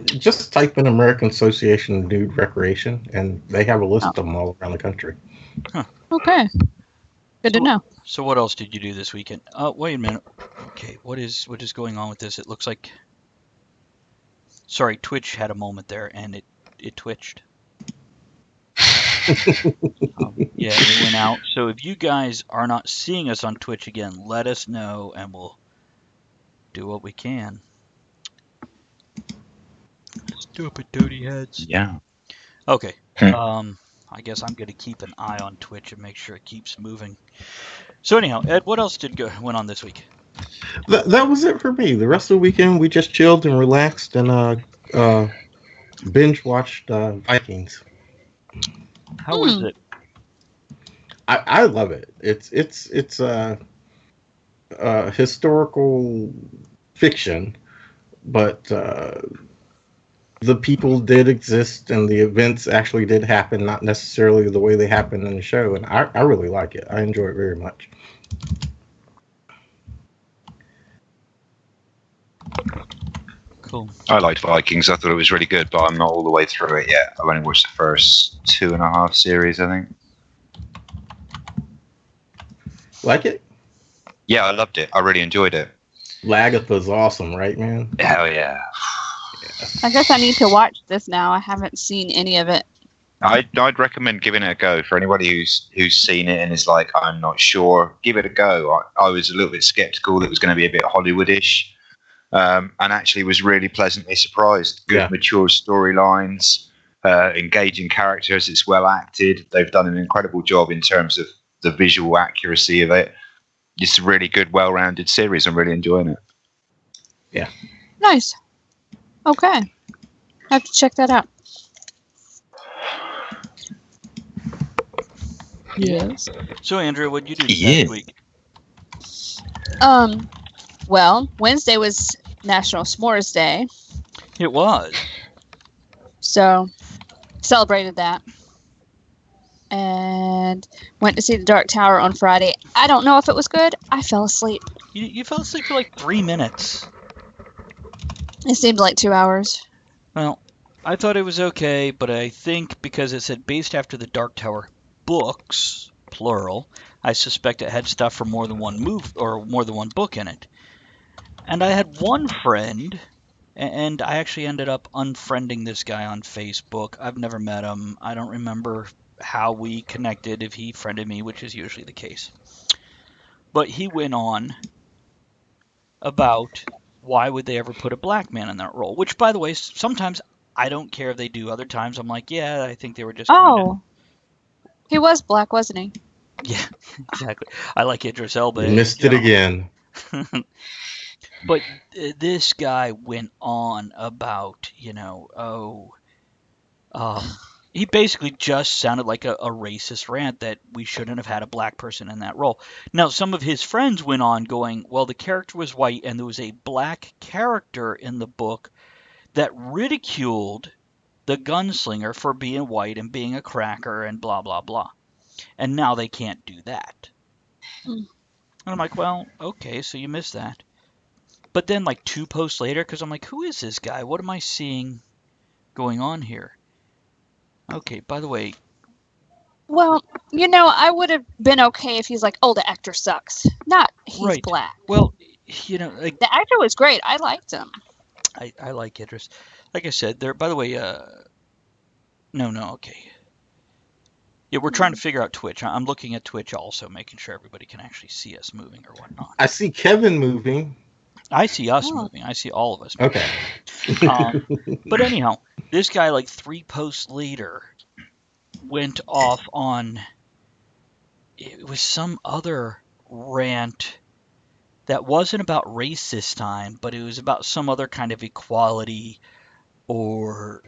Just type in American Association of Nude Recreation, and they have a list Oh. of them all around the country. Okay. Good to know. So what else did you do this weekend? Wait a minute. Okay, what is going on with this? It looks like... Sorry, Twitch had a moment there, and it twitched. Yeah, it went out. So if you guys are not seeing us on Twitch again, let us know, and we'll do what we can. Stupid duty heads. Yeah. Okay. I guess I'm going to keep an eye on Twitch and make sure it keeps moving. So anyhow, Ed, what else went on this week? That was it for me. The rest of the weekend, we just chilled and relaxed and binge watched Vikings. How is it? I love it. It's historical fiction, but the people did exist and the events actually did happen, not necessarily the way they happened in the show. And I really like it. I enjoy it very much. Cool. I liked Vikings. I thought it was really good, but I'm not all the way through it yet. I've only watched the first 2.5 series, I think. Like it? Yeah, I loved it. I really enjoyed it. Lagatha's awesome, right, man? Hell yeah. I guess I need to watch this now. I haven't seen any of it. I'd recommend giving it a go for anybody who's seen it and is like, I'm not sure. Give it a go. I was a little bit skeptical that it was going to be a bit Hollywoodish, and actually was really pleasantly surprised. Good, mature storylines, engaging characters. It's well acted. They've done an incredible job in terms of the visual accuracy of it. It's a really good, well-rounded series. I'm really enjoying it. Yeah. Nice. Okay. I have to check that out. Yes. So, Andrew, what'd you do this week? Well, Wednesday was National S'mores Day. It was. So, celebrated that. And went to see The Dark Tower on Friday. I don't know if it was good. I fell asleep. You fell asleep for like 3 minutes. It seemed like 2 hours. Well, I thought it was okay, but I think because it said based after the Dark Tower books, plural, I suspect it had stuff for more than one more than one book in it. And I had one friend, and I actually ended up unfriending this guy on Facebook. I've never met him. I don't remember how we connected, if he friended me, which is usually the case. But he went on about why would they ever put a black man in that role? Which, by the way, sometimes I don't care if they do. Other times I'm like, yeah, I think they were just... He was black, wasn't he? Yeah, exactly. I like Idris Elba. You missed it again. But this guy went on about, he basically just sounded like a racist rant that we shouldn't have had a black person in that role. Now, some of his friends went on going, well, the character was white and there was a black character in the book that ridiculed the gunslinger for being white and being a cracker and blah, blah, blah. And now they can't do that. And I'm like, well, okay, so you missed that. But then like 2 posts later, because I'm like, who is this guy? What am I seeing going on here? Okay, by the way. Well, I would have been okay if he's like, oh, the actor sucks. Not he's black. Well, like, the actor was great. I liked him. I like Idris. Like I said, there. By the way, okay. Yeah, we're trying to figure out Twitch. I'm looking at Twitch also, making sure everybody can actually see us moving or whatnot. I see Kevin moving. I see us moving. I see all of us moving. Okay. But anyhow, this guy, like 3 posts later, went off on... It was some other rant that wasn't about race this time, but it was about some other kind of equality or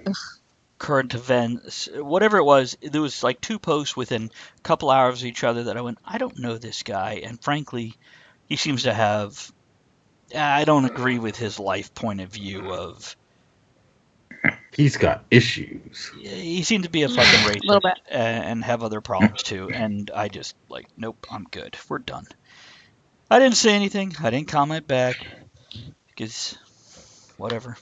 current events, whatever it was. There was like 2 posts within a couple hours of each other that I went, I don't know this guy. And frankly, he seems to have... I don't agree with his life point of view of... He's got issues. He seemed to be a fucking racist. A little bit. And have other problems too. And I just like, nope, I'm good. We're done. I didn't say anything. I didn't comment back. Because, whatever.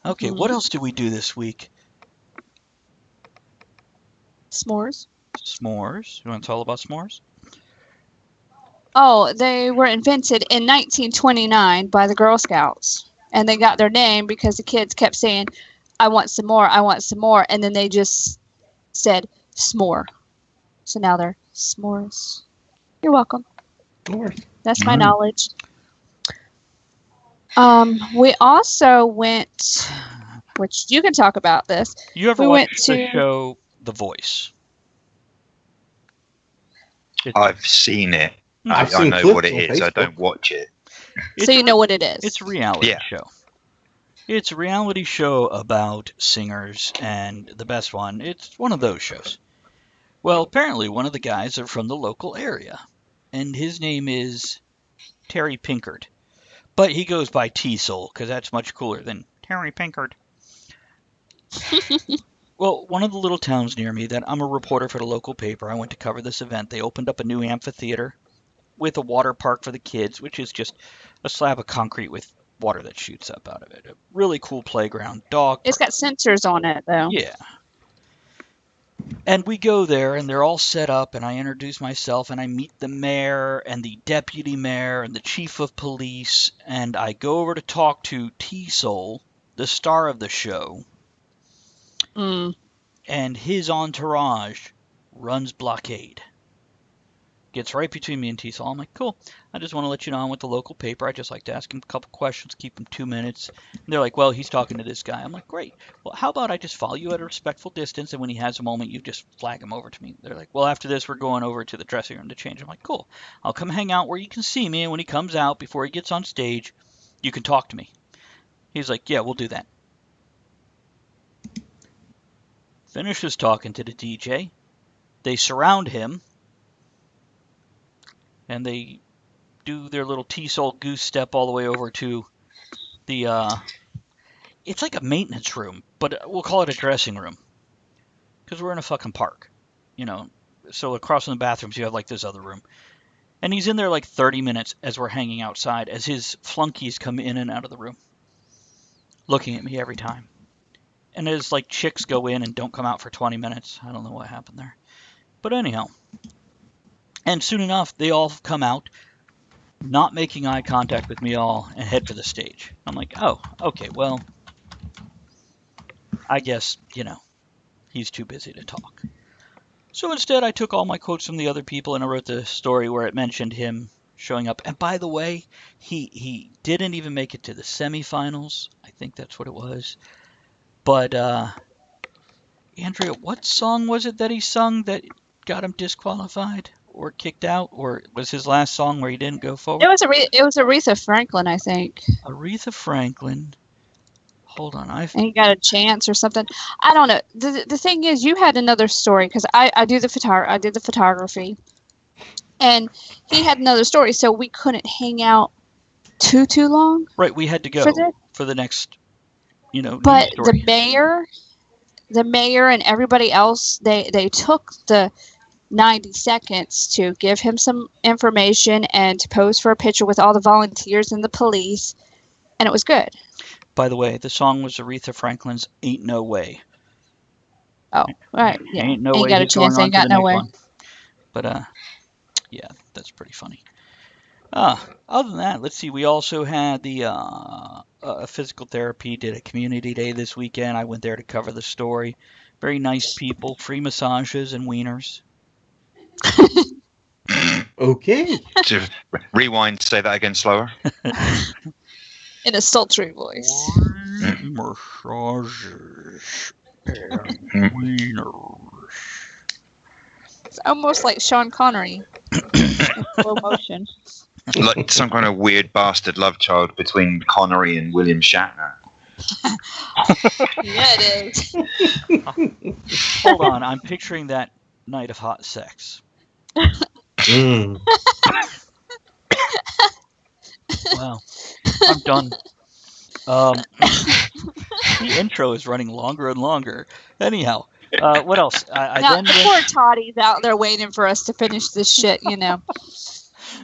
Okay, what else did we do this week? S'mores. S'mores. You want to tell about s'mores? Oh, they were invented in 1929 by the Girl Scouts. And they got their name because the kids kept saying, I want some more, I want some more. And then they just said, s'more. So now they're s'mores. You're welcome. S'mores. That's my knowledge. We also went, which you can talk about this. You ever We watched went the to- show The Voice? I've seen it. I've I seen know clips what it on is. I Facebook. don't watch it. So you know what it is. It's a reality Yeah. show. It's a reality show about singers, and the best one, it's one of those shows. Well, apparently one of the guys are from the local area, and his name is Terry Pinkard. But he goes by T-Soul, because that's much cooler than Terry Pinkard. Well, one of the little towns near me that I'm a reporter for the local paper, I went to cover this event. They opened up a new amphitheater with a water park for the kids, which is just a slab of concrete with water that shoots up out of it. A really cool playground. Dog It's got sensors on it, though. Yeah. And we go there, and they're all set up, and I introduce myself, and I meet the mayor, and the deputy mayor, and the chief of police, and I go over to talk to T-Soul, the star of the show, and his entourage runs blockade. Gets right between me and T-Soul. I'm like, cool. I just want to let you know I'm with the local paper. I just like to ask him a couple questions, keep him 2 minutes. And they're like, well, he's talking to this guy. I'm like, great. Well, how about I just follow you at a respectful distance, and when he has a moment, you just flag him over to me. They're like, well, after this, we're going over to the dressing room to change. I'm like, cool. I'll come hang out where you can see me, and when he comes out, before he gets on stage, you can talk to me. He's like, yeah, we'll do that. Finishes talking to the DJ. They surround him. And they do their little T-Soul goose step all the way over to the, it's like a maintenance room, but we'll call it a dressing room. Because we're in a fucking park, you know. So across from the bathrooms, you have like this other room. And he's in there like 30 minutes as we're hanging outside, as his flunkies come in and out of the room. Looking at me every time. And as like chicks go in and don't come out for 20 minutes. I don't know what happened there. But anyhow. And soon enough, they all come out, not making eye contact with me all, and head for the stage. I'm like, oh, okay, well, I guess, you know, he's too busy to talk. So instead, I took all my quotes from the other people, and I wrote the story where it mentioned him showing up. And by the way, he didn't even make it to the semifinals. I think that's what it was. But, Andrea, what song was it that he sung that got him disqualified? Or kicked out, or was his last song where he didn't go forward? It was Aretha Franklin, I think. Aretha Franklin. Hold on, And he got a chance or something. I don't know. The thing is, you had another story because I did the photography, and he had another story, so we couldn't hang out too long. Right, we had to go for the next, you know. But news story. the mayor, and everybody else, they took the 90 seconds to give him some information and to pose for a picture with all the volunteers and the police, and it was good. By the way, the song was Aretha Franklin's "Ain't No Way." Oh, right, yeah. Ain't no ain't way got a he's going chance, on ain't to got the no next way. one. But yeah, that's pretty funny. Other than that, let's see. We also had the physical therapy. Did a community day this weekend. I went there to cover the story. Very nice people. Free massages and wieners. Okay. To rewind, say that again slower. In a sultry voice. Massages and wieners. It's almost like Sean Connery in slow motion. Like some kind of weird bastard love child between Connery and William Shatner. Yeah, it is. Hold on, I'm picturing that night of hot sex. Mm. Wow, I'm done. The intro is running longer and longer. Anyhow, what else? I Now, then the poor Toddy's out there waiting for us to finish this shit, you know.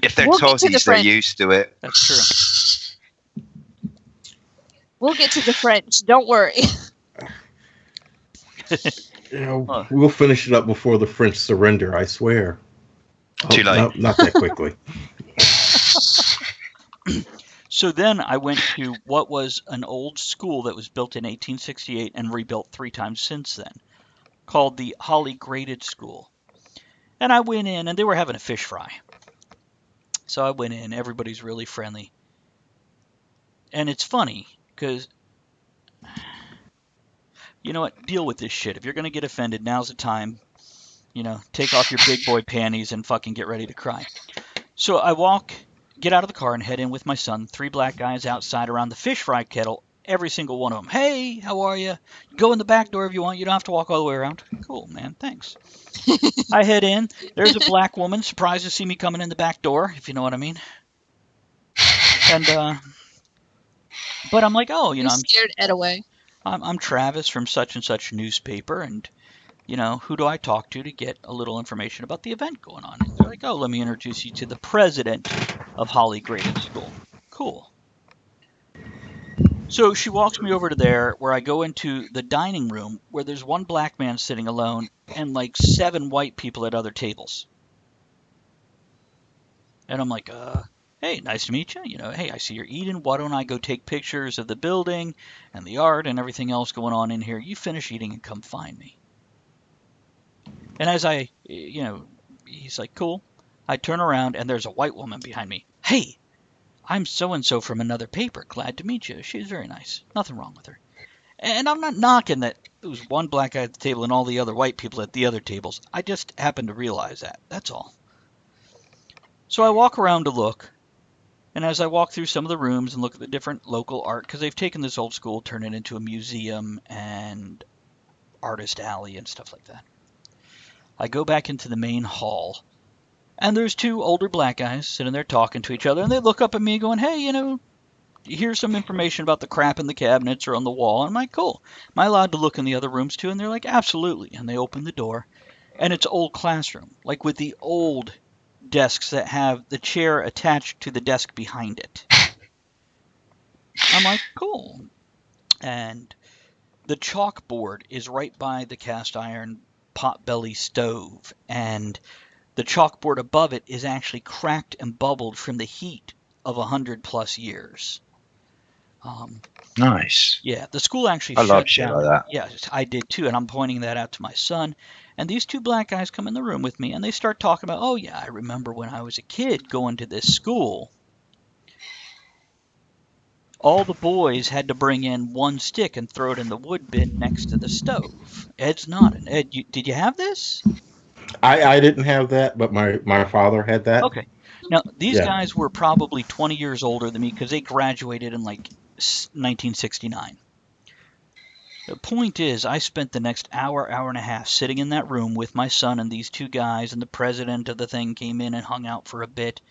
If they're We'll get to the tozzies, they're friend. used to it. That's true. We'll get to the French. Don't worry. We'll finish it up before the French surrender, I swear. Too late. No, not that quickly. So then I went to what was an old school that was built in 1868 and rebuilt 3 times since then, called the Holly Graded School. And I went in, and they were having a fish fry. So I went in. Everybody's really friendly. And it's funny, because, you know what? Deal with this shit. If you're going to get offended, now's the time. Take off your big boy panties and fucking get ready to cry. So I get out of the car and head in with my son. 3 black guys outside around the fish fry kettle. Every single one of them. Hey, how are you? Go in the back door if you want. You don't have to walk all the way around. Cool, man. Thanks. I head in. There's a black woman surprised to see me coming in the back door, if you know what I mean. And but I'm like, oh, You scared Ed away. I'm Travis from such and such newspaper, and who do I talk to get a little information about the event going on? And they're like, oh, let me introduce you to the president of Holly Graded School. Cool. So she walks me over to there, where I go into the dining room, where there's one black man sitting alone and like 7 white people at other tables. And I'm like, hey, nice to meet you. Hey, I see you're eating. Why don't I go take pictures of the building and the art and everything else going on in here? You finish eating and come find me. And as I, he's like, cool. I turn around and there's a white woman behind me. Hey, I'm so-and-so from another paper. Glad to meet you. She's very nice. Nothing wrong with her. And I'm not knocking that there was one black guy at the table and all the other white people at the other tables. I just happened to realize that. That's all. So I walk around to look. And as I walk through some of the rooms and look at the different local art, because they've taken this old school, turned it into a museum and artist alley and stuff like that. I go back into the main hall, and there's 2 older black guys sitting there talking to each other, and they look up at me going, hey, here's some information about the crap in the cabinets or on the wall. And I'm like, cool. Am I allowed to look in the other rooms too? And they're like, absolutely. And they open the door, and it's old classroom, like with the old desks that have the chair attached to the desk behind it. I'm like, cool. And the chalkboard is right by the cast iron potbelly stove, and the chalkboard above it is actually cracked and bubbled from the heat of 100+ years. Nice. Yeah, the school actually I shut love shit down. like that. Yeah, I did too, and I'm pointing that out to my son. And these 2 black guys come in the room with me, and they start talking about, oh yeah, I remember when I was a kid going to this school. All the boys had to bring in 1 stick and throw it in the wood bin next to the stove. Ed's nodding. Ed, did you have this? I didn't have that, but my father had that. Okay. Now, these guys were probably 20 years older than me because they graduated in like 1969. The point is, I spent the next hour and a half sitting in that room with my son and these 2 guys, and the president of the thing came in and hung out for a bit,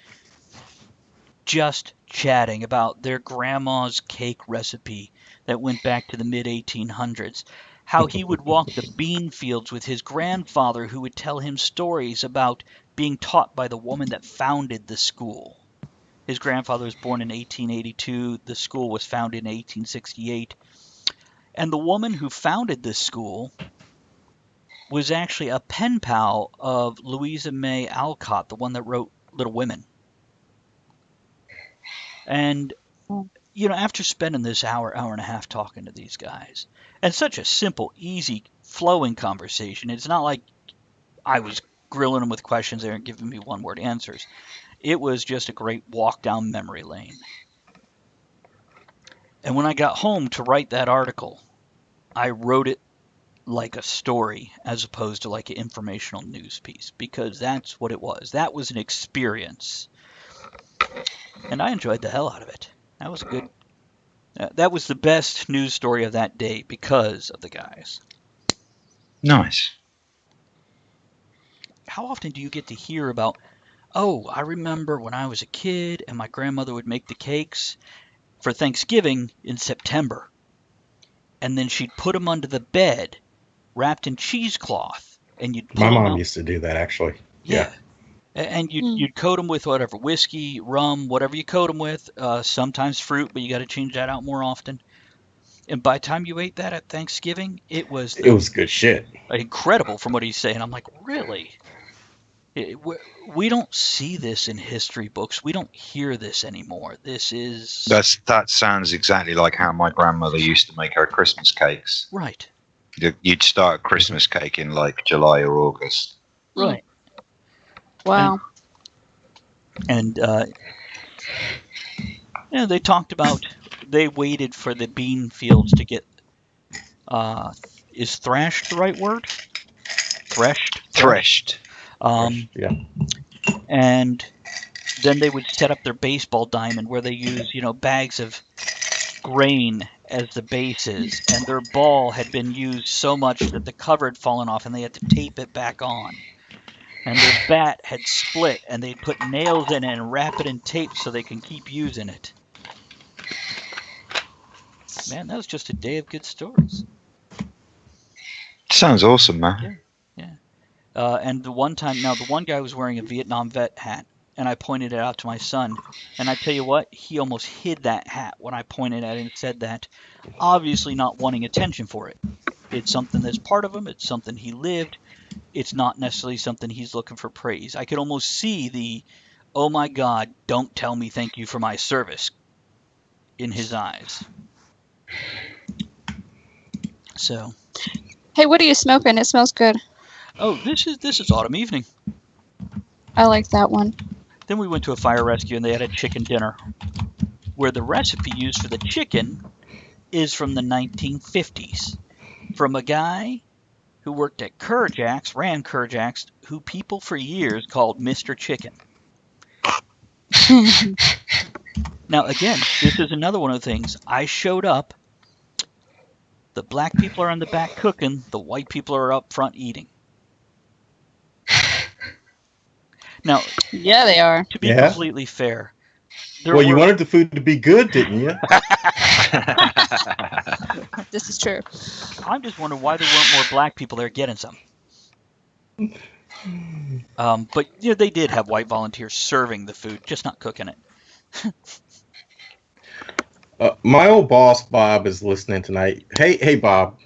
just chatting about their grandma's cake recipe that went back to the mid-1800s, how he would walk the bean fields with his grandfather, who would tell him stories about being taught by the woman that founded the school. His grandfather was born in 1882. The school was founded in 1868. And the woman who founded this school was actually a pen pal of Louisa May Alcott, the one that wrote Little Women. And, after spending this hour and a half talking to these guys, and such a simple, easy, flowing conversation, it's not like I was grilling them with questions there and giving me one-word answers. It was just a great walk down memory lane. And when I got home to write that article, I wrote it like a story as opposed to like an informational news piece, because that's what it was. That was an experience. And I enjoyed the hell out of it. That was good. That was the best news story of that day because of the guys. Nice. How often do you get to hear about, oh, I remember when I was a kid and my grandmother would make the cakes for Thanksgiving in September. And then she'd put them under the bed, wrapped in cheesecloth, and you'd pull My them mom out. used to do that, actually. Yeah. And you'd coat them with whatever, whiskey, rum, whatever you coat them with. Sometimes fruit, but you got to change that out more often. And by the time you ate that at Thanksgiving, it was It was good shit. incredible from what he's saying. I'm like, really? We don't see this in history books. We don't hear this anymore. This is That sounds exactly like how my grandmother used to make her Christmas cakes. right. You'd start a Christmas cake in like July or August. Right. Wow. And they talked about they waited for the bean fields to get is thrashed the right word? Threshed. Yeah. And then they would set up their baseball diamond where they use, bags of grain as the bases, and their ball had been used so much that the cover had fallen off and they had to tape it back on. And their bat had split and they'd put nails in it and wrap it in tape so they can keep using it. Man, that was just a day of good stories. Sounds awesome, man. Yeah. And the one guy was wearing a Vietnam vet hat, and I pointed it out to my son. And I tell you what, he almost hid that hat when I pointed at it and said that, obviously not wanting attention for it. It's something that's part of him. It's something he lived. It's not necessarily something he's looking for praise. I could almost see the, oh my God, don't tell me thank you for my service in his eyes. So. Hey, what are you smoking? It smells good. Oh, this is Autumn Evening. I like that one. Then we went to a fire rescue and they had a chicken dinner where the recipe used for the chicken is from the 1950s from a guy who worked at ran Kurjack's, who people for years called Mr. Chicken. Now, again, this is another one of the things. I showed up. The black people are in the back cooking. The white people are up front eating. Now, yeah, they are. To be completely fair. You wanted the food to be good, didn't you? This is true. I'm just wondering why there weren't more black people there getting some. But they did have white volunteers serving the food, just not cooking it. My old boss Bob is listening tonight. Hey Bob,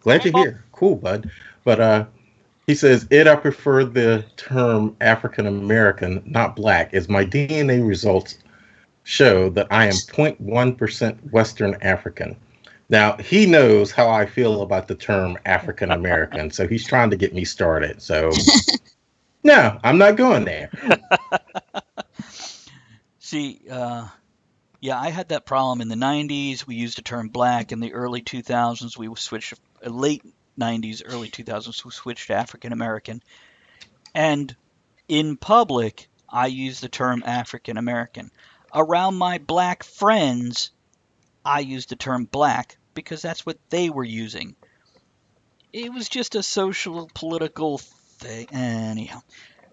glad you're here. Cool, bud. But he says, Ed, I prefer the term African American, not black, as my DNA results show that I am 0.1% Western African. Now, he knows how I feel about the term African American, so he's trying to get me started. So, no, I'm not going there. See, yeah, I had that problem in the 90s. We used the term black. In the early 2000s, we switched, late 90s, early 2000s, we switched to African American. And in public, I use the term African American. Around my black friends, I use the term black because that's what they were using. It was just a social, political thing. Anyhow,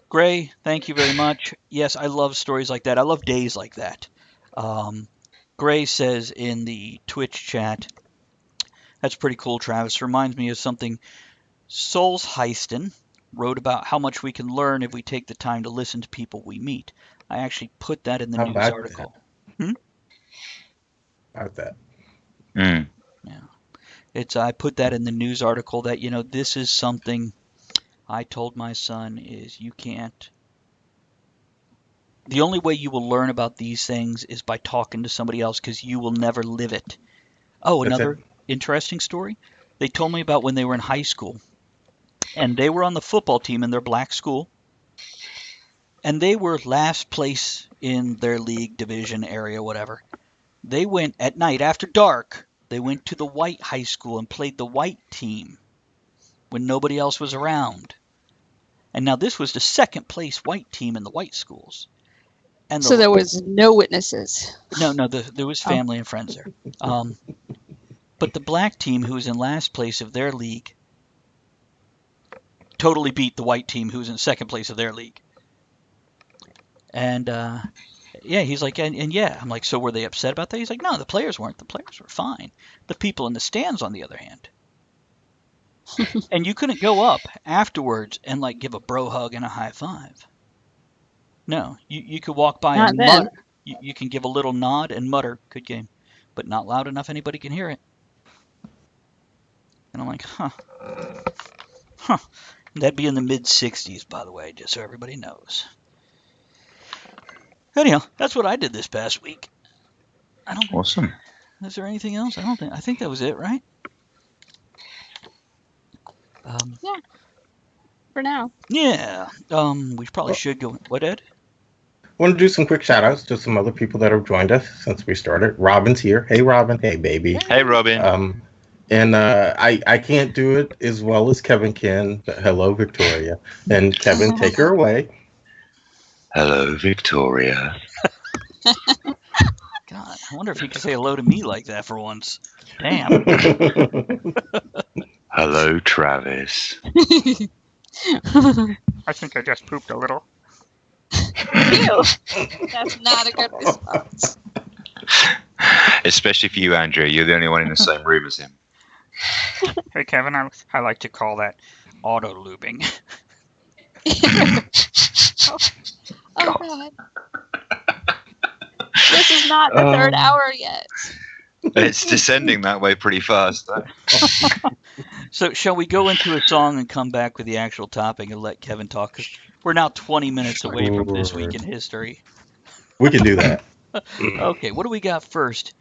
Gray, thank you very much. Yes, I love stories like that. I love days like that. Gray says in the Twitch chat, that's pretty cool, Travis. Reminds me of something Souls Heiston wrote about how much we can learn if we take the time to listen to people we meet. I actually put that in the news article. About that. Yeah. I put that in the news article that, this is something I told my son is you can't. The only way you will learn about these things is by talking to somebody else because you will never live it. Oh, another interesting story. They told me about when they were in high school and they were on the football team in their black school and they were last place in their league, division, area, whatever. They went at night after dark. They went to the white high school and played the white team when nobody else was around. And now this was the second place white team in the white schools. And so there was no witnesses. No, there was family and friends there. But the black team, who was in last place of their league, totally beat the white team, who was in second place of their league. And yeah, he's like, and yeah, I'm like, so were they upset about that? He's like, no, the players weren't. The players were fine. The people in the stands, on the other hand. And you couldn't go up afterwards and like give a bro hug and a high five. No, you could walk by and mutter. You can give a little nod and mutter, good game, but not loud enough anybody can hear it. And I'm like, huh. That'd be in the mid-60s, by the way, just so everybody knows. Anyhow, that's what I did this past week. I don't. Awesome. Is there anything else? I think that was it, right? For now. Yeah. We probably should go. What, Ed? I want to do some quick shout outs to some other people that have joined us since we started. Robin's here. Hey, Robin. Hey, baby. Hey, Robin. And I can't do it as well as Kevin can. But hello, Victoria. And Kevin, take her away. Hello, Victoria. God, I wonder if he could say hello to me like that for once. Damn. Hello, Travis. I think I just pooped a little. Ew. That's not a good response. Especially for you, Andrew. You're the only one in the same room as him. Hey, Kevin, I like to call that auto-lubing. Oh, God. This is not the third hour yet. It's descending that way pretty fast, though. So, shall we go into a song and come back with the actual topic and let Kevin talk? Because we're now 20 minutes away from This Week in History. We can do that. Okay, what do we got first?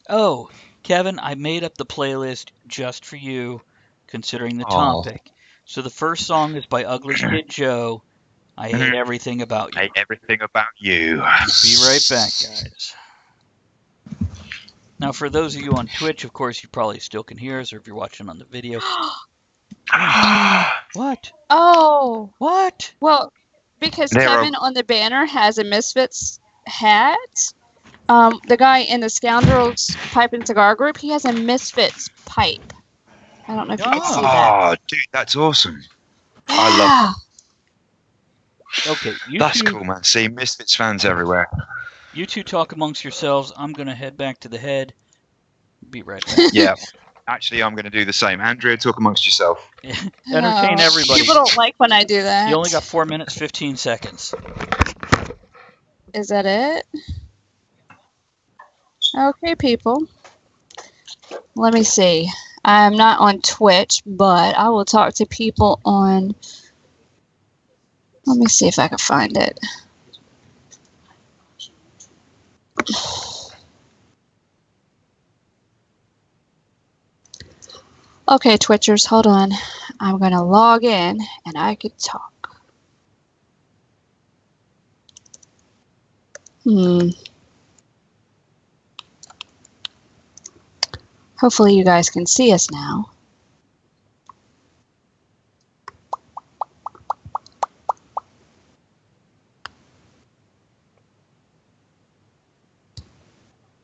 Oh, Kevin, I made up the playlist just for you, considering the topic. So the first song is by Ugly Kid Joe. I hate everything about you. Hate everything about you. Be right back, guys. Now, for those of you on Twitch, of course, you probably still can hear us, or if you're watching on the video. What? Oh. What? Well, because There Kevin on the banner has a Misfits hat. The guy in the Scoundrels Pipe and Cigar group, he has a Misfits pipe. I don't know if you can see that. Oh, dude, that's awesome. Yeah. I love Okay, That's cool, man. See, Misfits fans everywhere. You two talk amongst yourselves. I'm going to head back to the head. Be right back. Yeah. Actually, I'm going to do the same. Andrea, talk amongst yourself. Entertain everybody. People don't like when I do that. You only got 4 minutes, 15 seconds. Is that it? Okay, people. Let me see. I'm not on Twitch, but I will talk to people on... Let me see if I can find it. Okay, Twitchers, hold on. I'm going to log in and I could talk. Hopefully you guys can see us now.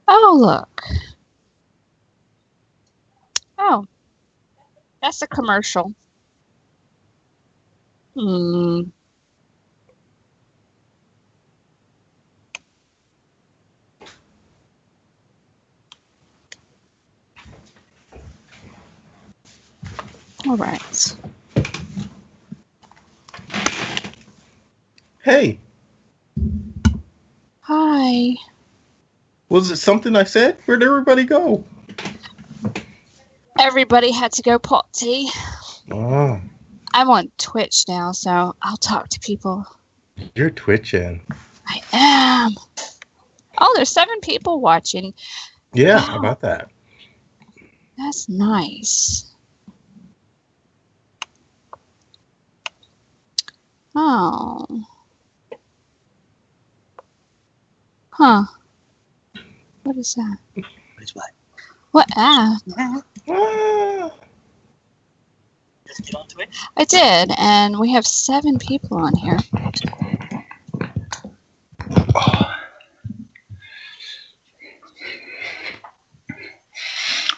Oh, look. Oh. That's a commercial. All right. Hey, Hi. was it something I said? Where'd everybody go? Everybody had to go potty. Oh, I'm on Twitch now, so I'll talk to people. you're twitching. I am. Oh, there's 7 people watching. Yeah, Wow. how about that? That's nice. Oh. Huh. What is that? What? Ah. Ah. Get on Twitch? I did, and we have 7 people on here.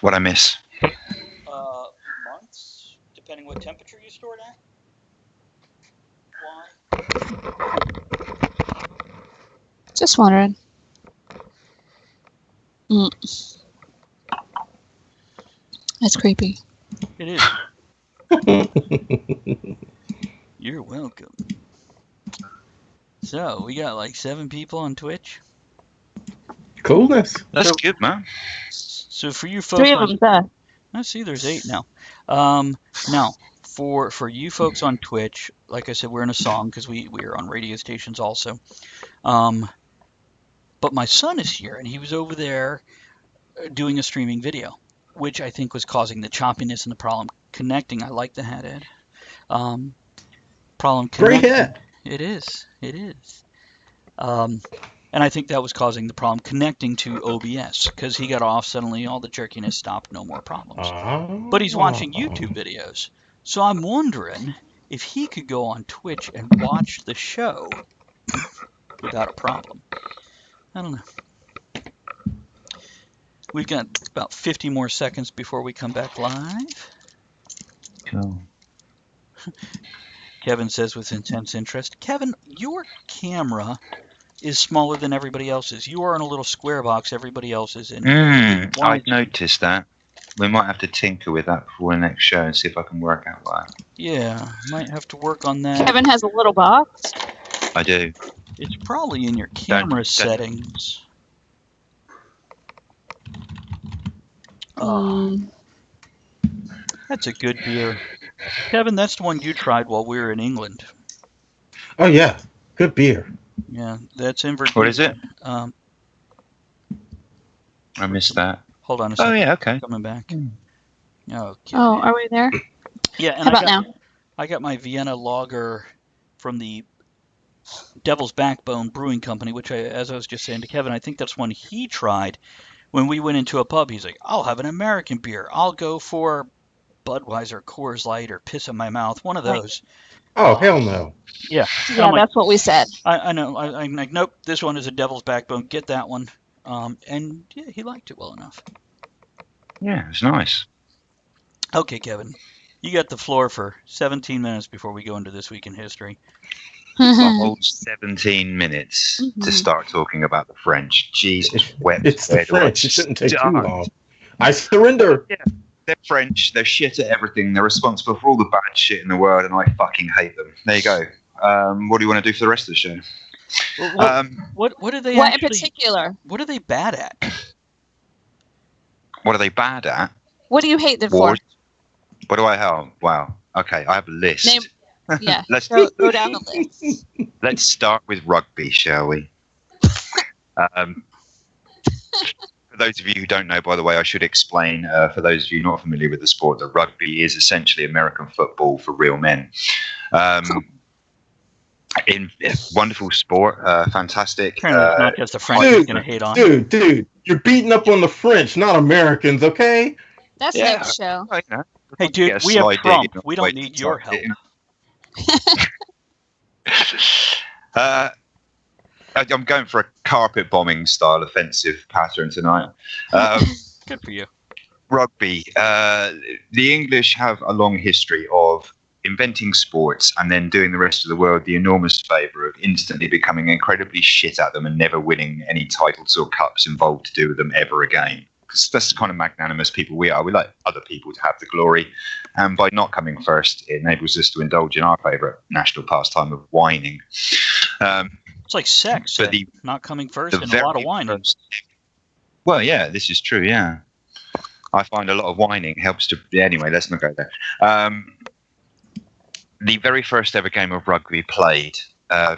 What I miss? Months, depending what temperature you stored at. Why? Just wondering. That's creepy. It is. You're welcome. So, we got like 7 people on Twitch. Coolness. That's good, man. So for you folks, 3 of them, I see there's 8 now. Now, for you folks on Twitch, like I said, we're in a song because we are on radio stations also. But my son is here, and he was over there doing a streaming video, which I think was causing the choppiness and the problem connecting. I like the hat, Ed. Problem Great connecting. hat. It is. It is. And I think that was causing the problem connecting to OBS because he got off suddenly. All the jerkiness stopped. No more problems. But he's watching YouTube videos. So I'm wondering if he could go on Twitch and watch the show without a problem. I don't know. We've got about 50 more seconds before we come back live. Cool. Kevin says with intense interest, Kevin, your camera is smaller than everybody else's. You are in a little square box. Everybody else is in. I noticed that. We might have to tinker with that before the next show and see if I can work out why. Yeah, might have to work on that. Kevin has a little box. I do. It's probably in your camera settings. That's a good beer. Kevin, that's the one you tried while we were in England. Oh, yeah. Good beer. Yeah, that's in Virginia. What is it? I missed that. Hold on a second. Oh, yeah, okay. Coming back. Okay. Oh, are we there? Yeah, and How about now? I got my Vienna lager from the Devil's Backbone Brewing Company, which, as I was just saying to Kevin, I think that's one he tried. When we went into a pub, he's like, I'll have an American beer. I'll go for Budweiser, Coors Light, or Piss in My Mouth, one of those. Oh, hell no. Yeah. Yeah, that's what we said. I know. I'm like, nope, this one is a Devil's Backbone. Get that one. And yeah, he liked it well enough. Yeah, it's nice. Okay, Kevin, you got the floor for 17 minutes before we go into This Week in History. A whole 17 minutes to start talking about the French. Jesus, It's the French. It shouldn't take too long. I surrender. Yeah, they're French. They're shit at everything. They're responsible for all the bad shit in the world, and I fucking hate them. There you go. What do you want to do for the rest of the show? What are they? What actually, in particular? What are they bad at? What are they bad at? What do you hate them for? Wars. What do I have? Wow. Okay, I have a list. Name. Yeah. Let's go down the list. Let's start with rugby, shall we? For those of you who don't know, by the way, I should explain, for those of you not familiar with the sport, that rugby is essentially American football for real men. Wonderful sport, fantastic. Apparently it's not just the French who's going to hate on. Dude, you're beating up on the French, not Americans, okay? That's next show. Hey, dude, we have Trump. We don't need your help. I'm going for a carpet bombing style offensive pattern tonight. Good for you. Rugby. The English have a long history of inventing sports and then doing the rest of the world the enormous favour of instantly becoming incredibly shit at them and never winning any titles or cups involved to do with them ever again. Because that's the kind of magnanimous people we are. We like other people to have the glory. And by not coming first, it enables us to indulge in our favourite national pastime of whining. It's like sex, not coming first and a lot of whining. Well, yeah, this is true, yeah. I find a lot of whining helps to... Anyway, let's not go there. The very first ever game of rugby played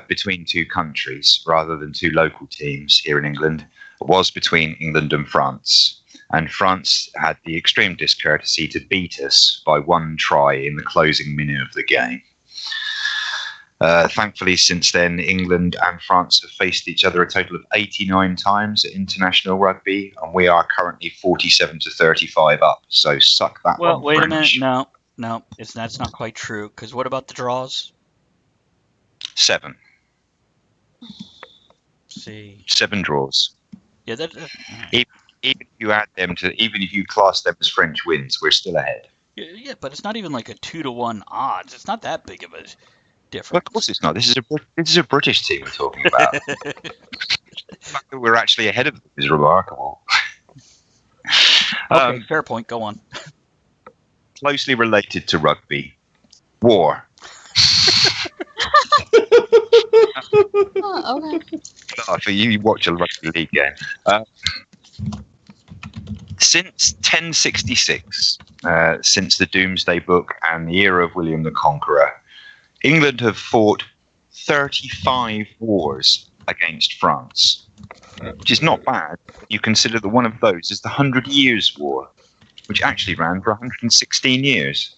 between two countries rather than two local teams here in England was between England and France. And France had the extreme discourtesy to beat us by 1 try in the closing minute of the game. Thankfully, since then, England and France have faced each other a total of 89 times at international rugby, and we are currently 47-35 up. So suck that one. Well, wait French. a minute. No, that's not quite true. Because what about the draws? 7. See. 7 draws. Yeah, Even if you add them to, even if you class them as French wins, we're still ahead. Yeah, but it's not even like a 2-to-1 odds. It's not that big of a difference. Well, of course it's not. This is a British team we're talking about. The fact that we're actually ahead of them is remarkable. Okay, fair point. Go on. Closely related to rugby, war. Oh, okay. For you watch a rugby league game. Since 1066, since the Doomsday Book and the era of William the Conqueror, England have fought 35 wars against France, which is not bad. You consider that one of those is the 100 Years' War, which actually ran for 116 years.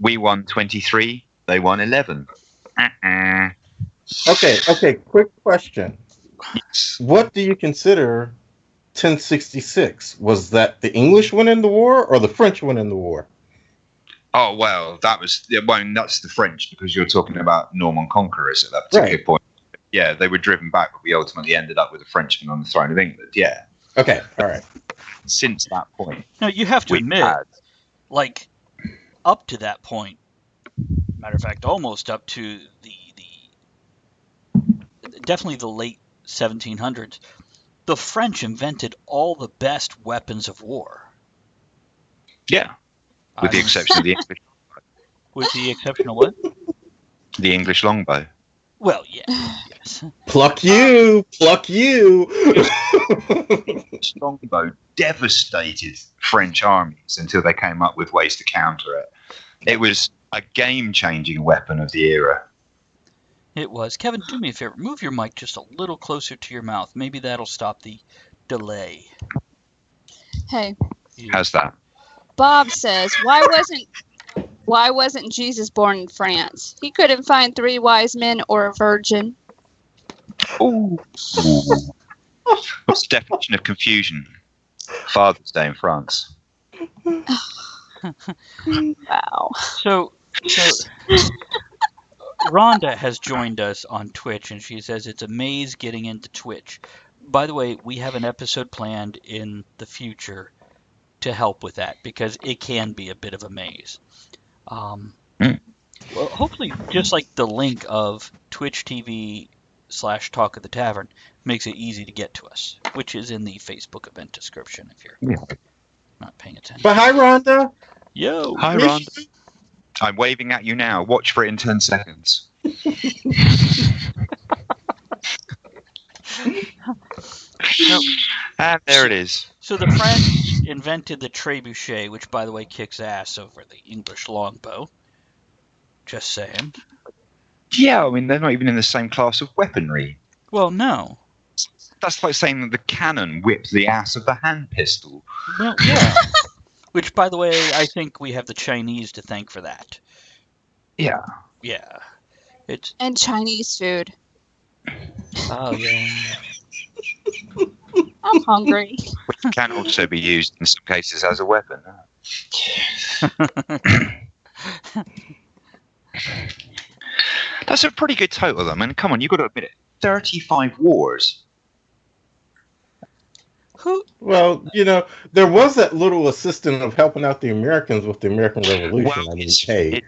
We won 23, they won 11. Okay, quick question. Yes. What do you consider 1066? Was that the English winning the war or the French winning the war? Oh, well, that's the French, because you're talking about Norman conquerors at that particular point. Yeah, they were driven back, but we ultimately ended up with a Frenchman on the throne of England. Yeah. Okay, all right. Since that point. Now, you have to admit, like, up to that point, matter of fact, almost up to the definitely the late 1700s, the French invented all the best weapons of war. Yeah. With the exception of the English. With the exception of what? The English longbow. Well, yeah. Yes. Pluck you! English longbow devastated French armies until they came up with ways to counter it. It was a game-changing weapon of the era. It was. Kevin, do me a favor. Move your mic just a little closer to your mouth. Maybe that'll stop the delay. Hey, How's that? Bob says, why wasn't Jesus born in France? He couldn't find 3 wise men or a virgin. Ooh. What's the definition of confusion? Father's Day in France. Wow. So Rhonda has joined us on Twitch, and she says it's a maze getting into Twitch. By the way, we have an episode planned in the future to help with that, because it can be a bit of a maze. Well, hopefully, just like the link of Twitch TV/Talk of the Tavern makes it easy to get to us, which is in the Facebook event description if you're not paying attention. But hi, Rhonda. Yo. Hi, Rhonda. I'm waving at you now. Watch for it in 10 seconds. And there it is. So the French invented the trebuchet, which, by the way, kicks ass over the English longbow. Just saying. Yeah, I mean, they're not even in the same class of weaponry. Well, no. That's like saying that the cannon whipped the ass of the hand pistol. Well, yeah. Which, by the way, I think we have the Chinese to thank for that. Yeah. Yeah. And Chinese food. Oh, yeah. I'm hungry. Which can also be used in some cases as a weapon. That's a pretty good total, though. I mean, come on, you've got to admit it. 35 wars. Well, there was that little assistant of helping out the Americans with the American Revolution. Well,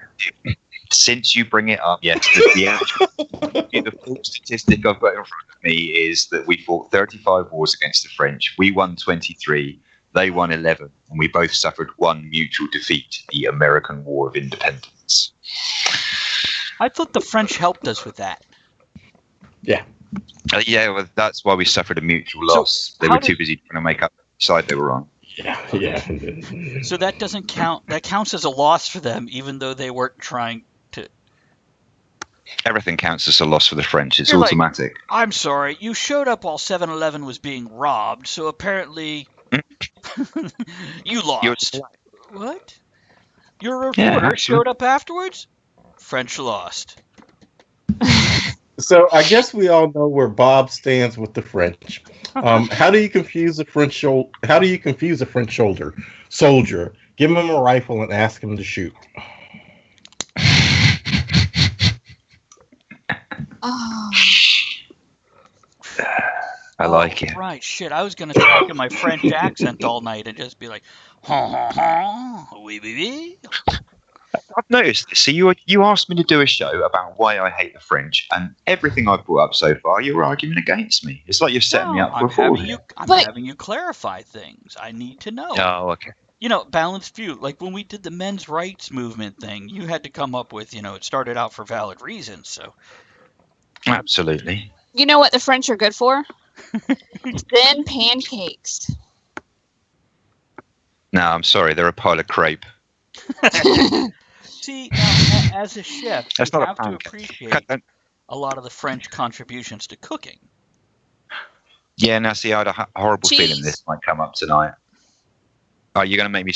since you bring it up, yes, the full statistic I've got in front of me is that we fought 35 wars against the French. We won 23, they won 11, and we both suffered one mutual defeat, the American War of Independence. I thought the French helped us with that. Yeah. Yeah, well, that's why we suffered a mutual loss. They were too busy trying to make up the side they were on. Yeah. So that doesn't count. That counts as a loss for them, even though they weren't trying to. Everything counts as a loss for the French. It's automatic. Like, I'm sorry, you showed up while 7-Eleven was being robbed, so apparently you lost. What? Your reporter showed up afterwards? French lost. So I guess we all know where Bob stands with the French. How do you confuse a French soldier? Give him a rifle and ask him to shoot. Oh. I like it. Right, shit. I was going to talk in my French accent all night and just be like, ha ha ha, oui, oui, oui. I've noticed this. So you asked me to do a show about why I hate the French, and everything I've brought up so far, you're arguing against me. It's like you're setting me up for a fall. I'm having you clarify things. I need to know. Oh, okay. Balanced view. Like when we did the men's rights movement thing, you had to come up with, it started out for valid reasons. So. Absolutely. You know what the French are good for? Thin pancakes. No, I'm sorry. They're a pile of crepe. See, now, as a chef, you That's not a have to pancake. appreciate a lot of the French contributions to cooking. Yeah, now see, I had a horrible feeling Cheese. this might come up tonight. Oh, you're gonna make me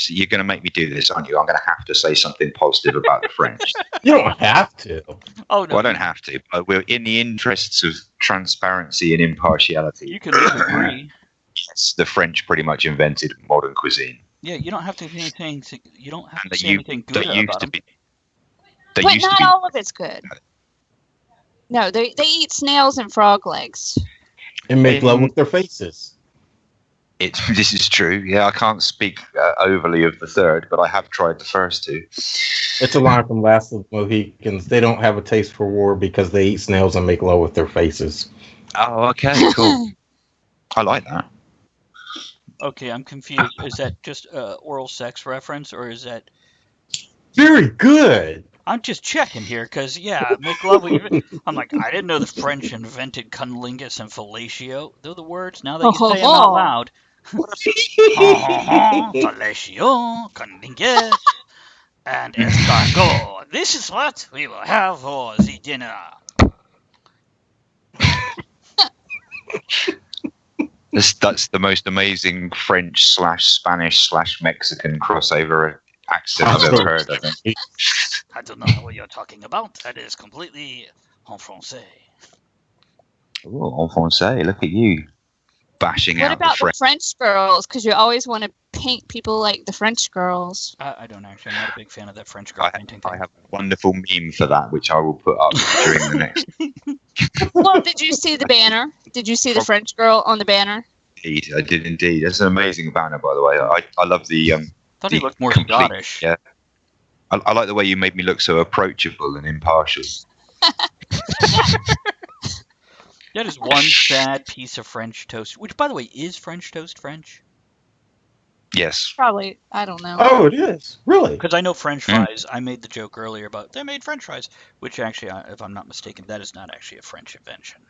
do this, aren't you? I'm gonna have to say something positive about the French. You don't have to. Oh no, Well, I don't have to, but we're in the interests of transparency and impartiality. you can disagree. Yes, the French pretty much invented modern cuisine. Yeah, you don't have to do anything. You don't have And to say anything good they used about to them. be. They But used to not be. all of it's good. No, they eat snails and frog legs. And make love with their faces. This is true. Yeah, I can't speak overly of the third, but I have tried the first two. It's a line from Last of the Mohicans. They don't have a taste for war because they eat snails and make love with their faces. Oh, okay, cool. I like that. Okay, I'm confused. Is that just oral sex reference, or is that? Very good. I'm just checking here, because, yeah, make love with your... I'm like, I didn't know the French invented cunnilingus and fellatio. They're the words, now that you say them out loud. Fellatio, cunnilingus, and escargot. This is what we will have for the dinner. That's the most amazing French/Spanish/Mexican crossover accent I've ever heard, I think. I don't know what you're talking about. That is completely en français. Oh, en français, look at you. Bashing What out about the French. the French girls? Because you always want to paint people like the French girls. I don't actually. I'm not a big fan of that French girl painting thing. I have a wonderful meme for that, which I will put up during the next. Well, did you see the banner? Did you see the French girl on the banner? Indeed, I did indeed. That's an amazing banner, by the way. I love the. Thought he looked more complete- Scottish. Yeah. I like the way you made me look so approachable and impartial. That is one sad piece of French toast. Which, by the way, is French toast French? Yes. Probably. I don't know. Oh, it is. Really? Because I know French fries. I made the joke earlier about they made French fries, which actually, if I'm not mistaken, that is not actually a French invention.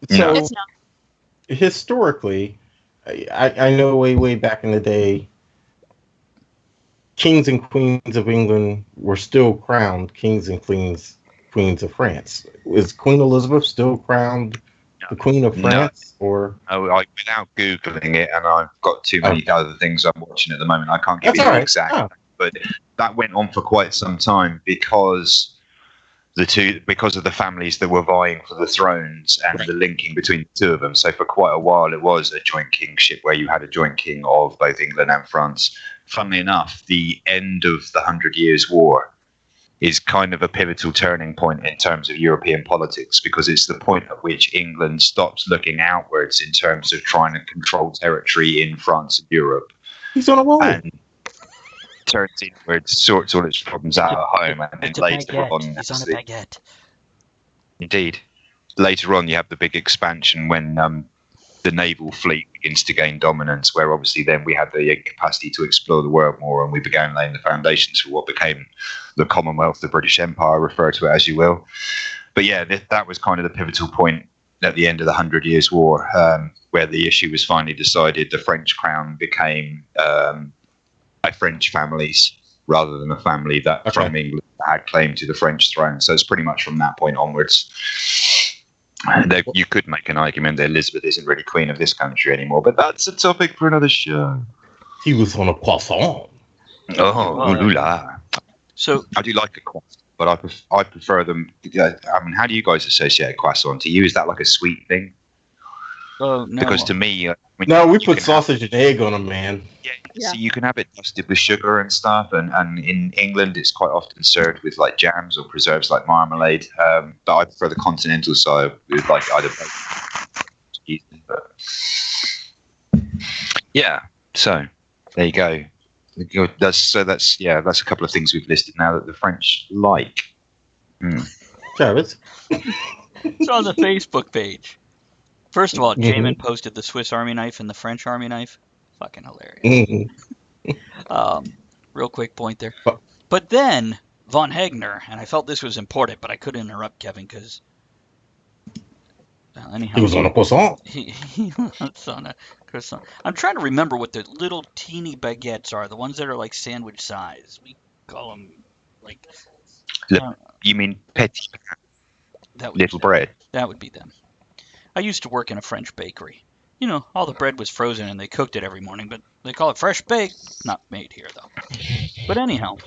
So, It's not. historically, I know way back in the day, kings and queens of England were still crowned kings and queens of France. Is Queen Elizabeth still crowned the Queen of France? Or without Googling it, and I've got too many other things I'm watching at the moment, I can't give That's you the all right. exact. But that went on for quite some time because of the families that were vying for the thrones and the linking between the two of them. So for quite a while, it was a joint kingship where you had a joint king of both England and France. Funnily enough, the end of the 100 Years' War is kind of a pivotal turning point in terms of European politics, because it's the point at which England stops looking outwards in terms of trying to control territory in France and Europe. he's on a roll. And turns inwards, sorts all its problems out at home, and then later on, He's on a baguette. indeed, later on, you have the big expansion when the naval fleet begins to gain dominance, where obviously then we had the capacity to explore the world more, and we began laying the foundations for what became the Commonwealth, the British Empire, refer to it as you will. But yeah, that was kind of the pivotal point at the end of the 100 Years' War, where the issue was finally decided. The French crown became a French family's rather than a family that from England had claim to the French throne. So it's pretty much from that point onwards. You could make an argument that Elizabeth isn't really queen of this country anymore, but that's a topic for another show. He was on a croissant. Oh, la. So I do like a croissant, but I prefer them. I mean, how do you guys associate croissant? To you, is that like a sweet thing? Oh, no. Because to me, No, we put sausage and egg on them, man. Yeah. So you can have it dusted with sugar and stuff, and in England it's quite often served with like jams or preserves like marmalade. But I prefer the continental side with like either cheese. Yeah, so there you go. That's a couple of things we've listed now that the French like. Travis. It's on the Facebook page. First of all, Jamin posted the Swiss Army knife and the French Army knife. Fucking hilarious. Real quick point there. But then, Von Hegner, and I felt this was important, but I couldn't interrupt Kevin because Anyhow, He was on a croissant. he was on a croissant. I'm trying to remember what the little teeny baguettes are. The ones that are like sandwich size. We call them like. You mean petit That would little be them. bread? That would be them. I used to work in a French bakery. You know, all the bread was frozen and they cooked it every morning, but they call it fresh baked. Not made here though. But anyhow,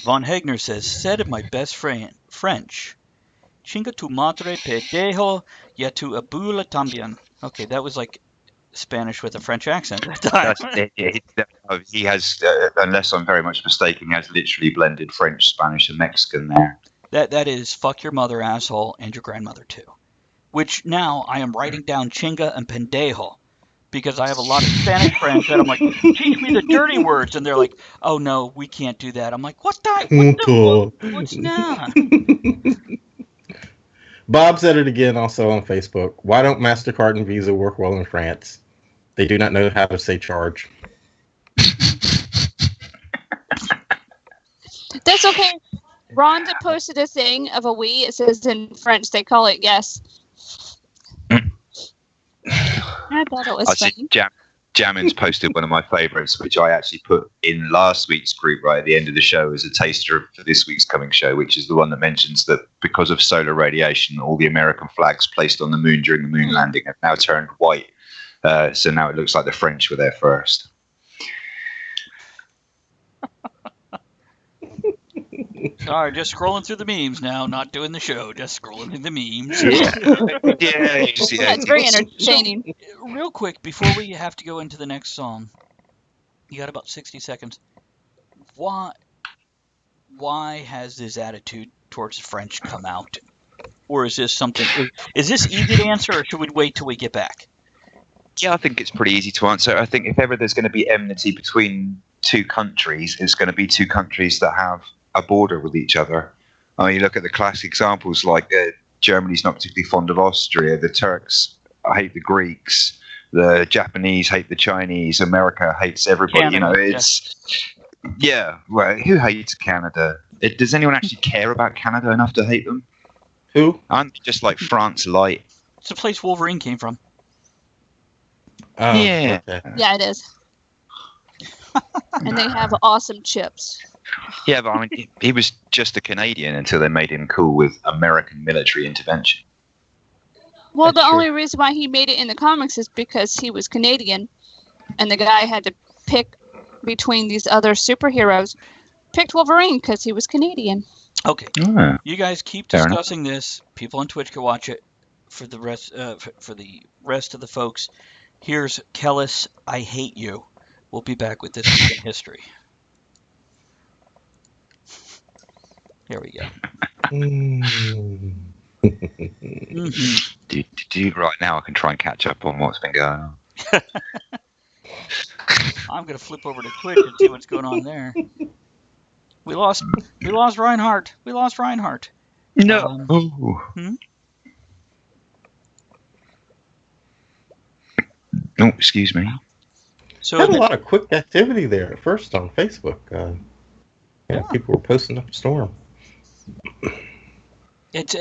Von Hegner said of my best friend French. Chinga tu madre pendejo y tu abuela también. Okay, that was like Spanish with a French accent at the time. He has, unless I'm very much mistaken, he has literally blended French, Spanish, and Mexican there. That is fuck your mother, asshole, and your grandmother too. Which now I am writing down chinga and pendejo because I have a lot of Spanish friends that I'm like, teach me the dirty words, and they're like, oh no, we can't do that. I'm like, what's that? Bob said it again also on Facebook. Why don't MasterCard and Visa work well in France? They do not know how to say charge. That's okay. Rhonda posted a thing of a we. It says in French they call it yes. I thought it was funny. Jamin's posted one of my favourites, which I actually put in last week's group right at the end of the show as a taster for this week's coming show, which is the one that mentions that because of solar radiation, all the American flags placed on the moon during the moon landing have now turned white. So now it looks like the French were there first. Sorry, just scrolling through the memes now, not doing the show, just scrolling through the memes. That's very entertaining. So, real quick, before we have to go into the next song, you got about 60 seconds. Why has this attitude towards the French come out? Or is this something... Is this easy to answer, or should we wait till we get back? Yeah, I think it's pretty easy to answer. I think if ever there's going to be enmity between two countries, it's going to be two countries that have a border with each other. You look at the classic examples like Germany's not particularly fond of Austria, the Turks hate the Greeks, the Japanese hate the Chinese, America hates everybody. Canada, you know, it's well, who hates Canada? Does anyone actually care about Canada enough to hate them? Who? Aren't they just like France light? It's the place Wolverine came from. Yeah. Okay. Yeah, it is. And they have awesome chips. Yeah, but I mean, he was just a Canadian until they made him cool with American military intervention. Well, That's the true. only reason why he made it in the comics is because he was Canadian, and the guy had to pick between these other superheroes. Picked Wolverine because he was Canadian. Okay. Oh. You guys keep Fair discussing this. People on Twitch can watch it. For the rest, for the rest of the folks, here's Kellis, I Hate You. We'll be back with this week in history. Here we go. Right now, I can try and catch up on what's been going on. I'm gonna flip over to Twitch and see what's going on there. We lost Reinhardt. We lost Reinhardt. No. Oh, excuse me. So Had a lot of quick activity there at first on Facebook. Yeah. People were posting up a storm. it's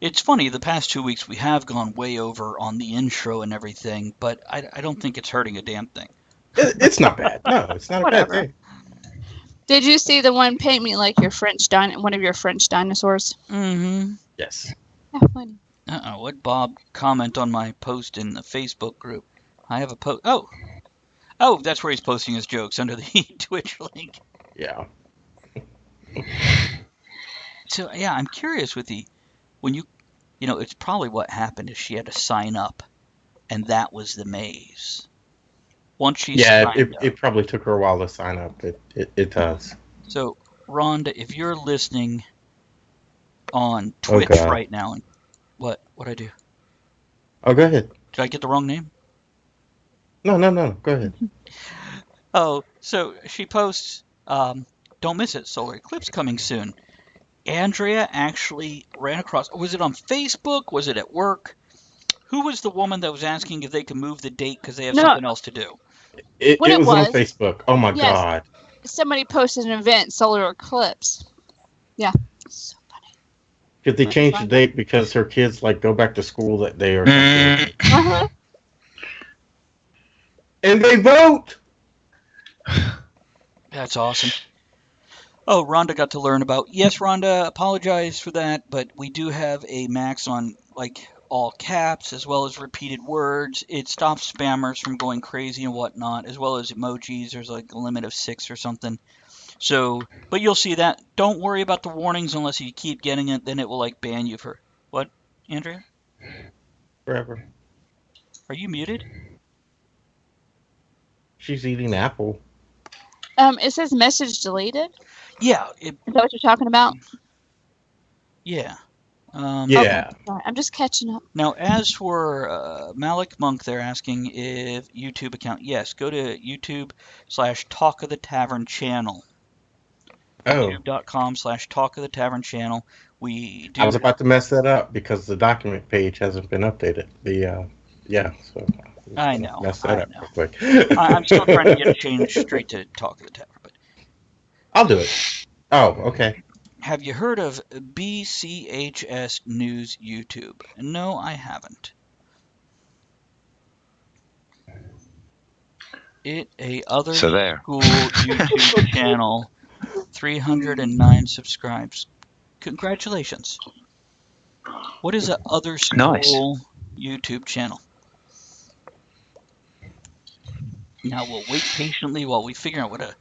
it's funny. The past 2 weeks we have gone way over on the intro and everything, but I don't think it's hurting a damn thing. It's not bad. No, it's not a bad Whatever. thing. Did you see the one paint me like your one of your French dinosaurs? Mm-hmm. Yes. Yeah, funny. What Bob comment on my post in the Facebook group? I have a post. Oh, that's where he's posting his jokes under the Twitch link. Yeah. So yeah, I'm curious with when you know, it's probably what happened is she had to sign up, and that was the maze. Once she signed up. It probably took her a while to sign up. It does. So Rhonda, if you're listening on Twitch right now, and what I do? Oh, go ahead. Did I get the wrong name? No. Go ahead. Oh, so she posts, don't miss it, solar eclipse coming soon. Andrea actually ran across, was it on Facebook? Was it at work? Who was the woman that was asking if they could move the date because they have something else to do? It What it was on was- Facebook. Oh my Yes. God. Somebody posted an event, solar eclipse. Yeah. So funny. Could they change the date because her kids like go back to school that day or something? Uh-huh. And they vote. That's awesome. Oh, Rhonda got to learn about. Yes, Rhonda, apologize for that, but we do have a max on like all caps as well as repeated words. It stops spammers from going crazy and whatnot, as well as emojis. There's like a limit of 6 or something. So, but you'll see that. Don't worry about the warnings unless you keep getting it. Then it will like ban you for what, Andrea? Forever. Are you muted? She's eating apple. It says message deleted. Yeah. Is that what you're talking about? Yeah. Yeah. Okay. Sorry, I'm just catching up. Now, as for Malik Monk, they're asking if YouTube account. Yes, go to YouTube/Talk of the Tavern channel. Oh. YouTube.com/Talk of the Tavern channel. We do. I was about to mess that up because the document page hasn't been updated. So I know. Mess that I up know. real quick. I'm still trying to get it changed straight to Talk of the Tavern. But I'll do it. Oh, okay. have you heard of BCHS News YouTube? No, I haven't. It a other So there. school YouTube channel, 309 subscribes. Congratulations. What is a other school Nice. YouTube channel? Now we'll wait patiently while we figure out what a.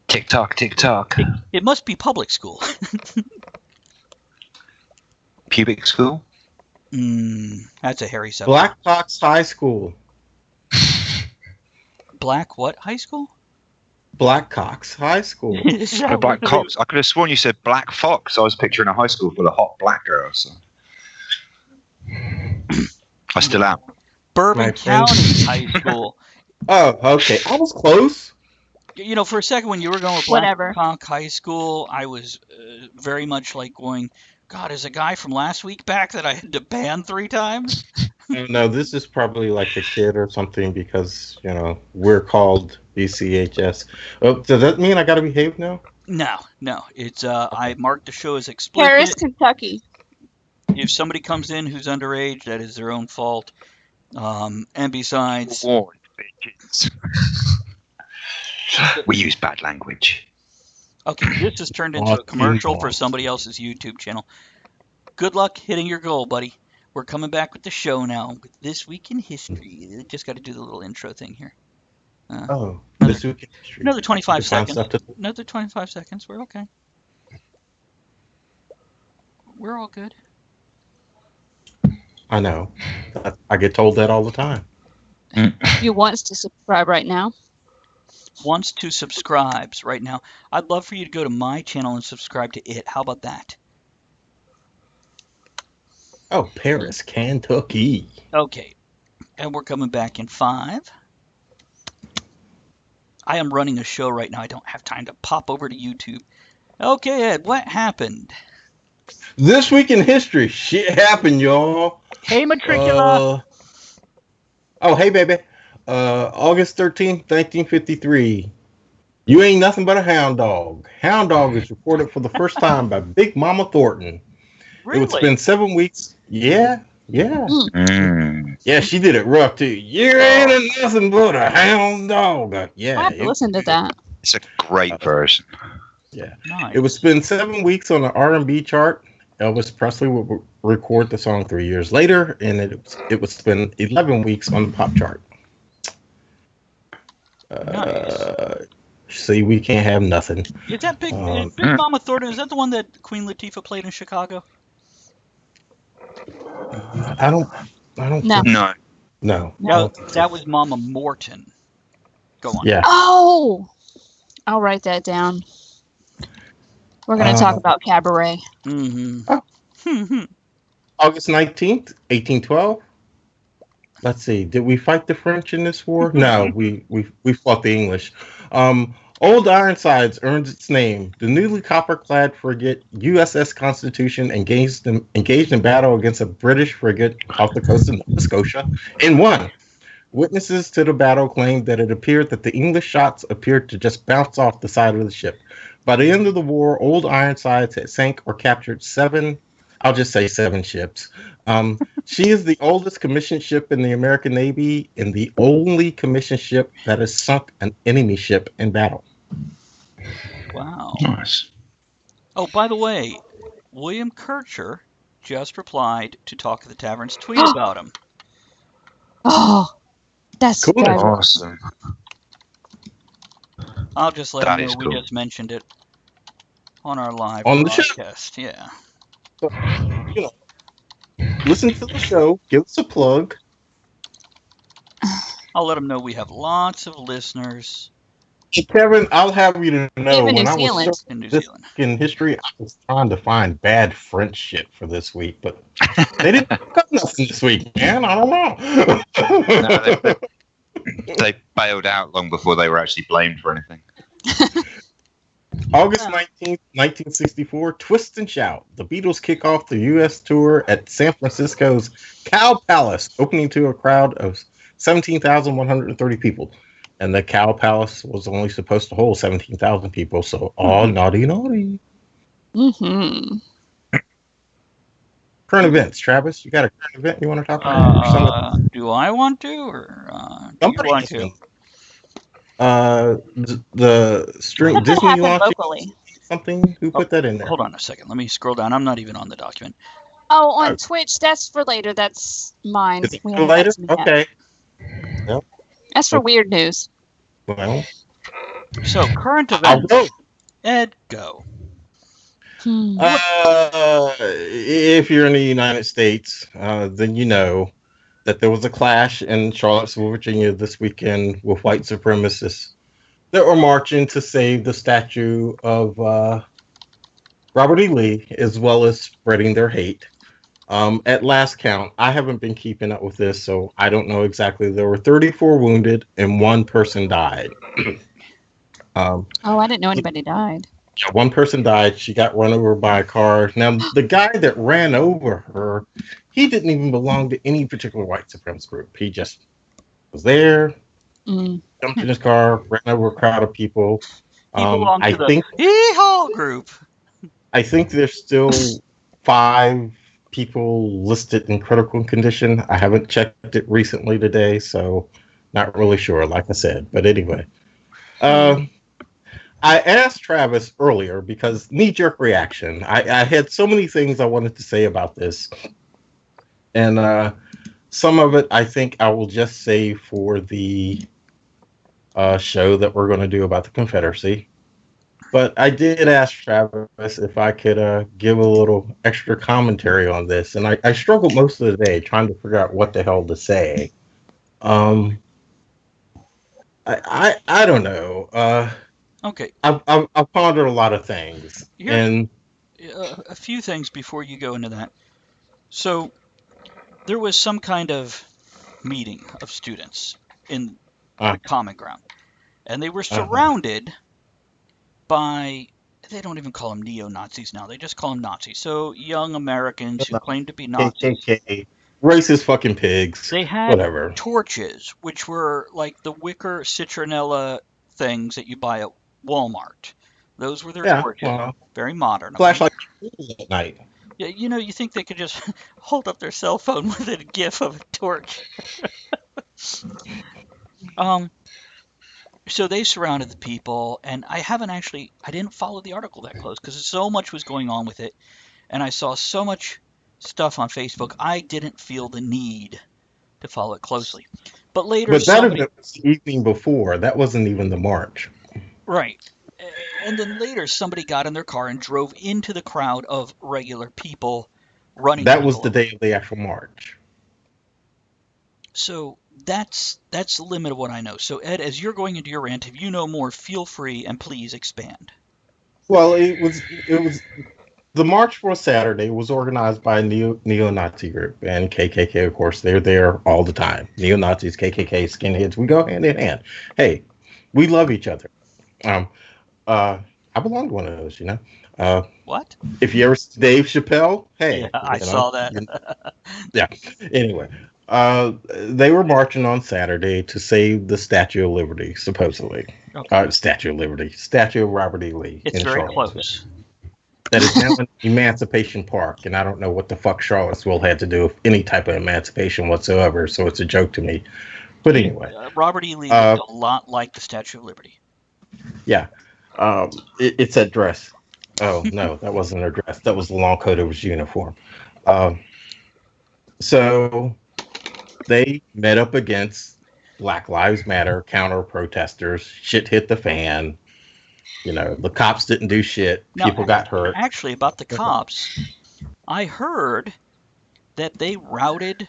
TikTok. It must be public school. Pubic school. That's a hairy subject. Black Fox High School. Black what high school? Blackcocks High School. Is that Black what it Cox. I could have sworn you said Black Fox. I was picturing a high school full of hot black girls. So. I still am. Bourbon My friend- County High School. Oh, okay. I was close. You know, for a second when you were going with Whatever. Blackhawk High School, I was very much like going, God, is a guy from last week back that I had to ban 3 times? No, this is probably like a kid or something because, we're called BCHS. Oh, does that mean I got to behave now? No. It's I marked the show as explicit. Paris, Kentucky. If somebody comes in who's underage, that is their own fault. And besides, Warned, bitches. We use bad language. okay, this has turned into a commercial for somebody else's YouTube channel. Good luck hitting your goal, buddy. We're coming back with the show now with This Week in History. Just got to do the little intro thing here. This week in history. Another 25 Find seconds. stuff to- Another 25 seconds. We're okay. We're all good. I know. I get told that all the time. You wants to subscribe right now. Wants to subscribes right now. I'd love for you to go to my channel and subscribe to it. How about that? Oh, Paris, Kentucky. Okay. And we're coming back in 5. I am running a show right now. I don't have time to pop over to YouTube. Okay, Ed, what happened? This week in history, shit happened, y'all. Hey, Matricula. Hey, baby. August 13th, 1953. You ain't nothing but a hound dog. Hound dog is reported for the first time by Big Mama Thornton. Really? It would spend 7 weeks. Yeah. Yeah, she did it rough, too. You ain't nothing but a hound dog. Yeah. I have to listen to that. It's a great version. Yeah. Nice. It would spend 7 weeks on the R&B chart. Elvis Presley would record the song 3 years later, and it would spend 11 weeks on the pop chart. Nice. See, we can't have nothing. Is that Big Mama Thornton? Is that the one that Queen Latifah played in Chicago? I don't. No. No. No, that was Mama Morton. Go on. Yeah. Oh, I'll write that down. We're going to talk about cabaret. Mm-hmm. August 19th, 1812. Let's see. Did we fight the French in this war? No, we fought the English. Old Ironsides earned its name. The newly copper-clad frigate USS Constitution engaged in battle against a British frigate off the coast of Nova Scotia and won. Witnesses to the battle claimed that it appeared that the English shots appeared to just bounce off the side of the ship. By the end of the war, old Ironsides had sank or captured 7, I'll just say 7 ships. She is the oldest commissioned ship in the American Navy and the only commissioned ship that has sunk an enemy ship in battle. Wow. Nice. Oh, by the way, William Kircher just replied to Talk of the Tavern's tweet about him. Oh, that's Cool. fabulous. Awesome. I'll just let That him know is we cool. just mentioned it on our live On the show. broadcast. Yeah. You know, listen to the show, give us a plug. I'll let him know we have lots of listeners Kevin, I'll have you to know, Even when New I was Zealand. searching in New this Zealand. in history, I was trying to find bad French shit for this week, but they didn't pick up nothing this week, man. I don't know. No, they bailed out long before they were actually blamed for anything. August 19th, 1964, Twist and Shout. The Beatles kick off the U.S. tour at San Francisco's Cow Palace, opening to a crowd of 17,130 people. And the Cow Palace was only supposed to hold 17,000 people, so all naughty. Mm-hmm. Current events. Travis, you got a current event you want to talk about? Do I want to, or do you Somebody want has to? one. The string What Disney happened launching locally? something. Who put that in there? Hold on a second. Let me scroll down. I'm not even on the document. Oh, on Twitch. That's for later. That's mine. Is it We for haven't later? got to me yet. Okay. That's for weird news. Well, So, current I'll events. go. Ed, go. If you're in the United States, then you know that there was a clash in Charlottesville, Virginia this weekend with white supremacists that were marching to save the statue of Robert E. Lee, as well as spreading their hate. At last count, I haven't been keeping up with this, so I don't know exactly. There were 34 wounded and 1 person died. Oh, I didn't know anybody died. Yeah, 1 person died. She got run over by a car. Now, the guy that ran over her, he didn't even belong to any particular white supremacist group. He just was there, jumped in his car, ran over a crowd of people. He belonged I to the think Hee-Haw group. I think there's still 5 people listed in critical condition. I haven't checked it recently today, so not really sure, like I said. But anyway, I asked Travis earlier because knee-jerk reaction. I had so many things I wanted to say about this, and some of it I think I will just save for the show that we're going to do about the Confederacy. But I did ask Travis if I could give a little extra commentary on this, and I struggled most of the day trying to figure out what the hell to say. I don't know. Okay. I've pondered a lot of things, and a few things before you go into that. So there was some kind of meeting of students in the common ground, and they were surrounded by, they don't even call them neo-Nazis now, they just call them Nazis. So young Americans who claim to be Nazis. KKK, racist fucking pigs. They had whatever torches, which were like the wicker citronella things that you buy at Walmart. Those were their torches. Well, very modern. Flashlight at night. Yeah, you think they could just hold up their cell phone with a gif of a torch. So they surrounded the people, and I didn't follow the article that close because so much was going on with it, and I saw so much stuff on Facebook, I didn't feel the need to follow it closely. But later, that was the evening before. That wasn't even the march. Right. And then later, somebody got in their car and drove into the crowd of regular people running. That was the day of the actual march. So that's the limit of what I know. So Ed, as you're going into your rant, if you know more, feel free and please expand. Well, it was the march for Saturday was organized by a neo-Nazi group, and KKK, of course, they're there all the time. Neo-Nazis, KKK, skinheads, we go hand in hand. Hey, we love each other. I belong to one of those, What? If you ever see Dave Chappelle, hey. Yeah, I saw that. Yeah. Anyway, They were marching on Saturday to save the Statue of Liberty, supposedly. Okay. Statue of Liberty, Statue of Robert E. Lee It's in very Charlottesville. close. That is now in Emancipation Park, and I don't know what the fuck Charlottesville had to do with any type of emancipation whatsoever, so it's a joke to me. But anyway, Robert E. Lee looked a lot like the Statue of Liberty. yeah, it's that dress. Oh no, that wasn't a dress. That was the long coat of his uniform. So they met up against Black Lives Matter counter protesters. Shit hit the fan. You know, the cops didn't do shit. Now, People got hurt. Actually, about the cops, I heard that they routed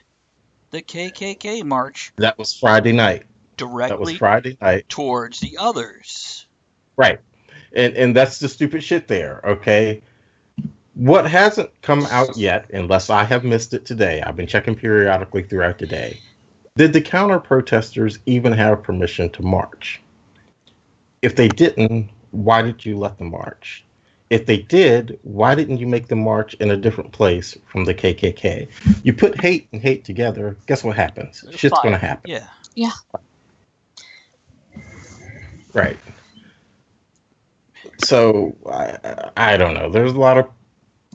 the KKK march That was Friday night. directly towards the others. Right. And that's the stupid shit there, okay? What hasn't come out yet, unless I have missed it today, I've been checking periodically throughout the day. Did the counter protesters even have permission to march? If they didn't, why did you let them march? If they did, why didn't you make them march in a different place from the KKK? You put hate and hate together, guess what happens? Shit's going to happen. Yeah. Yeah. Right. So, I don't know. There's a lot of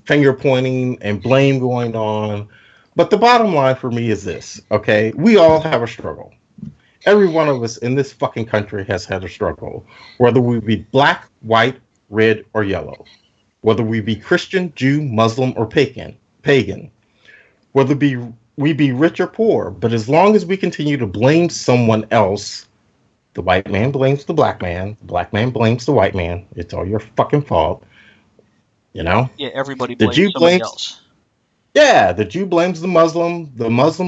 finger pointing and blame going on. But the bottom line for me is this, okay? We all have a struggle. Every one of us in this fucking country has had a struggle. Whether we be black, white, red, or yellow. Whether we be Christian, Jew, Muslim, or pagan. Whether we be rich or poor. But as long as we continue to blame someone else, the white man blames the black man blames the white man. It's all your fucking fault. You know? Yeah, everybody blames somebody else. Yeah, the Jew blames the Muslim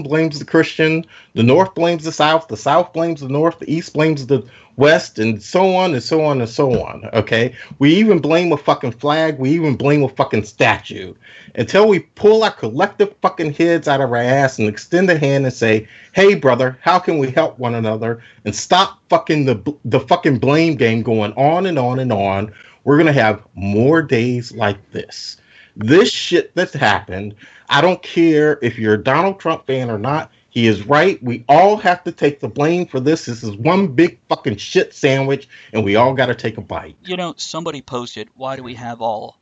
blames the Christian, the North blames the South blames the North, the East blames the West, and so on and so on and so on, okay? We even blame a fucking flag, we even blame a fucking statue. Until we pull our collective fucking heads out of our ass and extend a hand and say, hey brother, how can we help one another? And stop fucking the fucking blame game going on and on and on. We're gonna have more days like this. This shit that's happened, I don't care if you're a Donald Trump fan or not. He is right. We all have to take the blame for this. This is one big fucking shit sandwich, and we all got to take a bite. You know, somebody posted, why do we have all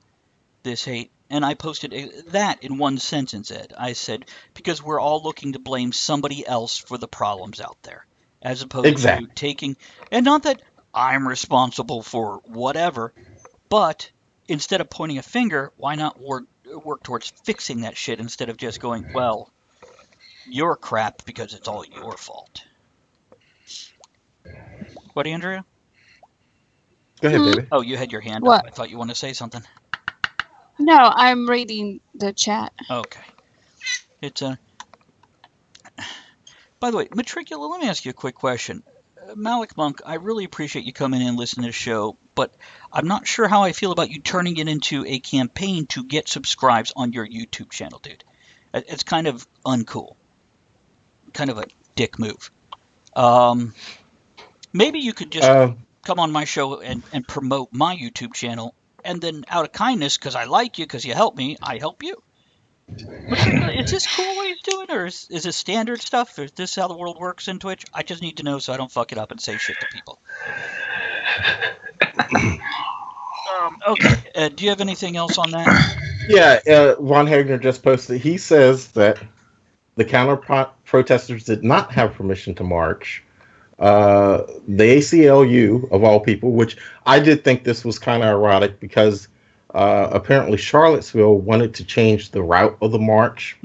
this hate? And I posted that in one sentence, Ed. I said, because we're all looking to blame somebody else for the problems out there, as opposed to taking, and not that I'm responsible for whatever, but instead of pointing a finger, why not work towards fixing that shit instead of just going, well, you're crap because it's all your fault. What, Andrea? Go ahead, baby. Oh, you had your hand What? up. I thought you wanted to say something. No, I'm reading the chat. Okay. It's a... By the way, Matricula, let me ask you a quick question. Malik Monk, I really appreciate you coming in and listening to the show, but I'm not sure how I feel about you turning it into a campaign to get subscribes on your YouTube channel, dude. It's kind of uncool. Kind of a dick move. Maybe you could just come on my show and promote my YouTube channel, and then out of kindness, because I like you, because you help me, I help you. Is this cool what he's doing, or is this standard stuff? Is this how the world works in Twitch? I just need to know so I don't fuck it up and say shit to people. Okay. Do you have anything else on that? Yeah, Von Hagner just posted. He says that the counter protesters did not have permission to march. The ACLU, of all people, which I did think this was kind of ironic because apparently Charlottesville wanted to change the route of the march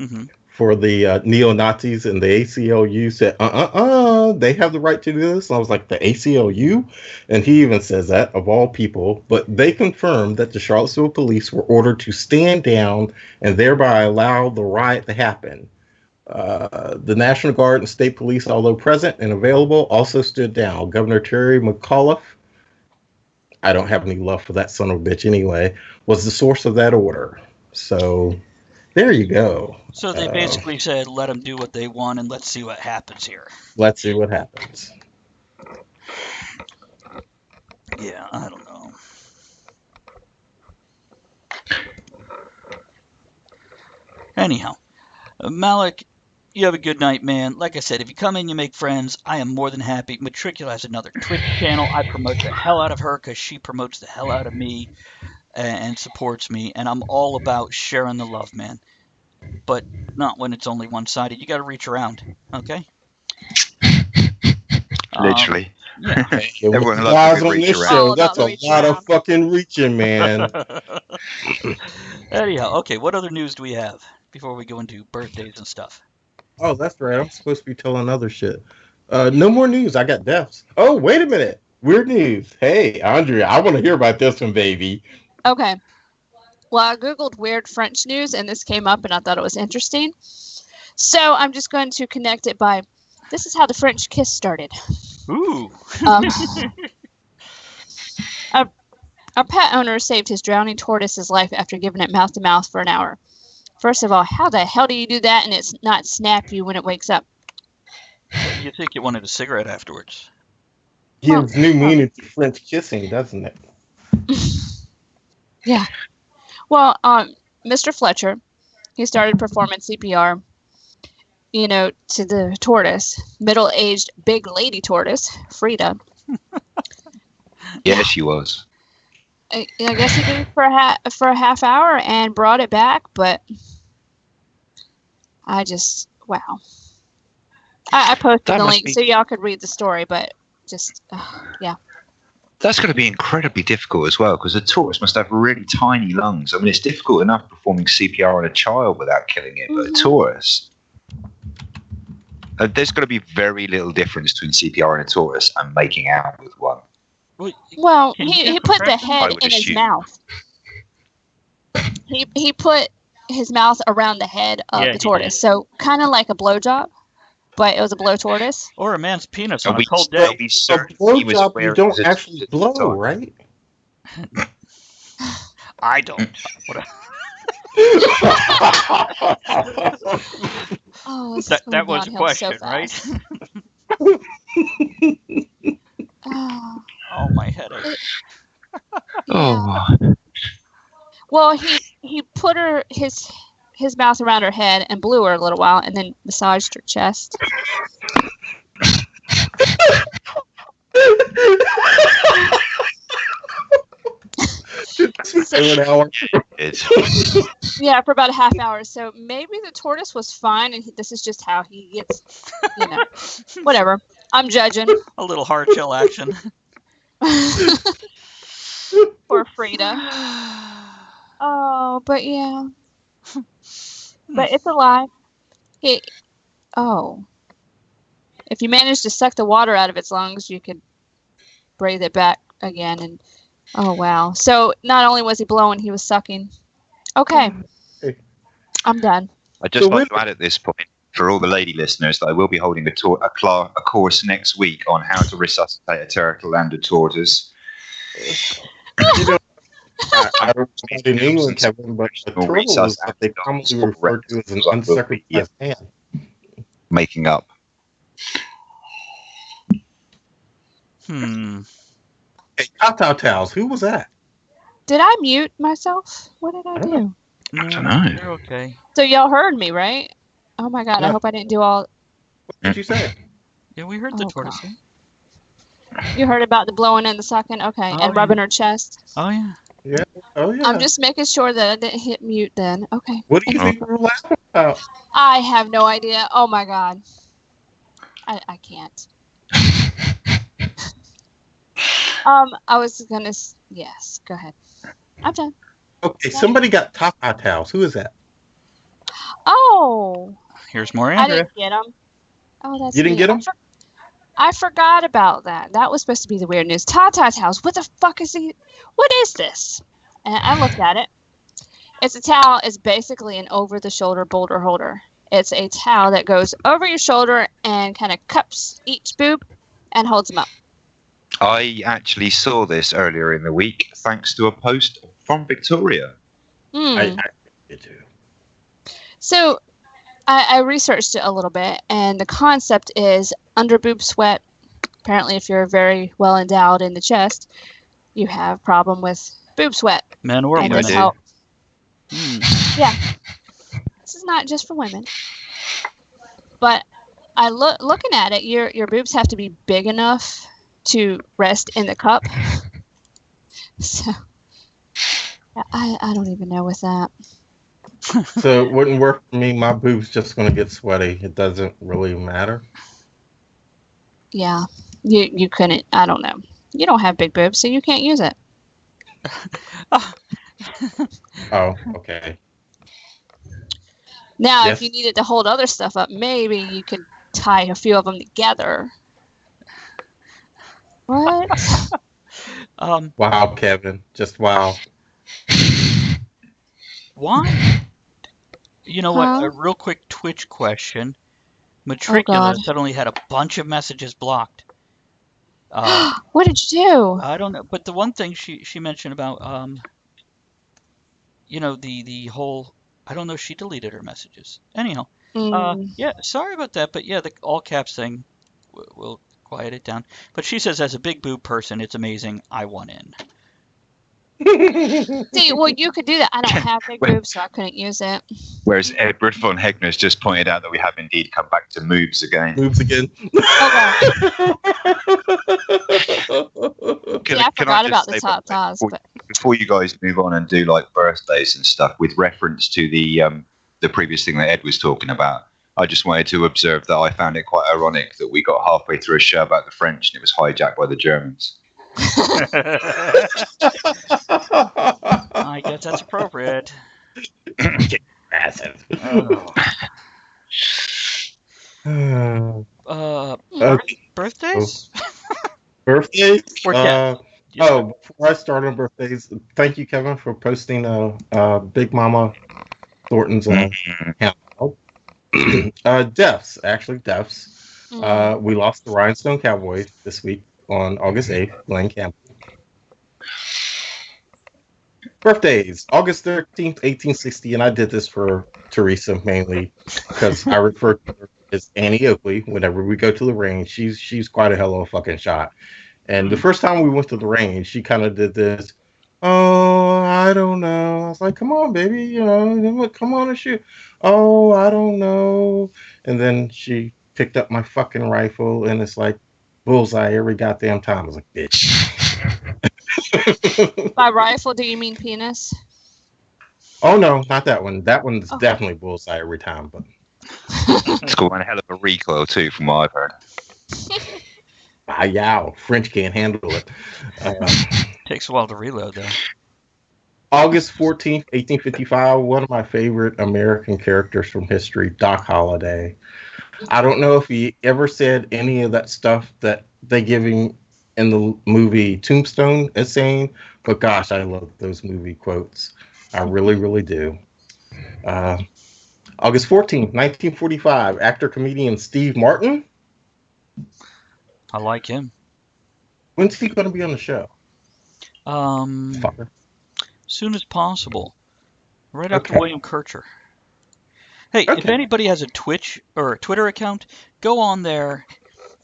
for the neo-Nazis, and the ACLU said, they have the right to do this. And I was like, the ACLU? And he even says that, of all people. But they confirmed that the Charlottesville police were ordered to stand down and thereby allow the riot to happen. The National Guard and state police, although present and available, also stood down. Governor Terry McAuliffe, I don't have any love for that son of a bitch anyway, was the source of that order. So there you go. So they basically said, let them do what they want and let's see what happens here. Let's see what happens. Yeah, I don't know. Anyhow, Malik, You have a good night, man. Like I said, if you come in, you make friends. I am more than happy. Matricula has another Twitch channel. I promote the hell out of her because she promotes the hell out of me and supports me. And I'm all about sharing the love, man. But not when it's only one-sided. You got to reach around, okay? Literally. Yeah. Everyone loves guys a good on reach this around. show, All that's about a the reach lot of around. fucking reaching, man. Anyhow, okay, what other news do we have before we go into birthdays and stuff? Oh, that's right. I'm supposed to be telling other shit. No more news. I got deaths. Oh, wait a minute. Weird news. Hey, Andrea, I want to hear about this one, baby. Okay. Well, I googled weird French news, and this came up, and I thought it was interesting. So I'm just going to connect it by. This is how the French kiss started. Ooh. A pet owner saved his drowning tortoise's life after giving it mouth to mouth for an hour. First of all, how the hell do you do that and it's not snap you when it wakes up? You think you wanted a cigarette afterwards? Gives new meaning to French kissing, doesn't it? Yeah. Well, Mr. Fletcher, he started performing CPR, to the tortoise, middle-aged big lady tortoise, Frida. Yeah, she was. I guess he did it for a half hour and brought it back, but wow. I posted That the must link be- so y'all could read the story, but yeah. That's going to be incredibly difficult as well, because a tortoise must have really tiny lungs. I mean, it's difficult enough performing CPR on a child without killing it, but a tortoise. There's going to be very little difference between CPR and a tortoise and making out with one. Well, Can you he get put the compression? I head would in his assume. mouth. He put his mouth around the head of Yeah, the he tortoise, did. so kind of like a blowjob, but it was a blow tortoise. Or a man's penis Are on a we, cold are day? we A certain he was blowjob, aware you of don't his actually existence at the blow, time? right? I don't. What Oh, this is that going was a downhill so question, right? fast. Oh, Oh, my headache. yeah. Oh, Well, he put his mouth around her head and blew her a little while, and then massaged her chest. For an hour. it's Yeah, for about a half hour. So maybe the tortoise was fine, and this is just how he gets, whatever. I'm judging. A little hard shell action. Poor Frida. Oh, but yeah. But it's alive. If you manage to suck the water out of its lungs, you could breathe it back again. And oh, wow. So not only was he blowing, he was sucking. Okay. Hey. I'm done. I'd just So like to add at this point, for all the lady listeners, that I will be holding a course next week on how to resuscitate a turtle and a tortoise. I don't know in England, Kevin, but a turtle is what they commonly refer to as an uncircumcised man. Making up. Hey, Towels, who was that? Did I mute myself? What did I do? I don't know. You're okay. So y'all heard me, right? Oh my God! I Yeah. hope I didn't do all. What did you say? Yeah, we heard the Oh, tortoise. God. You heard about the blowing and the sucking, okay, Oh, and rubbing her chest. Oh, yeah. Oh, yeah. I'm just making sure that I didn't hit mute. Then, okay. What do you think we were laughing about? I have no idea. Oh my God. I can't. I was gonna. Yes, go ahead. I'm done. Okay, somebody got Towels. Who is that? Oh, Here's more I Andrea. didn't get him. Oh, that's You didn't me. get him? I forgot about that. That was supposed to be the weird news. Tata's house. What the fuck is he? What is this? And I looked at it. It's a towel. It's basically an over-the-shoulder boulder holder. It's a towel that goes over your shoulder and kind of cups each boob and holds them up. I actually saw this earlier in the week thanks to a post from Victoria. I did too. So I researched it a little bit, and the concept is under boob sweat. Apparently, if you're very well endowed in the chest, you have problem with boob sweat. Men or And women. this help. Hmm. Yeah. This is not just for women. But I looking at it, your boobs have to be big enough to rest in the cup. So I don't even know with that. So it wouldn't work for me. My boob's just going to get sweaty. It doesn't really matter. Yeah, you couldn't. I don't know. You don't have big boobs, so you can't use it. Oh, okay. Now, Yes. if you needed to hold other stuff up, maybe you could tie a few of them together. What? Wow, Kevin. Just wow. Why? You know what? Huh? A real quick Twitch question. Oh, Matricula God. suddenly had a bunch of messages blocked. What did you do? I don't know, but the one thing she mentioned about you know, the whole, I don't know, she deleted her messages. Anyhow, yeah, sorry about that, but yeah, the all caps thing will quiet it down. But she says, as a big boob person, it's amazing. I want in. See, well, you could do that. I don't have big boobs, so I couldn't use it. Whereas Edward von Hegner has just pointed out that we have indeed come back to moves again. Moves again. Oh, Can, yeah, I can forgot just about the say, top by the way, ties, but before you guys move on and do like birthdays and stuff, with reference to the previous thing that Ed was talking about, I just wanted to observe that I found it quite ironic that we got halfway through a show about the French and it was hijacked by the Germans. I guess that's appropriate. Massive. Birthdays? Birthdays? Or death? Before I start on birthdays, thank you, Kevin, for posting Big Mama Thornton's handle. Deaths, actually, deaths. We lost the Rhinestone Cowboy this week on August 8th, Glenn Campbell. Birthdays, August 13th, 1860, and I did this for Teresa mainly because I refer to her as Annie Oakley whenever we go to the range. She's quite a hell of a fucking shot. And the first time we went to the range, she kind of did this, oh, I don't know. I was like, come on, baby, you know, come on and shoot. Oh, I don't know. And then she picked up my fucking rifle, and it's like, bullseye every goddamn time. I was like, bitch. by rifle, do you mean penis? Oh no, not that one. That one's Oh. definitely bullseye every time. But It's got one hell of a recoil too, from what I've heard. yow, French can't handle it. Takes a while to reload, though. August 14th, 1855. One of my favorite American characters from history, Doc Holliday. I don't know if he ever said any of that stuff that they give him in the movie Tombstone as saying, but gosh, I love those movie quotes. I really, really do. August 14th, 1945, actor-comedian Steve Martin. I like him. When's he going to be on the show? As soon as possible. Right after Okay. William Kircher. Hey, if anybody has a Twitch or a Twitter account, go on there,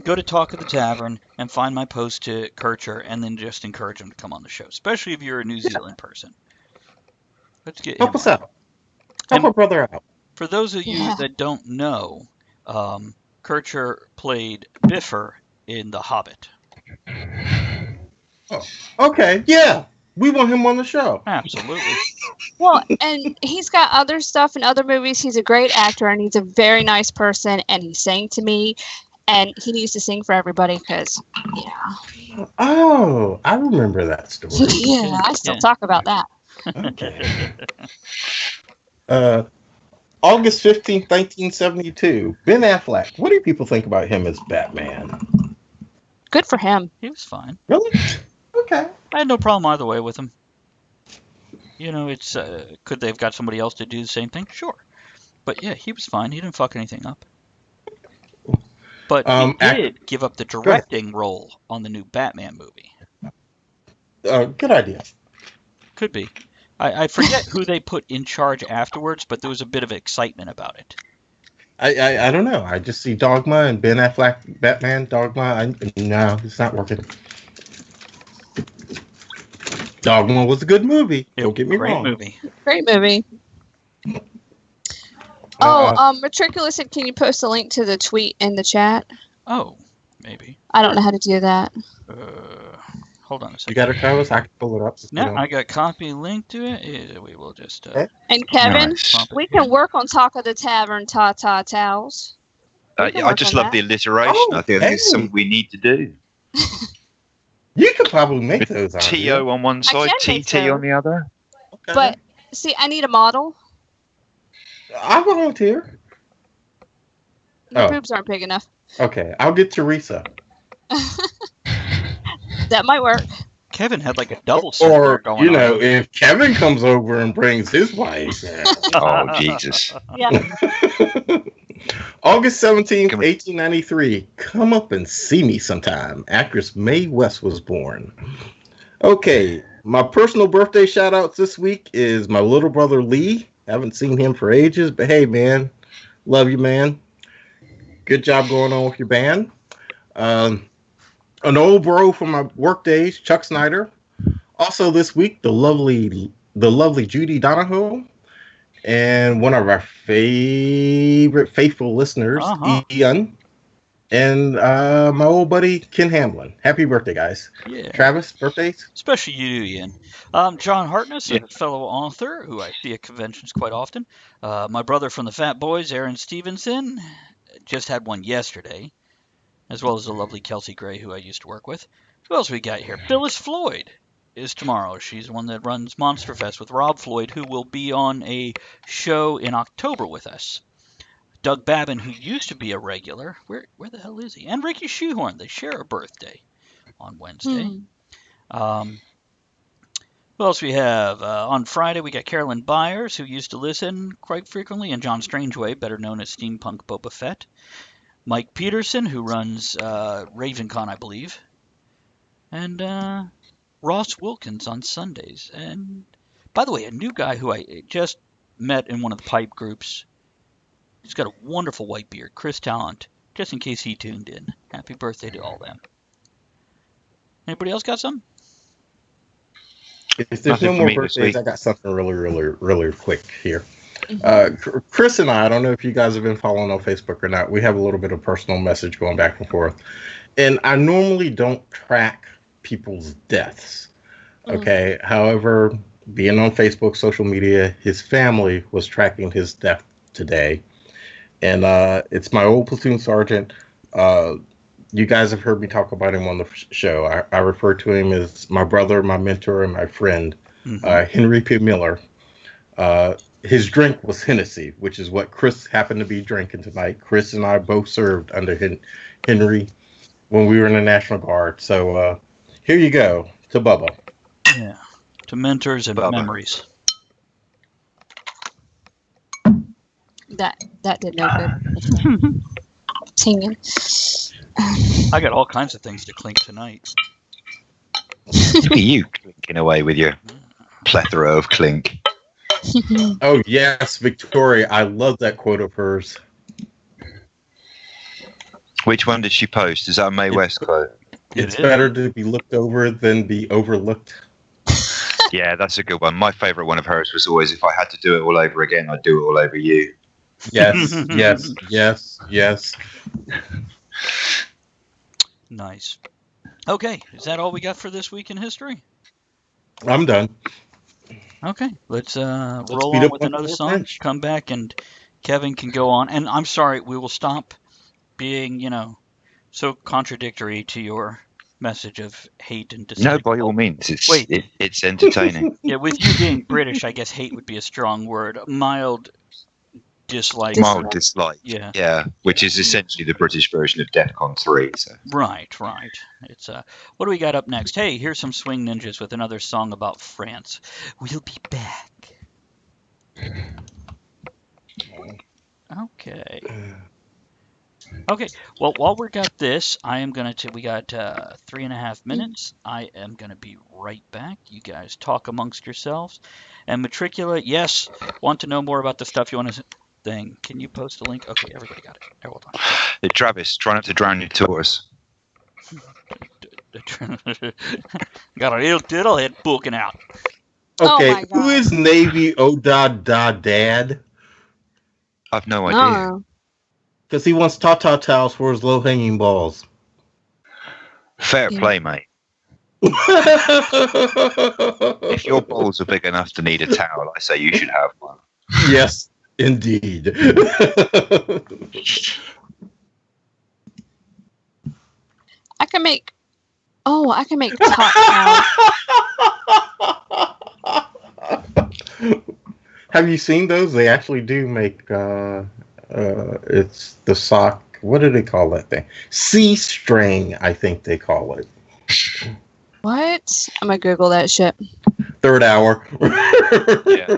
go to Talk of the Tavern, and find my post to Kircher, and then just encourage him to come on the show, especially if you're a New Zealand person. Let's get Help him us on. out. Help a brother out. For those of you that don't know, Kircher played Biffer in The Hobbit. Oh, okay, yeah. We want him on the show. Absolutely. Well, and he's got other stuff in other movies. He's a great actor, and he's a very nice person, and he sang to me, and he needs to sing for everybody because, yeah. Oh, I remember that story. Yeah, I still talk about that. Okay. August 15th, 1972. Ben Affleck. What do people think about him as Batman? Good for him. He was fine. Really? Okay. I had no problem either way with him. You know, it's could they have got somebody else to do the same thing? Sure. But yeah, he was fine. He didn't fuck anything up. But he did give up the directing role on the new Batman movie. Good idea. Could be. I forget who they put in charge afterwards, but there was a bit of excitement about it. I don't know. I just see Dogma and Ben Affleck, Batman, Dogma. No, it's not working. Dogma was a good movie. Don't get me wrong. Great movie. Great movie. Matricula said, can you post a link to the tweet in the chat? Oh, maybe. I don't know how to do that. Hold on a second. You got it, Travis? I can pull it up. No, I got copy link to it. We will just. And Kevin, Nice. we can work on Talk of the Tavern, towels. We can I work just on love that. the alliteration. Oh, I think it's something we need to do. You could probably make those. TO on one side, can make TT on the other. Okay. But see, I need a model. I volunteer. My Oh. boobs aren't big enough. Okay, I'll get Teresa. That might work. Kevin had like a double set there Or, going you know, on. if Kevin comes over and brings his wife. Oh, Jesus. Yeah. August 17th, Can we- 1893. Come up and see me sometime. Actress Mae West was born. Okay, my personal birthday shout outs this week is my little brother Lee. Haven't seen him for ages, but hey, man, love you, man. Good job going on with your band. An old bro from my work days, Chuck Snyder. Also this week, the lovely Judy Donahoe. And one of our favorite faithful listeners, Ian. And my old buddy, Ken Hamlin. Happy birthday, guys. Yeah. Travis, birthdays? Especially you, Ian. John Hartness, a fellow author who I see at conventions quite often. My brother from the Fat Boys, Aaron Stevenson, just had one yesterday, as well as the lovely Kelsey Gray, who I used to work with. Who else we got here? Phyllis Floyd is tomorrow. She's the one that runs Monster Fest with Rob Floyd, who will be on a show in October with us. Doug Babin, who used to be a regular. Where the hell is he? And Ricky Shoehorn. They share a birthday on Wednesday. Who else we have? On Friday, we got Carolyn Byers, who used to listen quite frequently, and John Strangeway, better known as Steampunk Boba Fett. Mike Peterson, who runs RavenCon, I believe. And Ross Wilkins on Sundays. And, by the way, a new guy who I just met in one of the pipe groups. He's got a wonderful white beard, Chris Talent, just in case he tuned in. Happy birthday to all them. Anybody else got some? If there's no more birthdays, I got something really quick here. Chris and I don't know if you guys have been following on Facebook or not. We have a little bit of personal message going back and forth. And I normally don't track people's deaths. Okay. However, being on Facebook, social media, his family was tracking his death today. And it's my old platoon sergeant. You guys have heard me talk about him on the show. I refer to him as my brother, my mentor, and my friend, Henry P. Miller. His drink was Hennessy, which is what Chris happened to be drinking tonight. Chris and I both served under Henry when we were in the National Guard. So here you go to Bubba. Yeah, to mentors and Bubba. memories. That did no good. Tinging. I got all kinds of things to clink tonight. Look at you clinking away with your plethora of clink. Oh, yes, Victoria. I love that quote of hers. Which one did she post? Is that a Mae West quote? It's better to be looked over than be overlooked. Yeah, that's a good one. My favourite one of hers was always, if I had to do it all over again, I'd do it all over you. Yes, yes, yes, yes. Nice. Okay, is that all we got for this week in history? I'm done. Okay, let's roll beat on up with one another more song. bench. Come back and Kevin can go on. And I'm sorry, we will stop being, so contradictory to your message of hate and dislike. No, by all means. Wait. It's entertaining. Yeah, with you being British, I guess hate would be a strong word. Mild dislike. Mild dislike. Yeah. Yeah, which is essentially the British version of DEFCON 3. So. Right. It's what do we got up next? Hey, here's some Swing Ninjas with another song about France. We'll be back. Okay. Well, while we got this, I am gonna. We got 3.5 minutes. I am gonna be right back. You guys talk amongst yourselves. And Matricula, yes, want to know more about the stuff you want to thing. Can you post a link? Okay, everybody got it. Hold on. Hey, Travis, try not to drown your tours. Got a real diddlehead poking out. Oh Okay, my God. who is Navy Dad? I've no idea. Oh. Because he wants Tata towels for his low-hanging balls. Fair Yeah. play, mate. If your balls are big enough to need a towel, I say you should have one. Yes, indeed. I can make top towels. Have you seen those? They actually do make. It's the sock. What do they call that thing? C-string, I think they call it. What? I'm gonna Google that shit. Third hour. Yeah.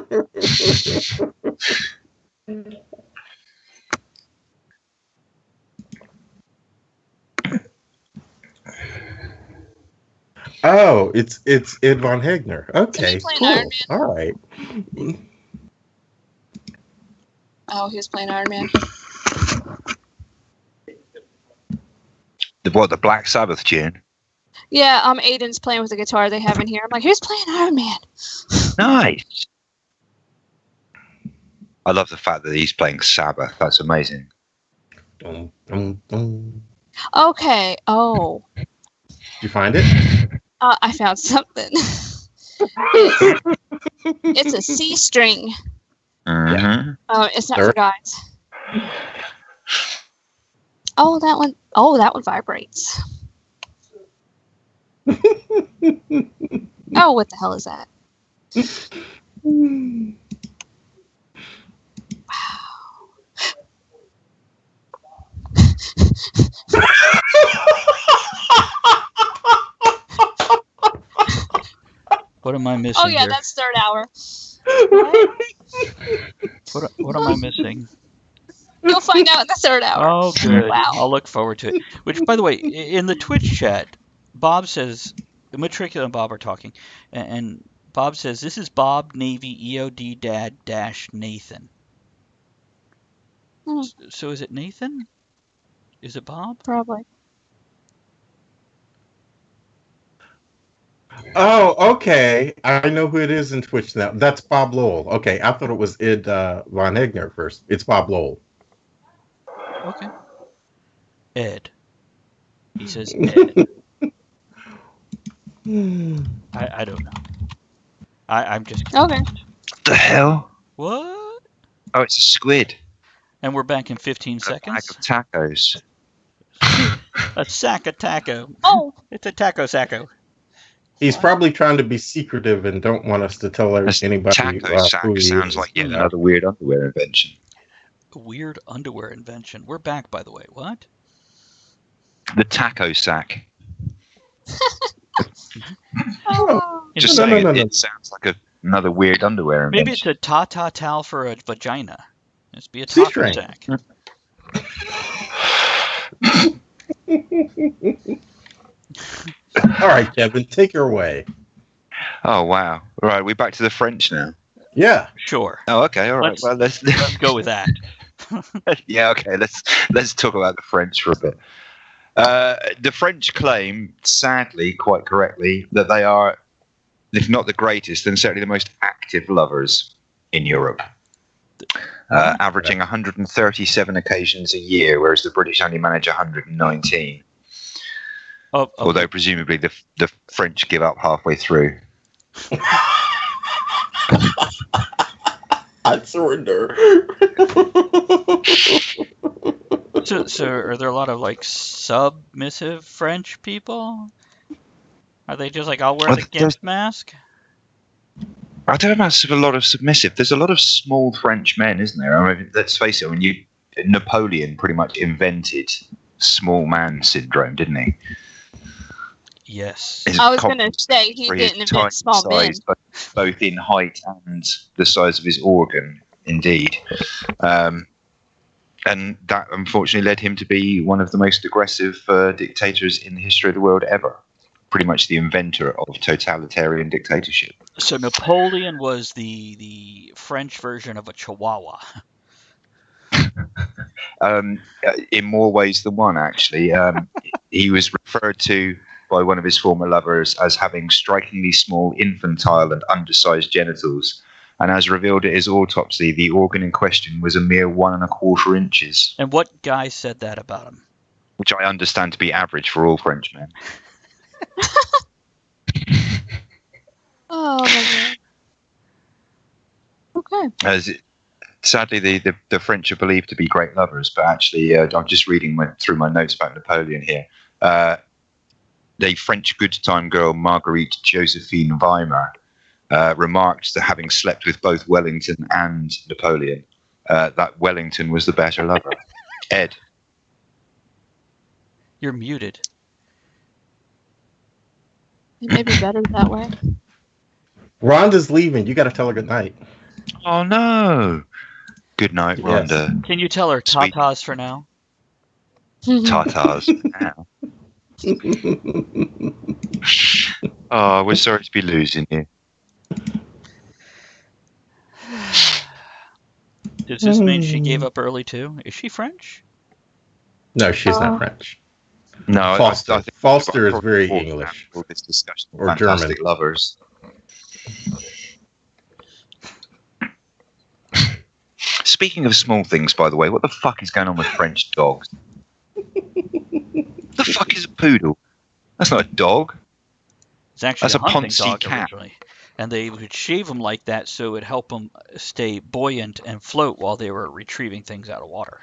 Oh, it's Ed Von Hegner. Okay, playing cool. Iron Man? All right. Oh, he was playing Iron Man. The Black Sabbath tune? Yeah, Aiden's playing with the guitar they have in here. I'm like, who's playing Iron Man? Nice. I love the fact that he's playing Sabbath. That's amazing. Dun, dun, dun. Okay. Oh, Did you find it? I found something. It's a C string. Mm-hmm. Oh, it's not Sure. for guys. Oh, that one. Oh, that one vibrates. Oh, what the hell is that? What am I missing Oh yeah, here? that's third hour. What am I missing? You'll find out in the third hour. Oh, good. Wow. I'll look forward to it. Which, by the way, in the Twitch chat, Bob says, Matricula and Bob are talking, and Bob says, this is Bob Navy EOD Dad dash Nathan. Hmm. So is it Nathan? Is it Bob? Probably. Oh, okay. I know who it is in Twitch now. That's Bob Lowell. Okay, I thought it was Ed Von Hegner first. It's Bob Lowell. Okay. Ed. He says Ed. I don't know. I'm just Okay. What the hell? What? Oh, it's a squid. And we're back in 15 A bag seconds. of tacos. A sack of taco. Oh, It's a taco sacco. He's probably trying to be secretive and don't want us to tell anybody Taco who sack he sounds is. like yet another weird underwear invention. A weird underwear invention. We're back, by the way. What? The taco sack. oh. Just No, saying, no, no, it sounds like another weird underwear invention. Maybe it's a ta-ta towel for a vagina. Let's be a taco C-string. sack. All right, Kevin, take her away. Oh, wow. All right, we're back to the French now. Yeah. Sure. Oh, okay. All right. Let's- Well, Let's go with that. yeah, okay. Let's talk about the French for a bit. The French claim, sadly, quite correctly, that they are, if not the greatest, then certainly the most active lovers in Europe, averaging 137 occasions a year, whereas the British only manage 119. Although presumably the French give up halfway through. I surrender. So are there a lot of like submissive French people? Are they just like, I'll wear the gimp mask? I don't know about a lot of submissive. There's a lot of small French men, isn't there? I mean, let's face it. Napoleon pretty much invented small man syndrome, didn't he? Yes. I was going to say he didn't invent small men. Both in height and the size of his organ, indeed. And that unfortunately led him to be one of the most aggressive dictators in the history of the world ever. Pretty much the inventor of totalitarian dictatorship. So Napoleon was the French version of a chihuahua. In more ways than one, actually. He was referred to by one of his former lovers as having strikingly small, infantile and undersized genitals, and as revealed at his autopsy, the organ in question was a mere 1¼ inches, And what guy said that about him? which I understand to be average for all Frenchmen. Oh my god. Okay. Sadly, the French are believed to be great lovers, but actually, I'm just reading through my notes about Napoleon here. The French good time girl Marguerite Josephine Weimar remarked that having slept with both Wellington and Napoleon, that Wellington was the better lover. Ed. You're muted. It may be better that way. Rhonda's leaving. You got to tell her good night. Oh, no. Good night, Yes. Rhonda. Can you tell her Sweet. tatas for now? Tartars. Now. Oh, we're sorry to be losing you. Does this mean she gave up early too? Is she French? No, she's not French. No, Foster. I think Foster is we've got very more English. for this discussion of Or fantastic German. lovers. Speaking of small things, by the way, what the fuck is going on with French dogs? The fuck is a poodle? That's not a dog. It's actually That's a a hunting Ponzi dog cat. originally. And they would shave them like that so it would help them stay buoyant and float while they were retrieving things out of water.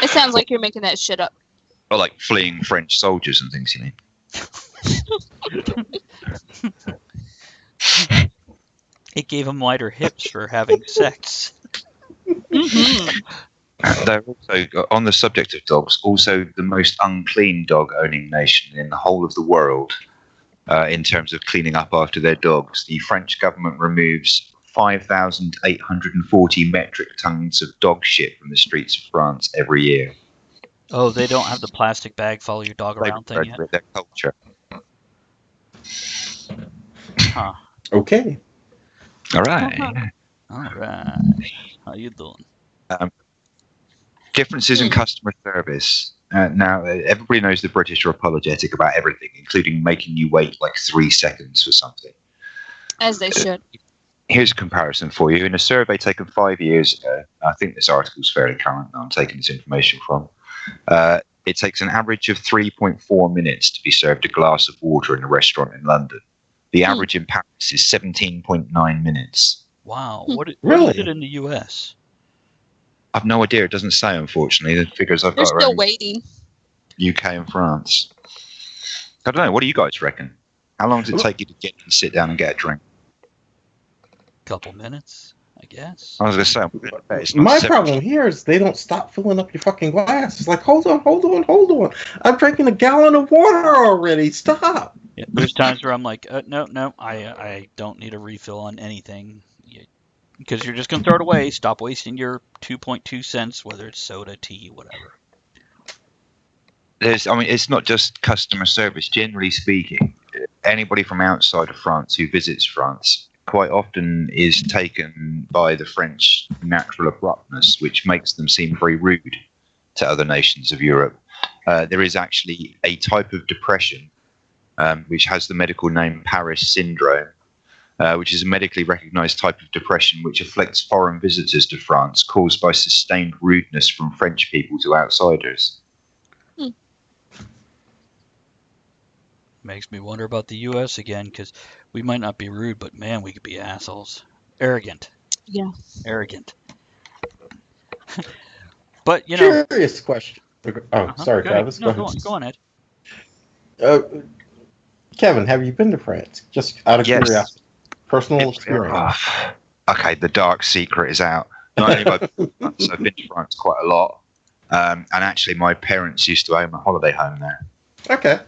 It sounds like you're making that shit up. Or like fleeing French soldiers and things, you mean? It gave them wider hips for having sex. They're also, on the subject of dogs, also the most unclean dog-owning nation in the whole of the world in terms of cleaning up after their dogs. The French government removes 5,840 metric tons of dog shit from the streets of France every year. Oh, they don't have the plastic bag follow your dog around thing yet? Their culture. Huh. Okay. All right. All right. How you doing? Differences in customer service. Now, everybody knows the British are apologetic about everything, including making you wait like 3 seconds for something. As they should. Here's a comparison for you. In a survey taken 5 years ago, I think this article is fairly current that I'm taking this information from, it takes an average of 3.4 minutes to be served a glass of water in a restaurant in London. The average in Paris is 17.9 minutes. Wow. What is Really? it in the U.S.? I've no idea. It doesn't say, unfortunately. The figures I've They're got are still only waiting. UK and France. I don't know. What do you guys reckon? How long does it take you to get and sit down and get a drink? Couple minutes, I guess. I was going to say, I'm gonna bet it's not My 7 problem here is they don't stop filling up your fucking glass. It's like, hold on. I'm drinking a gallon of water already. Stop. Yeah, there's times where I'm like, no, I don't need a refill on anything. Because you're just going to throw it away. Stop wasting your 2.2 cents, whether it's soda, tea, whatever. It's not just customer service. Generally speaking, anybody from outside of France who visits France quite often is taken by the French natural abruptness, which makes them seem very rude to other nations of Europe. There is actually a type of depression which has the medical name Paris syndrome, which is a medically recognized type of depression which afflicts foreign visitors to France, caused by sustained rudeness from French people to outsiders. Makes me wonder about the U.S. again, because we might not be rude, but man, we could be assholes. Arrogant. Yeah. Arrogant. But, you know... Curious question. Oh, sorry, Go ahead. Travis. No, Go ahead. go on, Ed. Kevin, have you been to France? Just out of Yes. curiosity. Personal experience. Okay, the dark secret is out. Not only have I been to France, I've been to France quite a lot. And actually, my parents used to own a holiday home there. Okay.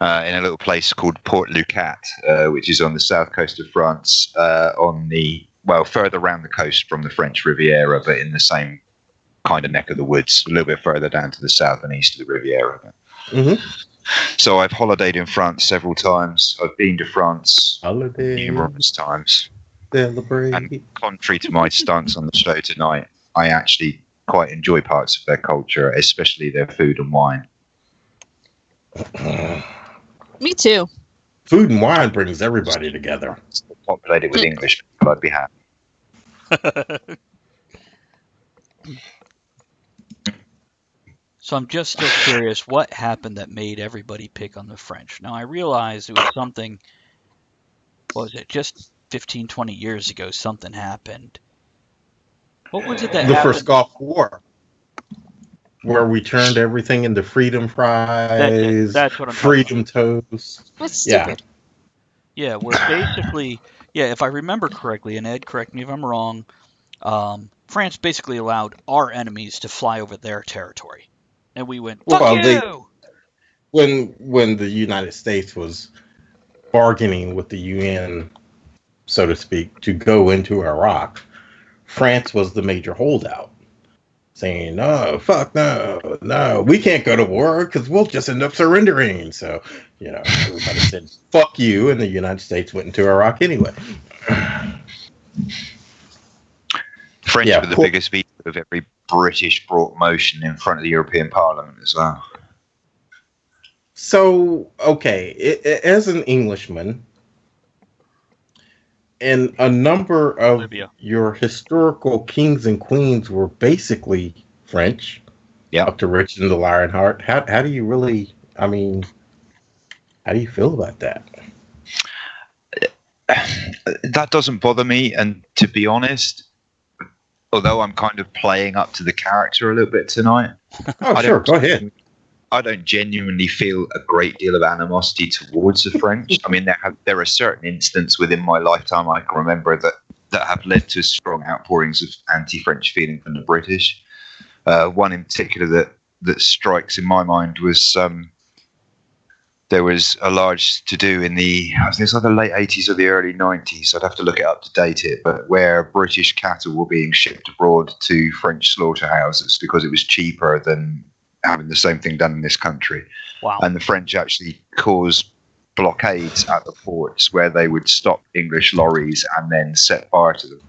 In a little place called Port Lucat, which is on the south coast of France, further around the coast from the French Riviera, but in the same kind of neck of the woods, a little bit further down to the south and east of the Riviera. Mm-hmm. So I've holidayed in France several times. I've been to France Holiday. numerous times. Celebrate. And contrary to my stance on the show tonight, I actually quite enjoy parts of their culture, especially their food and wine. Me too. Food and wine brings everybody together. Populated with English people, I'd be happy. So I'm just still curious what happened that made everybody pick on the French. Now I realize it was something, what was it, just 15, 20 years ago something happened. What was it that The happened? first Gulf War, where we turned everything into freedom fries, That's what I'm freedom toast. That's Yeah. stupid. Yeah, where basically, yeah, if I remember correctly, and Ed, correct me if I'm wrong, France basically allowed our enemies to fly over their territory. And we went, fuck Well, you! when the United States was bargaining with the UN, so to speak, to go into Iraq, France was the major holdout, saying, "No, fuck no, we can't go to war because we'll just end up surrendering." So, everybody said, "Fuck you," and the United States went into Iraq anyway. French were the biggest veto of every British brought motion in front of the European Parliament as well. So, okay, as an Englishman, and a number of Libya. your historical kings and queens were basically French. Yeah. Up to Richard the Lionheart. How do you really, how do you feel about that? That doesn't bother me, and to be honest, although I'm kind of playing up to the character a little bit tonight. Oh, sure, go ahead. I don't genuinely feel a great deal of animosity towards the French. I mean, there are certain instances within my lifetime I can remember that have led to strong outpourings of anti-French feeling from the British. One in particular that strikes in my mind was there was a large to-do in I think it's like the late 80s or the early 90s. I'd have to look it up to date it, but where British cattle were being shipped abroad to French slaughterhouses because it was cheaper than having the same thing done in this country. Wow. And the French actually caused blockades at the ports where they would stop English lorries and then set fire to them,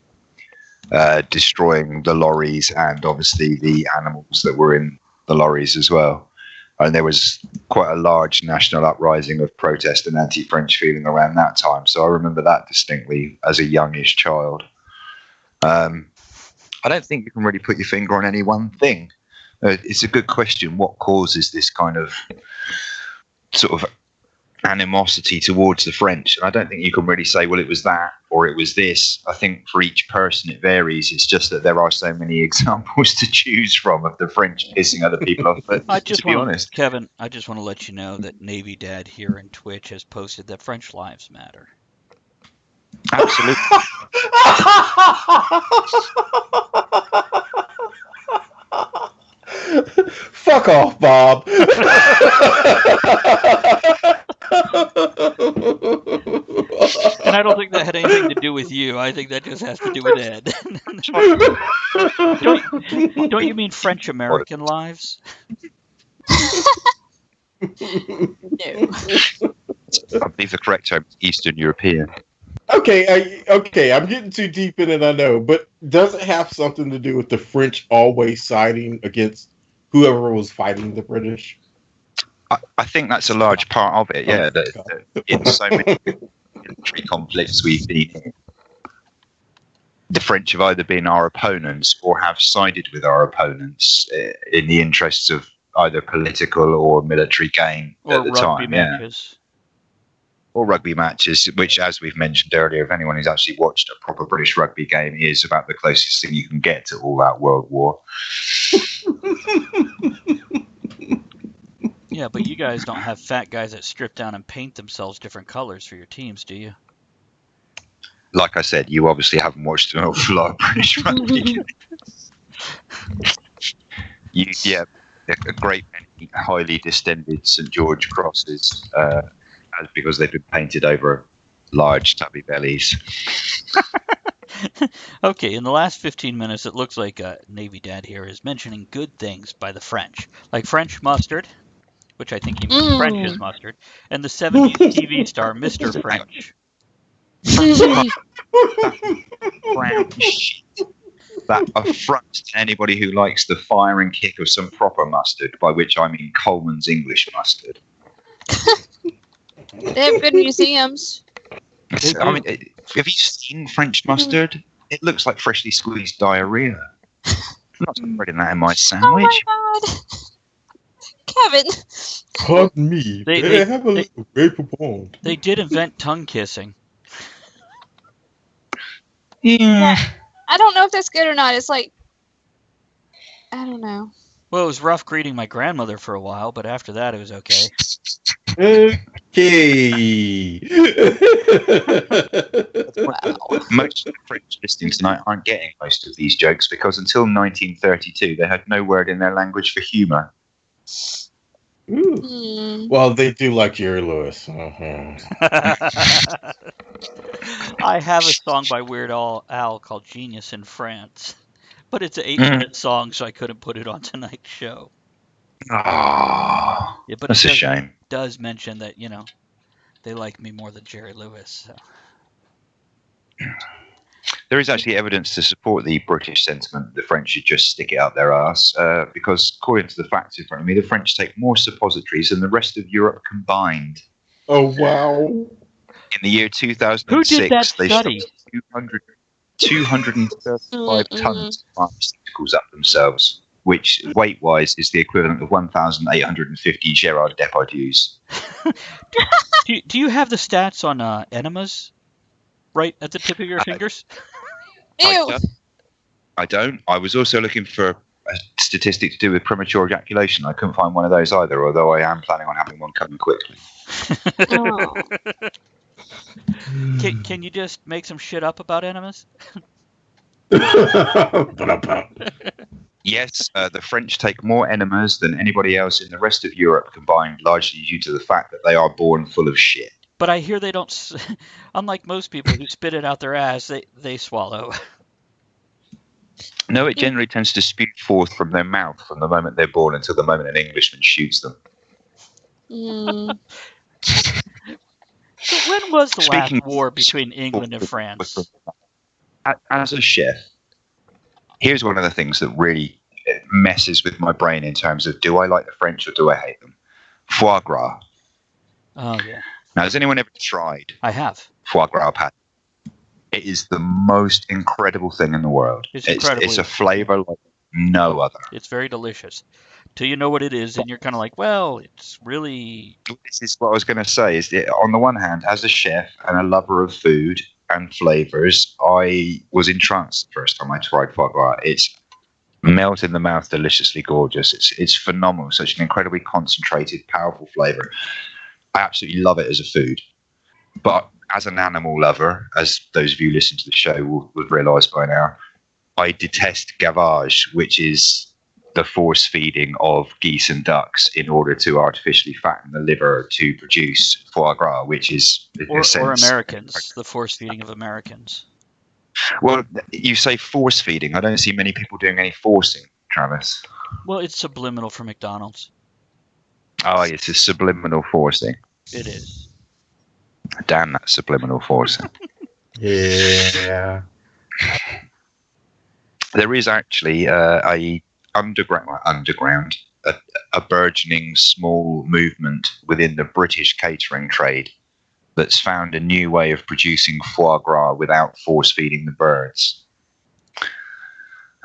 destroying the lorries and obviously the animals that were in the lorries as well. And there was quite a large national uprising of protest and anti-French feeling around that time. So I remember that distinctly as a youngish child. I don't think you can really put your finger on any one thing. It's a good question. What causes this kind of sort of animosity towards the French? And I don't think you can really say, well, it was that or it was this. I think for each person it varies. It's just that there are so many examples to choose from of the French pissing other people off. But to be honest, Kevin, I just want to let you know that Navy Dad here in Twitch has posted that French lives matter. Absolutely. Fuck off, Bob. And I don't think that had anything to do with you. I think that just has to do with Ed. Don't you mean French American lives? No. I believe the correct term is Eastern European. Okay, I'm getting too deep in it, I know, but does it have something to do with the French always siding against whoever was fighting the British? I think that's a large part of it, yeah. That in so many military conflicts we've been in, the French have either been our opponents or have sided with our opponents in the interests of either political or military gain at the time. Matches. Yeah. Or rugby matches, which, as we've mentioned earlier, if anyone who's actually watched a proper British rugby game, is about the closest thing you can get to all out World War. Yeah, but you guys don't have fat guys that strip down and paint themselves different colors for your teams, do you? Like I said, you obviously haven't watched an awful lot of British rugby. A great many highly distended St George crosses, because they've been painted over large tubby bellies. Okay, in the last 15 minutes, it looks like Navy Dad here is mentioning good things by the French, like French mustard, which I think he means French is mustard, and the 70s TV star Mr. French. That affront to anybody who likes the fire and kick of some proper mustard, by which I mean Coleman's English mustard. They have good museums. They I do. mean, have you seen French mustard? It looks like freshly squeezed diarrhea. I'm not spreading that in my Oh my sandwich. god. Kevin. Pardon me. They- May they- I have a they- little grape bond? They did invent tongue kissing. Yeah. I don't know if that's good or not. It's like, I don't know. Well, it was rough greeting my grandmother for a while, but after that it was okay. Okay. Wow. Most of the French listening tonight aren't getting most of these jokes because until 1932 they had no word in their language for humour. Ooh. Hmm. Well, they do like Jerry Lewis. Uh-huh. I have a song by Weird Al called Genius in France, but it's an 8-minute song, so I couldn't put it on tonight's show. Ah, Yeah, but that's it a shame. does mention that, they like me more than Jerry Lewis. So. There is actually evidence to support the British sentiment that the French should just stick it up their arse, because according to the facts in front of me, the French take more suppositories than the rest of Europe combined. Oh, wow. In the year 2006, Who did that they study? shoved 235 tons of pharmaceuticals up themselves, which weight-wise is the equivalent of 1,850 Gerard Depardieu's. Do you have the stats on enemas right at the tip of your fingers? Ew. I don't. I was also looking for a statistic to do with premature ejaculation. I couldn't find one of those either, although I am planning on having one coming quickly. Oh. Can you just make some shit up about enemas? Yes, the French take more enemas than anybody else in the rest of Europe combined, largely due to the fact that they are born full of shit. But I hear they don't, unlike most people who spit it out their ass, they swallow. No, it generally tends to spew forth from their mouth from the moment they're born until the moment an Englishman shoots them. Mm. So when was the Speaking last war between England and France? As a chef, here's one of the things that really messes with my brain in terms of do I like the French or do I hate them? Foie gras. Oh, yeah. Now, has anyone ever tried I have. foie gras patty? It is the most incredible thing in the world. It's incredibly- It's a flavor like no other. It's very delicious. Till you know what it is, and you're kind of like, well, it's really... This is what I was going to say. Is that on the one hand, as a chef and a lover of food and flavors, I was entranced the first time I tried foie gras. It's melt in the mouth, deliciously gorgeous. It's phenomenal. Such an incredibly concentrated, powerful flavor. I absolutely love it as a food. But as an animal lover, as those of you who listen to the show would realise by now, I detest gavage, which is the force feeding of geese and ducks in order to artificially fatten the liver to produce foie gras, which is in Or a sense, Americans, the force feeding of Americans. Well, you say force feeding. I don't see many people doing any forcing, Travis. Well, it's subliminal for McDonald's. Oh, it's a subliminal forcing. It is. Damn that subliminal forcing. Yeah. There is actually a burgeoning small movement within the British catering trade that's found a new way of producing foie gras without force feeding the birds.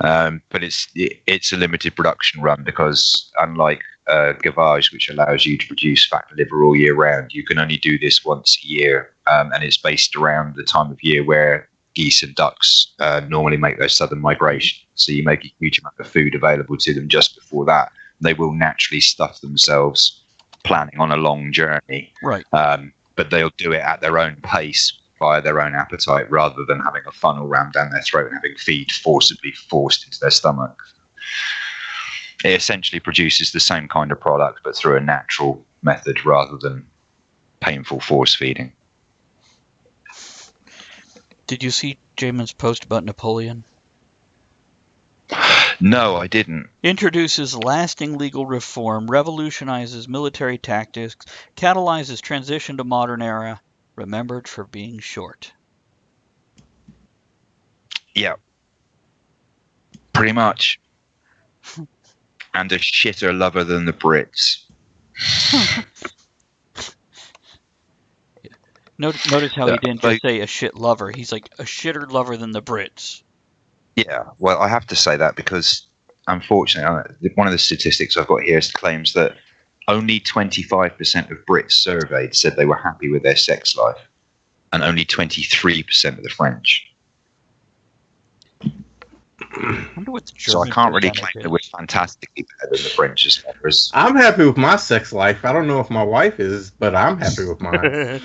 But it's a limited production run because unlike gavage, which allows you to produce fat liver all year round, you can only do this once a year, and it's based around the time of year where geese and ducks normally make their southern migration. So you make a huge amount of food available to them just before that. They will naturally stuff themselves planning on a long journey. Right. But they'll do it at their own pace via their own appetite rather than having a funnel rammed down their throat and having feed forcibly forced into their stomach. It essentially produces the same kind of product but through a natural method rather than painful force feeding. Did you see Jamin's post about Napoleon? No, I didn't. Introduces lasting legal reform, revolutionizes military tactics, catalyzes transition to modern era, remembered for being short. Yeah. Pretty much. And a shitter lover than the Brits. Notice how he didn't Like- just say a shit lover. He's like a shitter lover than the Brits. Yeah, well, I have to say that because, unfortunately, one of the statistics I've got here claims that only 25% of Brits surveyed said they were happy with their sex life, and only 23% of the French. I wonder what the So I German can't really percentage claim that we're is. fantastically better than the French as far as. I'm happy with my sex life. I don't know if my wife is, but I'm happy with mine.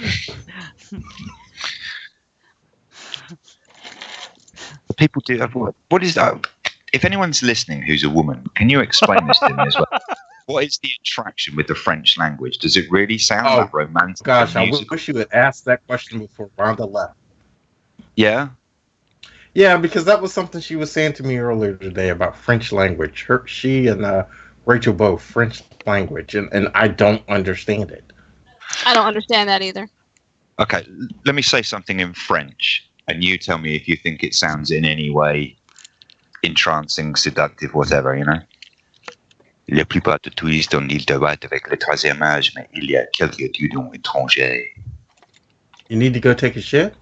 People do. What is that? If anyone's listening who's a woman, can you explain this to me as well? What is the attraction with the French language? Does it really sound Oh, that romantic? Gosh, and I musical? wish you had asked that question before Rhonda left. Yeah. Yeah, because that was something she was saying to me earlier today about French language. She and Rachel both French language, and I don't understand it. I don't understand that either. Okay, let me say something in French, and you tell me if you think it sounds in any way entrancing, seductive, whatever, you know? La plupart des touristes ont l'île de White avec le 13e âge, mais il y a quelques étudiants étrangers. You need to go take a shit?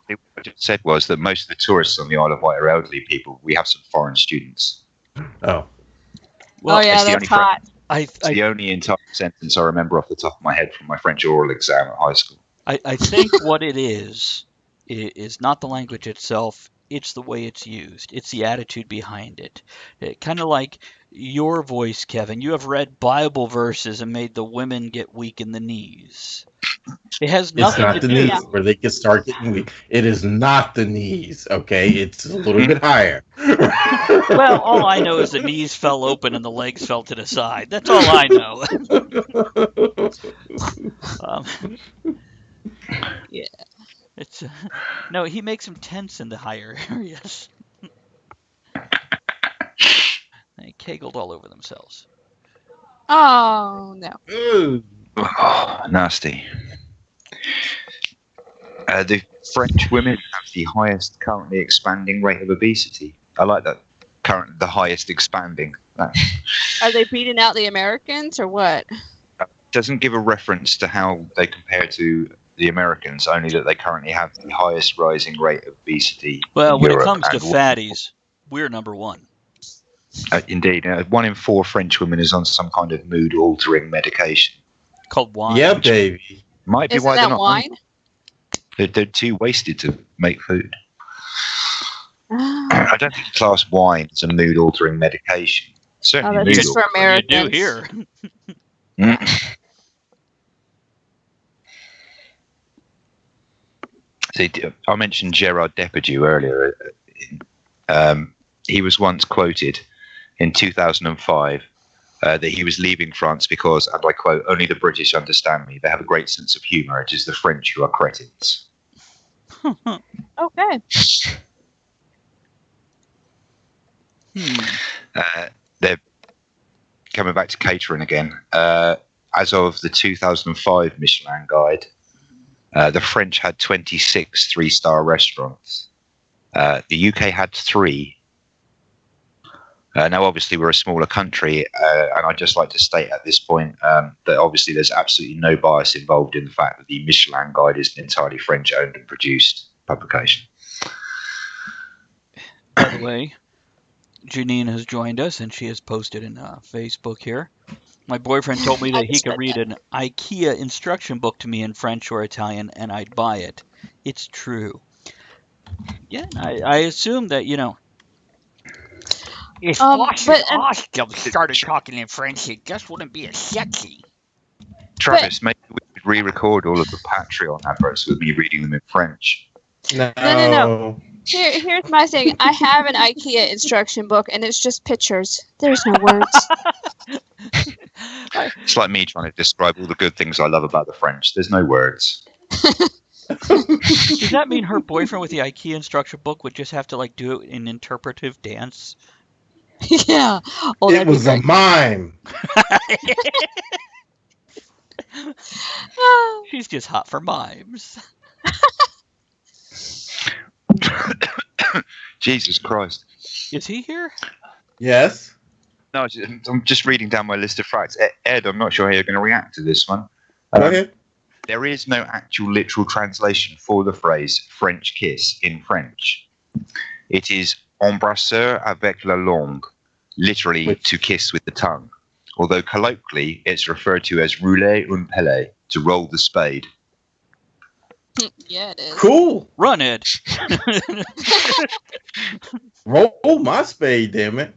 What I just said was that most of the tourists on the Isle of Wight are elderly people. We have some foreign students. Oh. Well, oh yeah, it's the that's only hot. It's the only entire sentence I remember off the top of my head from my French oral exam at high school. I think what it is not the language itself. It's the way it's used. It's the attitude behind it. Kind of like your voice, Kevin. You have read Bible verses and made the women get weak in the knees. It has It's nothing not to the do. knees where they can start getting weak. It is not the knees, okay? It's a little bit higher. Well, all I know is the knees fell open and the legs fell to the side. That's all I know. Yeah. It's no. He makes them tense in the higher areas. They keggled all over themselves. Oh no. Ooh. Oh, nasty. The French women have the highest currently expanding rate of obesity. I like that. The highest expanding. That Are they beating out the Americans or what? doesn't give a reference to how they compare to the Americans, only that they currently have the highest rising rate of obesity. Well, in when Europe it comes to and fatties, we're number one. Indeed, 1 in 4 French women is on some kind of mood-altering medication. Called wine. Yeah, baby. Might be Isn't why they're that not. wine? They're too wasted to make food. Oh, I don't think class wine is a mood-altering medication. Certainly that's mood just for You do Americans. here. See, I mentioned Gerard Depardieu earlier. He was once quoted in 2005 that he was leaving France because, and I quote, "Only the British understand me. They have a great sense of humour. It is the French who are cretins." Okay. They're coming back to catering again. As of the 2005 Michelin Guide, the French had 26 three-star restaurants. The UK had 3. Now, obviously, we're a smaller country, and I'd just like to state at this point that obviously there's absolutely no bias involved in the fact that the Michelin Guide is an entirely French-owned and produced publication. By the way, Janine has joined us, and she has posted in Facebook here. My boyfriend told me that he could read an IKEA instruction book to me in French or Italian, and I'd buy it. It's true. Yeah, I assume that, If but- Oscar started talking in French, it just wouldn't be as sexy. Travis, maybe we could re-record all of the Patreon adverts with me reading them in French. No. Here's my thing. I have an IKEA instruction book, and it's just pictures. There's no words. It's like me trying to describe all the good things I love about the French. There's no words. Does that mean her boyfriend with the IKEA instruction book would just have to do it in interpretive dance? Yeah. Oh, It that'd be was a great. mime. She's just hot for mimes. Jesus Christ. Is he here? Yes. No, I'm just reading down my list of facts. Ed, I'm not sure how you're going to react to this one. Go ahead. There is no actual literal translation for the phrase French kiss in French. It is embrasseur avec la langue, literally to kiss with the tongue. Although colloquially, it's referred to as rouler un pelé, to roll the spade. Yeah, it is. Cool. Run, Ed. Roll my spade, damn it.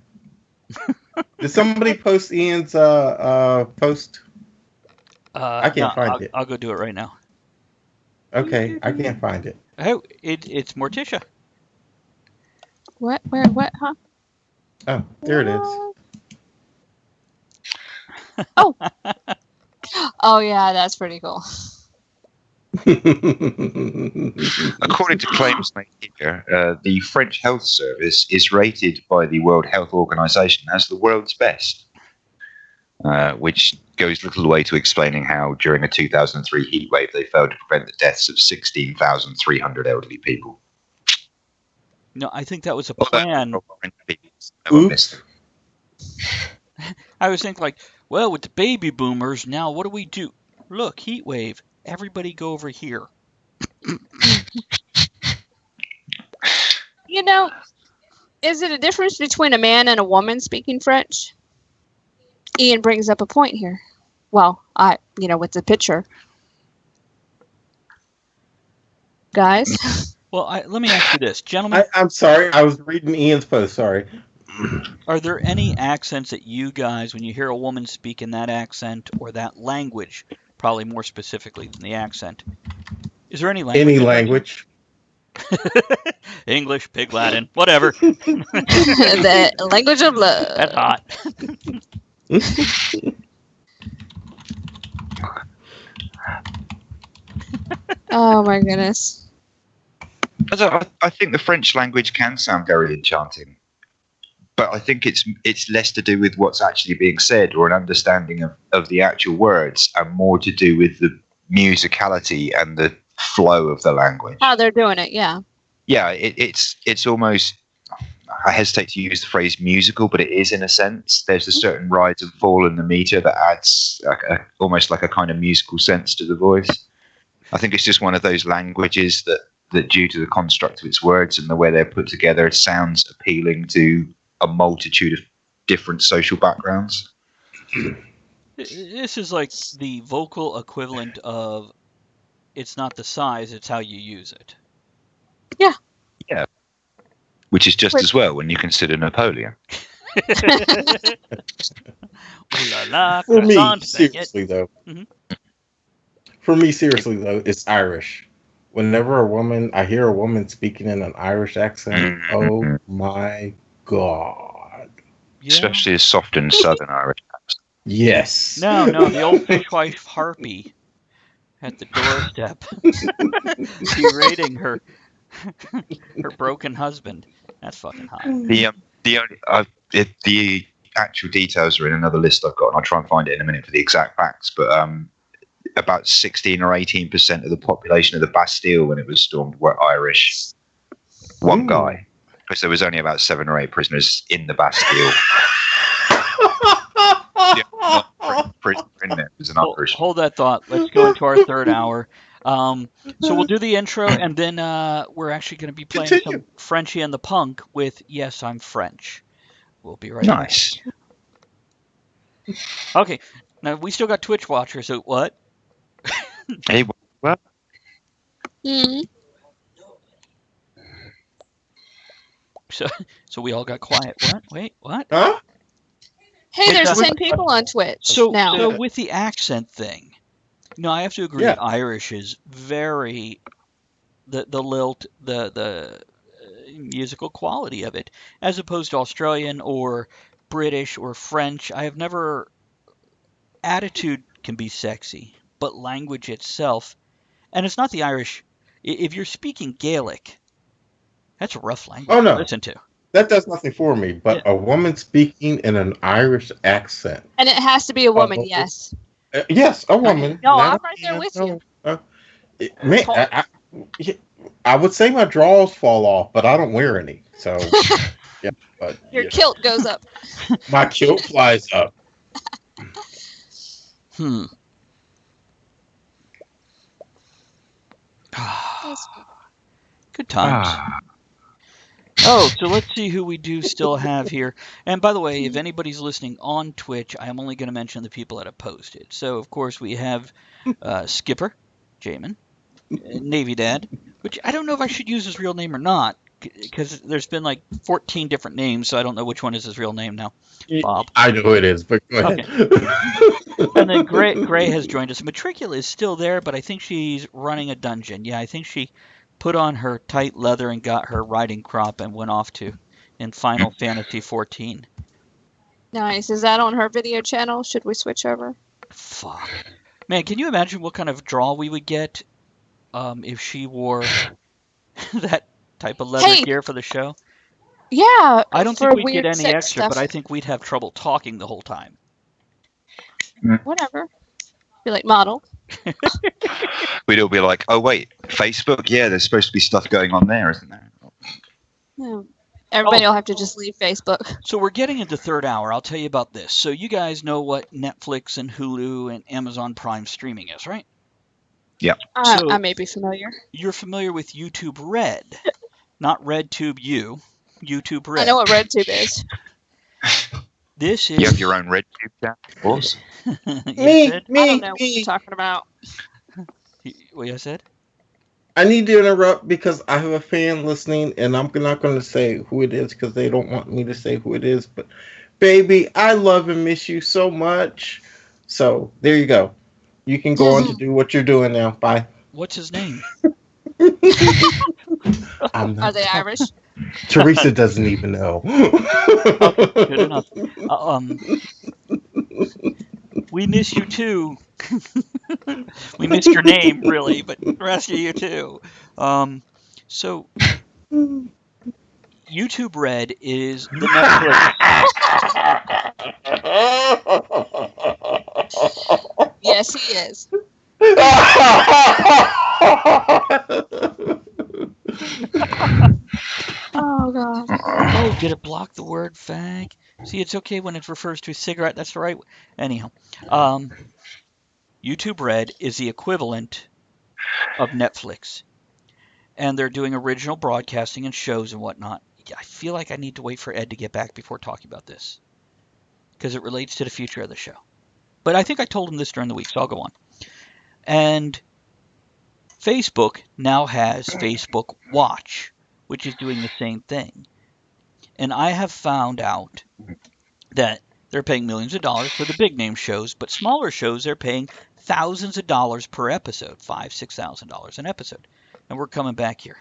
Did somebody post Ian's post? I can't find it. I'll go do it right now. Okay, I can't find it. Oh, it's Morticia. What? Where? What? Huh? Oh, there it is. Oh. Oh yeah, that's pretty cool. According to claims made here, the French Health Service is rated by the World Health Organization as the world's best, which goes little way to explaining how during a 2003 heat wave they failed to prevent the deaths of 16,300 elderly people. No, I think that was a plan. Oops. I was thinking like, well, with the baby boomers, now what do we do? Look, heat wave. Everybody go over here. You know, is it a difference between a man and a woman speaking French? Ian brings up a point here. Well, with the picture. Guys? Well, let me ask you this, gentlemen. I'm sorry. I was reading Ian's post. Sorry. Are there any accents that you guys, when you hear a woman speak in that accent or that language, probably more specifically than the accent, is there any language? Any language. English, Pig Latin, whatever. The language of love. That's hot. Oh my goodness. I think the French language can sound very enchanting, but I think it's less to do with what's actually being said or an understanding of the actual words, and more to do with the musicality and the flow of the language. How they're doing it, yeah. Yeah, it's almost, I hesitate to use the phrase musical, but it is in a sense. There's a certain rise and fall in the meter that adds almost like a kind of musical sense to the voice. I think it's just one of those languages that due to the construct of its words and the way they're put together, it sounds appealing to a multitude of different social backgrounds. This is like the vocal equivalent of, it's not the size, it's how you use it. Yeah. Yeah. Which is just as well when you consider Napoleon. Ooh la la, For me, croissant, seriously though. Mhm. For me, seriously though, it's Irish. Whenever I hear a woman speaking in an Irish accent, oh my God. Yeah. Especially a soft and southern Irish accent. Yes. No, the old fishwife harpy at the doorstep, berating her broken husband. That's fucking hot. The actual details are in another list I've got, and I'll try and find it in a minute for the exact facts. But about 16 or 18% of the population of the Bastille when it was stormed were Irish. One guy, because there was only about 7 or 8 prisoners in the Bastille. The prisoner in there was an Irish. Hold that thought. Let's go into our third hour. So we'll do the intro, and then we're actually going to be playing some Frenchie and the Punk with Yes, I'm French. We'll be right back. Nice. Okay. Now, we still got Twitch watchers, so what? Hey, what? Mm-hmm. So we all got quiet. What? Wait, what? Huh? Hey, there's 10 people on Twitch So now. with the accent thing, I have to agree. Yeah. Irish is very the lilt, the musical quality of it, as opposed to Australian or British or French. I have never. Attitude can be sexy, but language itself, and it's not the Irish. If you're speaking Gaelic, that's a rough language Oh, no. to listen to. That does nothing for me. But a woman speaking in an Irish accent. And it has to be a woman, yes. Yes, a woman. No, Not I'm a right there man, with no. you. I would say my drawers fall off, but I don't wear any. So, yeah. But, Your yeah. kilt goes up. My kilt flies up. Good times. Oh, so let's see who we do still have here. And by the way, if anybody's listening on Twitch, I am only going to mention the people that have posted. So, of course, we have Skipper, Jamin, Navy Dad, which I don't know if I should use his real name or not, because there's been like 14 different names, so I don't know which one is his real name now. Bob. I know who it is, but go ahead. And then Gray has joined us. Matricula is still there, but I think she's running a dungeon. Yeah, I think she put on her tight leather and got her riding crop and went off to in Final Fantasy 14. Nice. Is that on her video channel? Should we switch over? Fuck. Man, can you imagine what kind of draw we would get if she wore that type of leather gear for the show? Yeah. I don't think we'd get any extra, stuff. but I think we'd have trouble talking the whole time. Whatever. Be like, model. We'd all be like, oh, wait, Facebook? Yeah, there's supposed to be stuff going on there, isn't there? Yeah. Everybody will have to just leave Facebook. So we're getting into third hour. I'll tell you about this. So you guys know what Netflix and Hulu and Amazon Prime streaming is, right? Yeah. So I may be familiar. You're familiar with YouTube Red. Not RedTube U. YouTube Red. I know what RedTube is. This is... You have your own RedTube channel? Awesome. Me. I don't know what you're talking about. What you said? I need to interrupt because I have a fan listening, and I'm not going to say who it is because they don't want me to say who it is. But, baby, I love and miss you so much. So, there you go. You can go on to do what you're doing now. Bye. What's his name? Are they Irish? Teresa doesn't even know. Okay, good enough. We miss you too. We missed your name, really, but the rest of you too. So, YouTube Red is the Netflix. Yes, he is. Oh, God. Oh, did it block the word fag? See, it's okay when it refers to a cigarette. That's the right. Anyhow, YouTube Red is the equivalent of Netflix, and they're doing original broadcasting and shows and whatnot. I feel like I need to wait for Ed to get back before talking about this because it relates to the future of the show. But I think I told him this during the week, so I'll go on. And Facebook now has Facebook Watch, which is doing the same thing. And I have found out that they're paying millions of dollars for the big name shows, but smaller shows they're paying thousands of dollars per episode, $5,000, $6,000 an episode. And we're coming back here.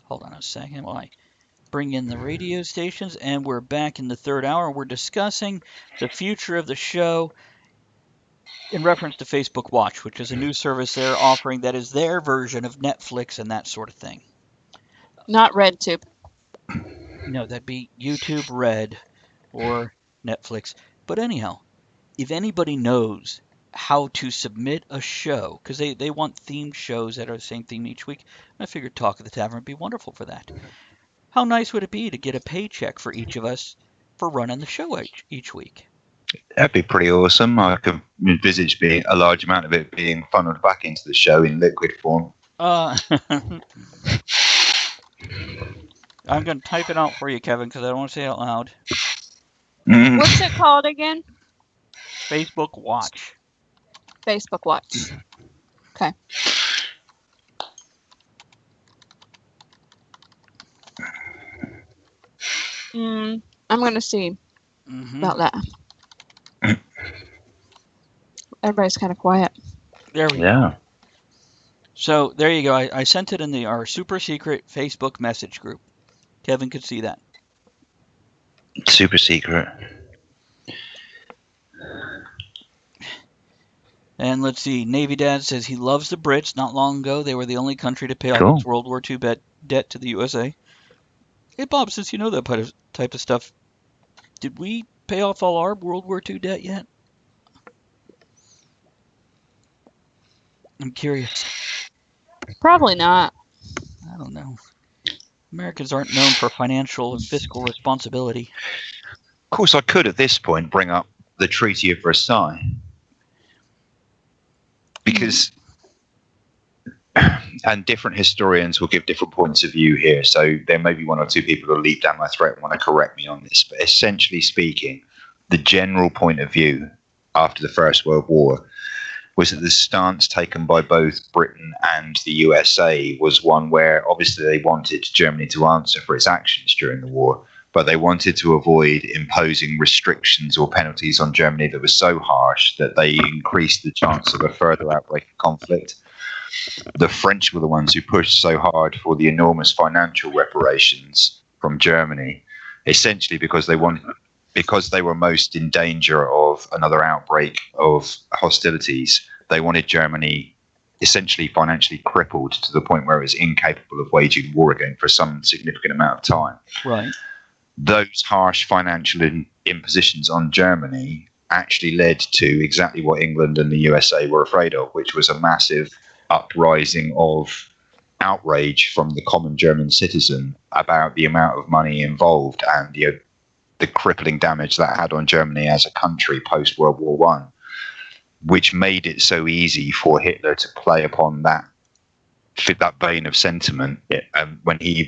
Hold on a second while I bring in the radio stations, and we're back in the third hour. We're discussing the future of the show in reference to Facebook Watch, which is a new service they're offering that is their version of Netflix and that sort of thing. Not RedTube. No, that'd be YouTube Red or Netflix. But anyhow, if anybody knows how to submit a show, because they want themed shows that are the same theme each week, I figured Talk of the Tavern would be wonderful for that. How nice would it be to get a paycheck for each of us for running the show each week? That'd be pretty awesome. I could envisage being a large amount of it being funneled back into the show in liquid form. I'm going to type it out for you, Kevin, because I don't want to say it out loud. What's it called again? Facebook Watch. Facebook Watch. Okay. I'm going to see about that. Everybody's kind of quiet. There we go. So there you go. I sent it in our super secret Facebook message group. Kevin could see that. Super secret. And let's see. Navy Dad says he loves the Brits. Not long ago, they were the only country to pay off its World War II debt to the USA. Hey, Bob, since you know that type of stuff, did we pay off all our World War II debt yet? I'm curious. Probably not. I don't know. Americans aren't known for financial and fiscal responsibility. Of course, I could at this point bring up the Treaty of Versailles. Because and different historians will give different points of view here. So there may be one or two people who will leap down my throat and want to correct me on this. But essentially speaking, the general point of view after the First World War was that the stance taken by both Britain and the USA was one where obviously they wanted Germany to answer for its actions during the war, but they wanted to avoid imposing restrictions or penalties on Germany that were so harsh that they increased the chance of a further outbreak of conflict. The French were the ones who pushed so hard for the enormous financial reparations from Germany, essentially because they were most in danger of another outbreak of hostilities. They wanted Germany essentially financially crippled to the point where it was incapable of waging war again for some significant amount of time. Right. Those harsh financial impositions on Germany actually led to exactly what England and the USA were afraid of, which was a massive uprising of outrage from the common German citizen about the amount of money involved and the crippling damage that had on Germany as a country post World War One, which made it so easy for Hitler to play upon that vein of sentiment when he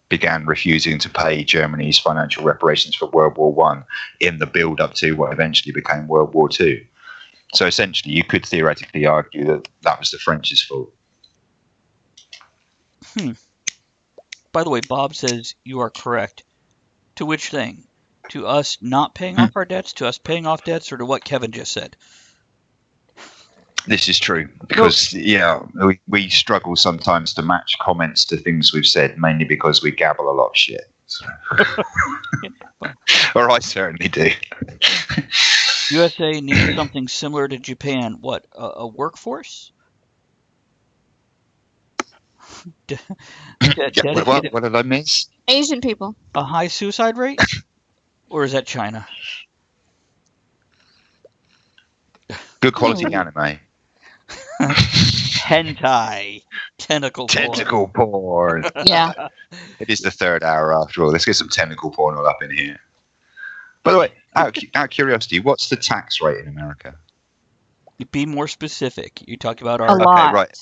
began refusing to pay Germany's financial reparations for World War One in the build-up to what eventually became World War Two. So essentially, you could theoretically argue that that was the French's fault. By the way, Bob says you are correct. To which thing? To us not paying off our debts, to us paying off debts, or to what Kevin just said? This is true because, we struggle sometimes to match comments to things we've said, mainly because we gabble a lot of shit. So. Or I certainly do. USA needs something similar to Japan. What, a workforce? What did I miss? Asian people. A high suicide rate? Or is that China? Good quality anime. Hentai. Tentacle porn. Yeah. It is the third hour after all. Let's get some tentacle porn all up in here. By the way, out of curiosity, what's the tax rate in America? Be more specific. You talk about A our... lot. Okay, right.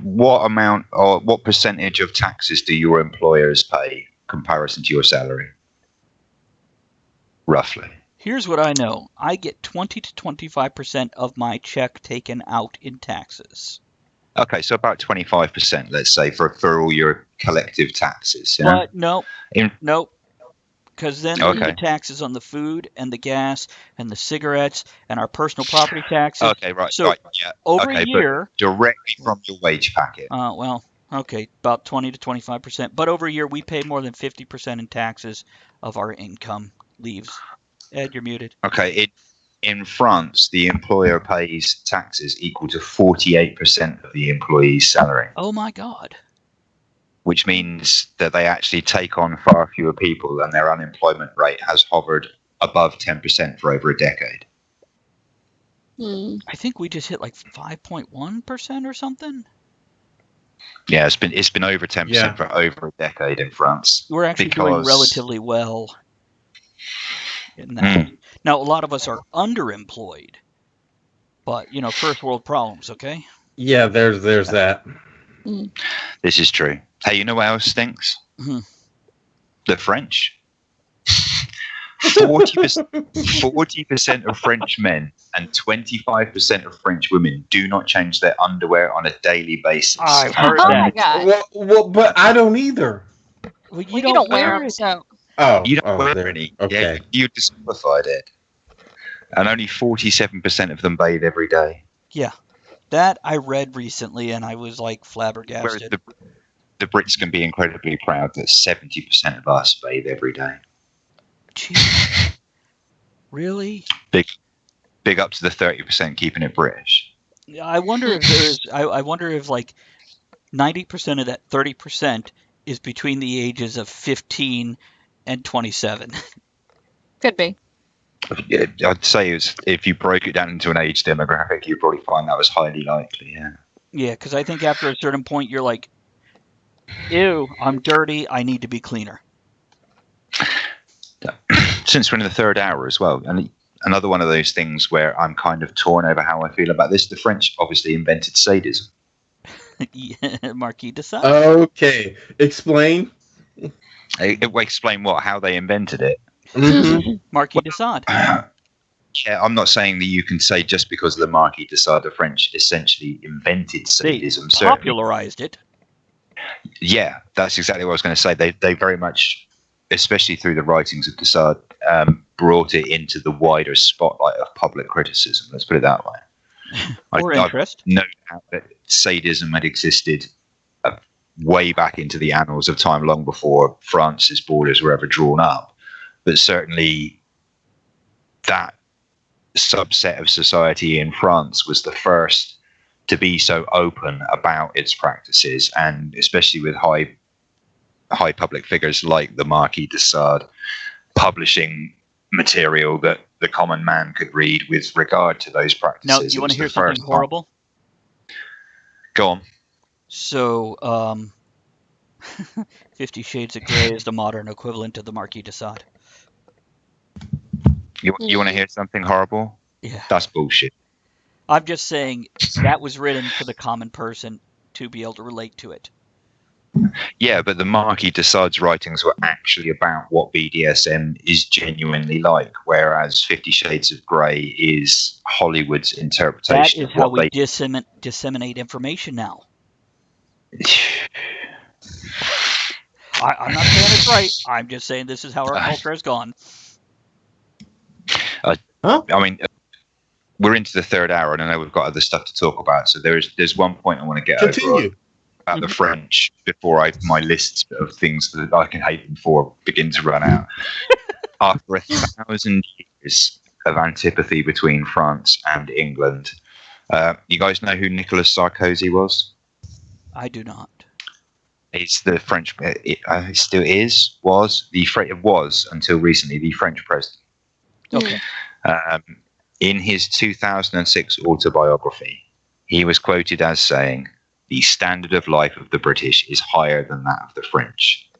What amount or what percentage of taxes do your employers pay in comparison to your salary? Roughly. Here's what I know. I get 20 to 25% of my check taken out in taxes. Okay, so about 25%, let's say, for all your collective taxes. Yeah? But no, because then there's the taxes on the food and the gas and the cigarettes and our personal property taxes. Okay, right. So right, yeah. over a year, but directly from your wage packet. About 20 to 25%. But over a year, we pay more than 50% in taxes of our income leaves. Ed, you're muted. Okay, in France, the employer pays taxes equal to 48% of the employee's salary. Oh my God. Which means that they actually take on far fewer people, and their unemployment rate has hovered above 10% for over a decade. I think we just hit like 5.1% or something. Yeah, it's been over 10% for over a decade in France. We're actually doing relatively well in that. Now, a lot of us are underemployed, but first world problems. Okay. Yeah, there's that. This is true. Hey, you know what else stinks? The French. 40% of French men and 25% of French women do not change their underwear on a daily basis. I've heard Oh that. my God. Well, but I don't either. Well, You don't wear them, so. Oh, you don't wear there. any. Okay. Yeah, you're disqualified, Ed. And only 47% of them bathe every day. Yeah. That I read recently, and I was like flabbergasted. Whereas the Brits can be incredibly proud that 70% of us bathe every day. Jeez. Really? Big up to the 30% keeping it British. I wonder if there's. I wonder if like 90% of that 30% is between the ages of 15 and 27. Could be. Yeah, I'd say if you broke it down into an age demographic, you'd probably find that was highly likely. Yeah. Yeah, because I think after a certain point, you're like, "Ew, I'm dirty. I need to be cleaner." Since we're in the third hour as well, and another one of those things where I'm kind of torn over how I feel about this. The French obviously invented sadism. Yeah, Marquis de Sade. Okay, explain. Explain what? How they invented it? Mhm. Marquis de Sade. Yeah, I'm not saying that you can say just because the Marquis de Sade, the French essentially invented They sadism. Certainly, popularized it. yeah, that's exactly what I was going to say. They very much, especially through the writings of de Sade, brought it into the wider spotlight of public criticism. Let's put it that way. Or I've interest. no doubt that sadism had existed way back into the annals of time, long before France's borders were ever drawn up. But certainly, that subset of society in France was the first to be so open about its practices, and especially with high public figures like the Marquis de Sade publishing material that the common man could read with regard to those practices. Now, you want to hear something horrible? Go on. So, 50 Shades of Grey is the modern equivalent of the Marquis de Sade. You want to hear something horrible? Yeah. That's bullshit. I'm just saying that was written for the common person to be able to relate to it. Yeah, but the Marquis de Sade's writings were actually about what BDSM is genuinely like, whereas 50 Shades of Grey is Hollywood's That interpretation is of how what we disseminate information now. I'm not saying it's right. I'm just saying this is how our culture has gone. I mean, we're into the third hour, and I know we've got other stuff to talk about. So there's one point I want to get over Continue. about the French before my list of things that I can hate them for begin to run out. After 1,000 years of antipathy between France and England, you guys know who Nicolas Sarkozy was? I do not. He's the French. It still was until recently the French president. Okay. In his 2006 autobiography, he was quoted as saying, "The standard of life of the British is higher than that of the French."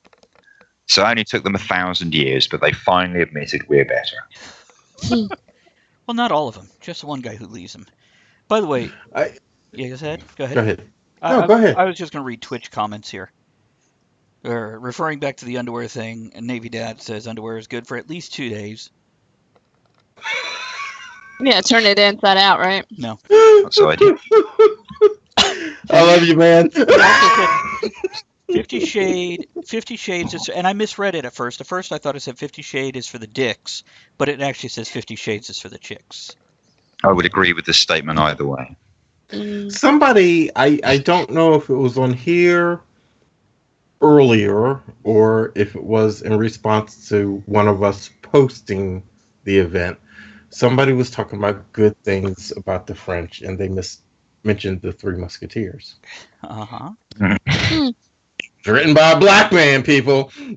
So it only took them 1,000 years, but they finally admitted we're better. Well, not all of them. Just one guy who leaves them. By the way, yeah, go ahead. Go ahead. I go ahead. was just going to read Twitch comments here. Referring back to the underwear thing, Navy Dad says underwear is good for at least 2 days. Yeah, turn it inside out, right? No. So I did. I love you, man. 50 Shades, and I misread it at first. At first I thought it said 50 Shades is for the dicks, but it actually says 50 Shades is for the chicks. I would agree with this statement either way. Somebody, I don't know if it was on here earlier or if it was in response to one of us posting the event. Somebody was talking about good things about the French, and they mentioned the Three Musketeers. Uh-huh. It's written by a black man, people. Say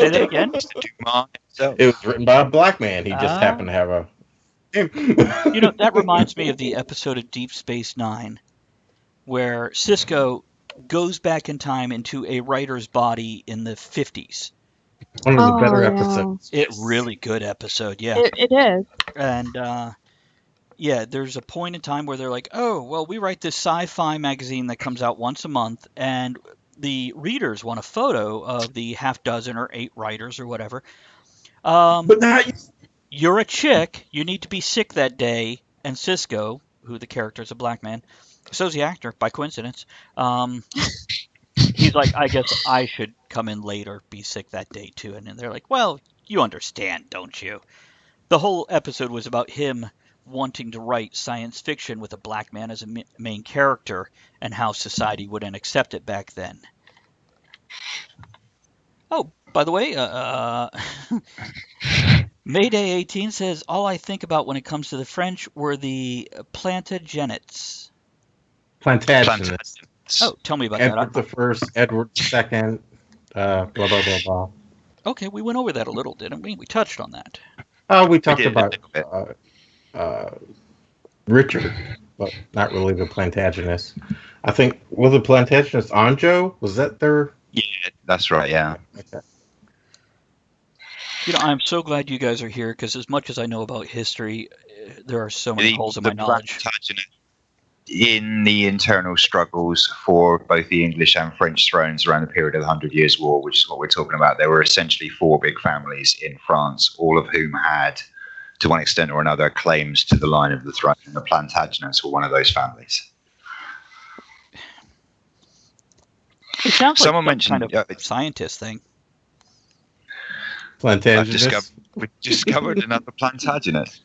that again? It was written by a black man. He just happened to have a... You know, that reminds me of the episode of Deep Space Nine where Sisko goes back in time into a writer's body in the 50s. One of the better episodes. Really good episode, yeah. It is. And, yeah, there's a point in time where they're like, oh, well, we write this sci-fi magazine that comes out once a month, and the readers want a photo of the half dozen or 8 writers or whatever. But now you're a chick, you need to be sick that day, and Sisko, who the character is a black man, so's the actor, by coincidence, he's like, I guess I should come in late or be sick that day too. And then they're like, well, you understand, don't you? The whole episode was about him wanting to write science fiction with a black man as a main character and how society wouldn't accept it back then. Oh, by the way, Mayday 18 says, all I think about when it comes to the French were the Plantagenets. Plantagenets. Oh, tell me about Edward that. the First, Edward the Second, blah, blah, blah, blah. Okay, we went over that a little, didn't we? We touched on that. We talked about Richard, but not really the Plantagenets. I think, was the Plantagenets Anjou? Was that their... Yeah, that's right, yeah. Okay. You know, I'm so glad you guys are here, because as much as I know about history, there are so many holes in my knowledge. in the internal struggles for both the English and French thrones around the period of the 100 Years' War, which is what we're talking about, there were essentially 4 big families in France, all of whom had, to one extent or another, claims to the line of the throne, and the Plantagenets were one of those families. It sounds Someone like some mentioned kind of scientist thing. Plantagenets. we discovered another Plantagenet.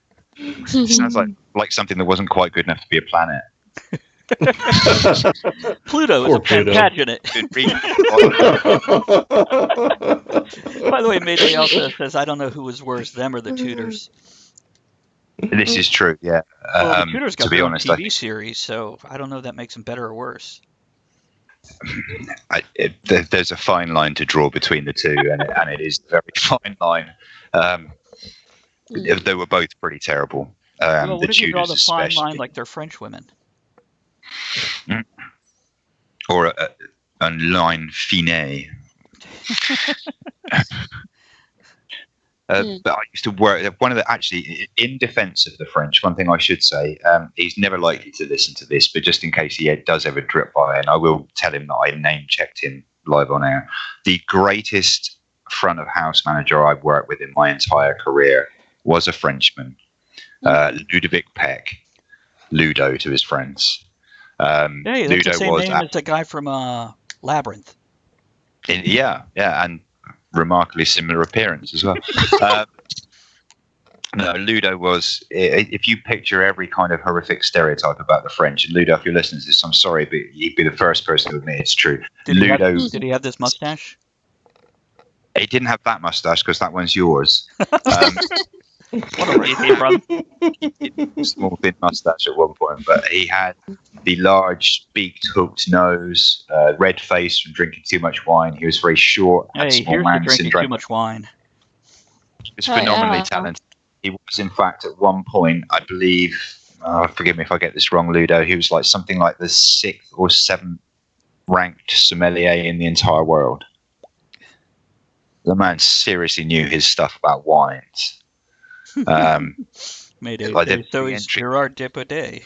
Sounds like something that wasn't quite good enough to be a planet. Pluto is Poor a Pluto. Plantagenet. By the way, Mayday also says, I don't know who was worse, them or the Tudors. This is true, yeah. Well, the Tudors got to be their own honest, I TV think series, so I don't know if that makes them better or worse. there's a fine line to draw between the two, and it is a very fine line. They were both pretty terrible. Well, The what if you draw Tudors the fine especially, line like they're French women? or a line fine. But I used to work. Actually, in defence of the French, one thing I should say, he's never likely to listen to this, but just in case he does ever drip by, and I will tell him that I name checked him live on air. The greatest front of house manager I've worked with in my entire career was a Frenchman, Ludovic Peck, Ludo to his friends. Hey, that's Ludo the same was name as the guy from Labyrinth. yeah, and remarkably similar appearance as well. No, Ludo was, if you picture every kind of horrific stereotype about the French, and Ludo, if you're listening to this, I'm sorry, but you'd be the first person to admit it's true. Did he have this mustache? He didn't have that mustache because that one's yours. What a racy brother. Small thin mustache at one point, but he had the large beaked hooked nose, red face from drinking too much wine. He was very short. Hey, small here's man to drinking syndrome. too much wine. He was phenomenally talented. He was, in fact, at one point, I believe, forgive me if I get this wrong, Ludo, he was like something like the 6th or 7th ranked sommelier in the entire world. The man seriously knew his stuff about wines. Mayday. Like So he's Gerard Depardieu.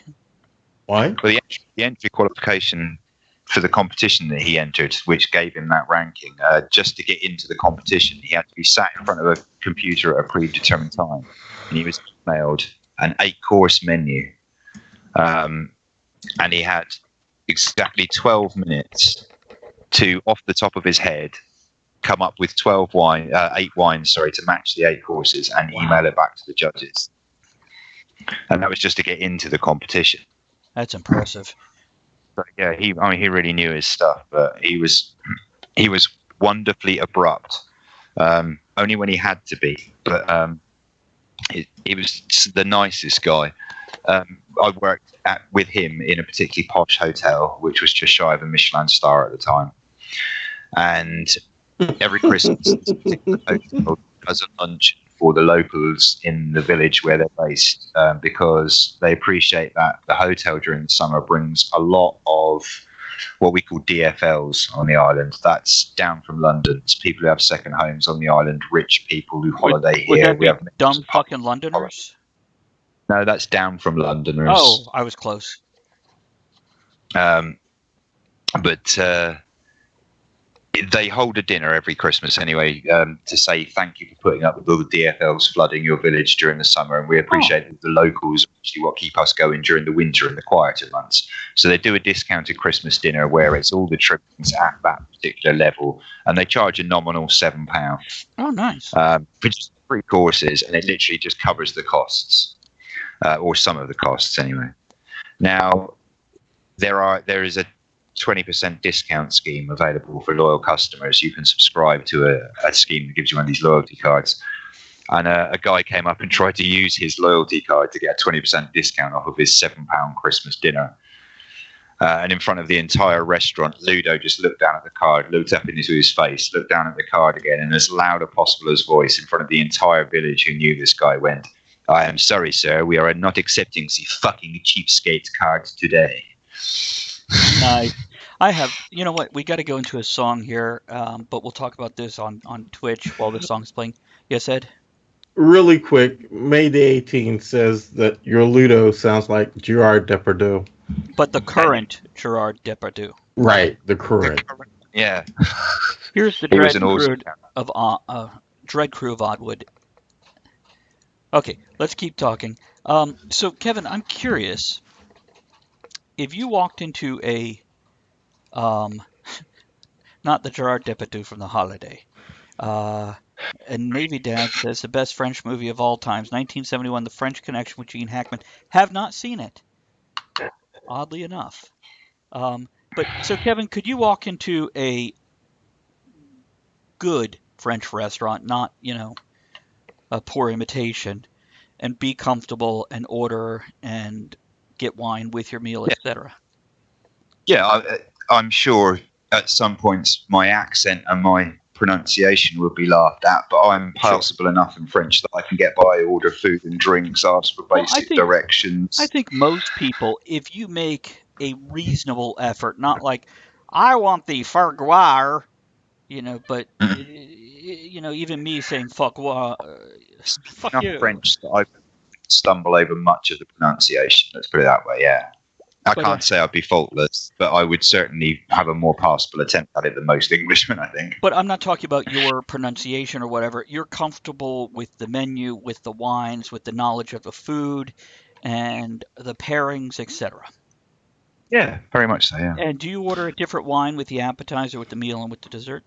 Why? Well, the entry qualification for the competition that he entered, which gave him that ranking, just to get into the competition, he had to be sat in front of a computer at a predetermined time, and he was emailed an 8-course menu, and he had exactly 12 minutes to, off the top of his head, come up with 8 wines, to match the 8 courses, and email it back to the judges. And that was just to get into the competition. That's impressive. But yeah, he really knew his stuff, but he was wonderfully abrupt. Only when he had to be, but he was the nicest guy. I worked with him in a particularly posh hotel, which was just shy of a Michelin star at the time, and every Christmas this particular hotel does a lunch for the locals in the village where they're based, because they appreciate that the hotel during the summer brings a lot of what we call DFLs on the island. That's down from London. It's people who have second homes on the island, rich people who holiday Would here. that be dumb fucking Londoners? No, that's down from Londoners. Oh, I was close. But they hold a dinner every Christmas anyway, to say thank you for putting up with all the DFLs flooding your village during the summer, and we appreciate that the locals actually what keep us going during the winter and the quieter months. So they do a discounted Christmas dinner where it's all the trimmings at that particular level, and they charge a nominal £7. Oh, nice. For just 3 courses, and it literally just covers the costs, or some of the costs anyway. Now, there is a 20% discount scheme available for loyal customers. You can subscribe to a scheme that gives you one of these loyalty cards. And a guy came up and tried to use his loyalty card to get a 20% discount off of his £7 Christmas dinner. And in front of the entire restaurant, Ludo just looked down at the card, looked up into his face, looked down at the card again, and as loud as possible as voice in front of the entire village who knew this guy went, "I am sorry, sir, we are not accepting the fucking cheapskate card today." Nice. I have, you know what, we got to go into a song here, but we'll talk about this on Twitch while the song's playing. Yes, Ed? Really quick, May the 18th says that your Ludo sounds like Gerard Depardieu. But the current Gerard Depardieu. Right, the current. Yeah. Here's the He was dread an awesome crew of Oddwood. Okay, let's keep talking. So, Kevin, I'm curious. If you walked into a, not the Gerard Depardieu from The Holiday, and Navy Dad says the best French movie of all times, 1971, The French Connection with Gene Hackman. Have not seen it, oddly enough. But so, Kevin, could you walk into a good French restaurant, not, a poor imitation, and be comfortable and order and get wine with your meal, etc.? Yeah, I'm sure at some points my accent and my pronunciation would be laughed at, but I'm passable enough in French that I can get by, order food and drinks, ask for basic directions. I think most people, if you make a reasonable effort, not like, I want the fargoire, but, even me saying fuck Enough you. French that I stumble over much of the pronunciation, let's put it that way, yeah. I can't say I'd be faultless, but I would certainly have a more passable attempt at it than most Englishmen, I think. But I'm not talking about your pronunciation or whatever. You're comfortable with the menu, with the wines, with the knowledge of the food and the pairings, etc. Yeah, very much so, yeah. And do you order a different wine with the appetizer, with the meal, and with the dessert?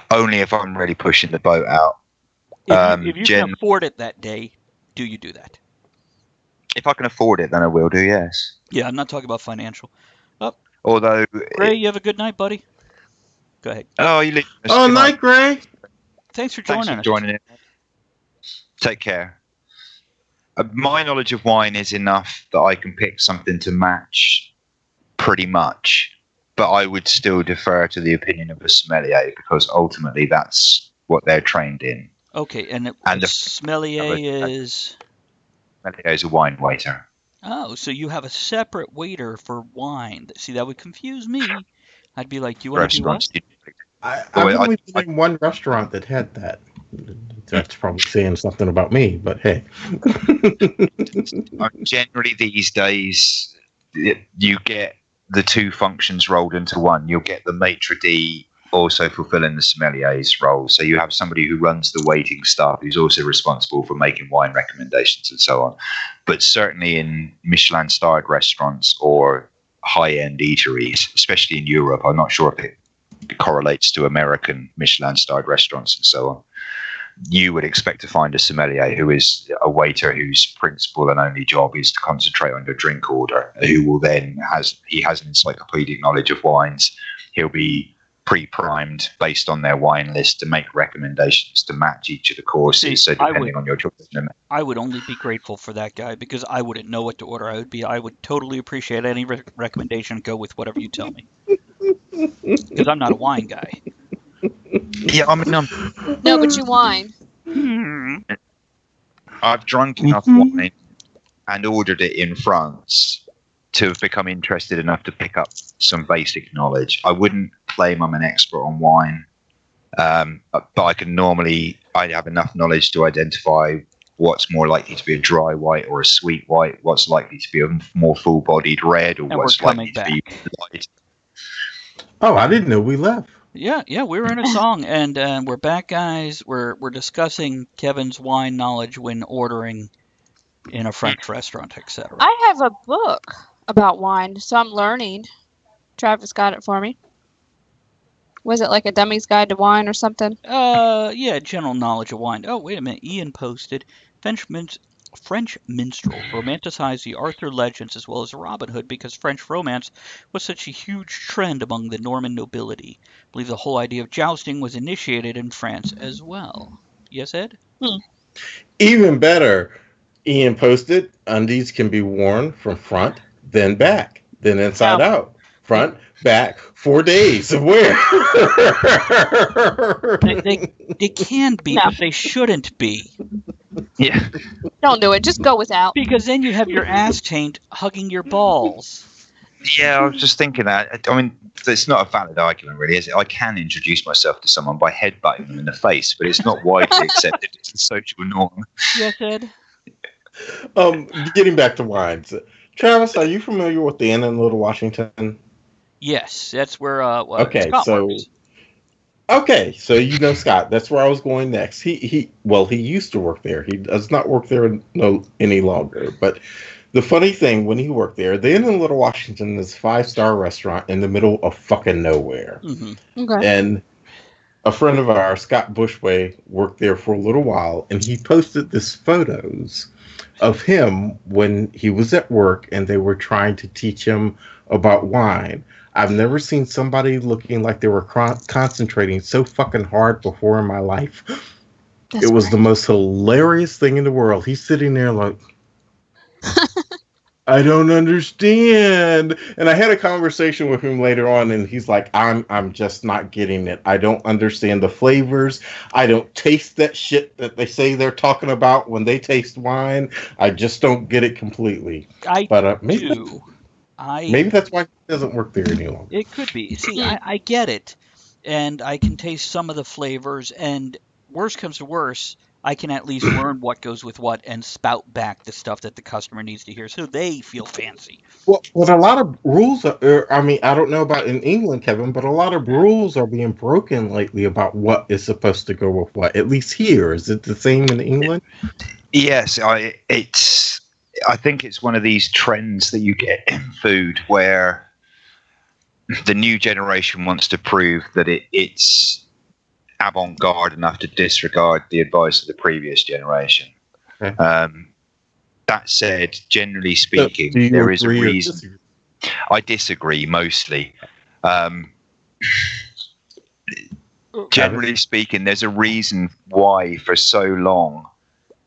Only if I'm really pushing the boat out. If you can afford it that day, do you do that? If I can afford it, then I will do, yes. Yeah, I'm not talking about financial. Although, Gray, you have a good night, buddy. Go ahead. Oh, you leave. Oh, night, Gray. Thanks for joining us. In. Take care. My knowledge of wine is enough that I can pick something to match pretty much, but I would still defer to the opinion of a sommelier because ultimately that's what they're trained in. Okay, and the sommelier is? Sommelier is a wine waiter. Oh, so you have a separate waiter for wine. See, that would confuse me. I'd be like, you want to do what? I've only been in one restaurant that had that. That's probably saying something about me, but hey. Generally, these days, you get the two functions rolled into one. You'll get the maitre d' also fulfilling the sommelier's role. So you have somebody who runs the waiting staff who's also responsible for making wine recommendations and so on. But certainly in Michelin-starred restaurants or high-end eateries, especially in Europe, I'm not sure if it correlates to American Michelin-starred restaurants and so on, you would expect to find a sommelier who is a waiter whose principal and only job is to concentrate on your drink order, who will then has an encyclopedic knowledge of wines. He'll be pre-primed based on their wine list to make recommendations to match each of the courses. So depending on your choice, I would only be grateful for that guy because I wouldn't know what to order. I would totally appreciate any recommendation. Go with whatever you tell me because I'm not a wine guy. Yeah, I mean, no, but you wine. I've drunk enough wine and ordered it in France to have become interested enough to pick up some basic knowledge. I wouldn't claim I'm an expert on wine, but I have enough knowledge to identify what's more likely to be a dry white or a sweet white, what's likely to be a more full-bodied red, or what's likely to be light. Oh, I didn't know we left. Yeah, we were in a song, and we're back, guys. We're discussing Kevin's wine knowledge when ordering in a French restaurant, etc. I have a book about wine, so I'm learning. Travis got it for me. Was it like a dummy's guide to wine or something? Yeah, general knowledge of wine. Oh, wait a minute. Ian posted French minstrels romanticize the Arthur legends as well as Robin Hood because French romance was such a huge trend among the Norman nobility. I believe the whole idea of jousting was initiated in France as well. Yes, Ed? Even better, Ian posted, undies can be worn from front, then back, then inside out. Front, back, 4 days of wear. They can be, but they shouldn't be. Yeah. Don't do it. Just go without. Because then you have your ass chained hugging your balls. Yeah, I was just thinking that. I mean, it's not a valid argument, really, is it? I can introduce myself to someone by headbutting them in the face, but it's not widely accepted. It's a social norm. Yes, Ed? Getting back to wines. Travis, are you familiar with the Inn in Little Washington? Yes, that's where Okay, Scott so works. okay, so you know Scott. That's where I was going next. He used to work there. He does not work there any longer. But the funny thing, when he worked there, the Inn in Little Washington is a 5-star restaurant in the middle of fucking nowhere. Okay. And a friend of ours, Scott Bushway, worked there for a little while, and he posted this photos of him when he was at work and they were trying to teach him about wine. I've never seen somebody looking like they were concentrating so fucking hard before in my life. That's It was great. the most hilarious thing in the world. He's sitting there like, I don't understand. And I had a conversation with him later on, and he's like, I'm just not getting it. I don't understand the flavors. I don't taste that shit that they say they're talking about when they taste wine. I just don't get it completely. I But do. maybe that's why he doesn't work there any longer. It could be. See, I get it, and I can taste some of the flavors, and worst comes to worst, I can at least learn what goes with what and spout back the stuff that the customer needs to hear so they feel fancy. Well, a lot of rules I mean, I don't know about in England, Kevin, but a lot of rules are being broken lately about what is supposed to go with what. At least here, is it the same in England? Yes, I think it's one of these trends that you get in food where the new generation wants to prove that it's avant-garde enough to disregard the advice of the previous generation. Okay. That said, generally speaking, So, there is a agree or reason. disagree? I disagree mostly. Generally speaking, there's a reason why for so long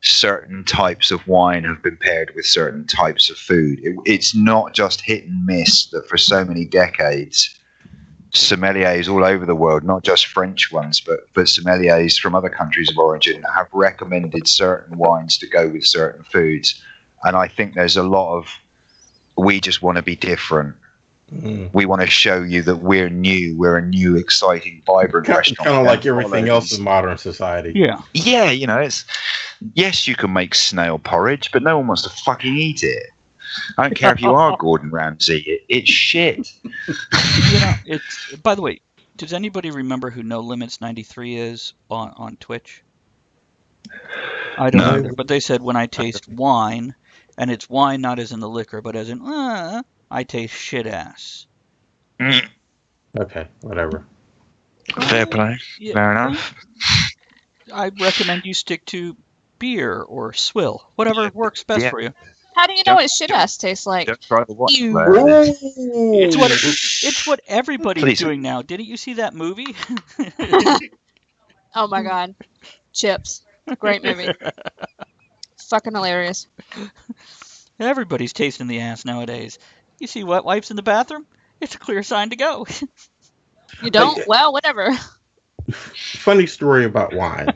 certain types of wine have been paired with certain types of food. It's not just hit and miss that for so many decades sommeliers all over the world, not just French ones, but sommeliers from other countries of origin have recommended certain wines to go with certain foods. And I think there's a lot of, we just want to be different. We want to show you that we're new. We're a new, exciting, vibrant restaurant. Kind of like everything else in modern society. Yeah. Yeah, you know, yes, you can make snail porridge, but no one wants to fucking eat it. I don't care if you are Gordon Ramsay. It's shit. You know, it's. By the way, does anybody remember who No Limits 93 is on Twitch? I don't No. either. But they said when I taste wine, and it's wine not as in the liquor, but as in I taste shit ass. Okay, whatever. Fair play. Yeah, Fair enough. I recommend you stick to beer or swill, whatever works best for you. How do you know what shit ass tastes like? Don't try the wine. Ew. It's what everybody's Please. doing now. Didn't you see that movie? Oh my god. Chips. Great movie. Fucking hilarious. Everybody's tasting the ass nowadays. You see wet wipes in the bathroom? It's a clear sign to go. You don't? Well, whatever. Funny story about wine.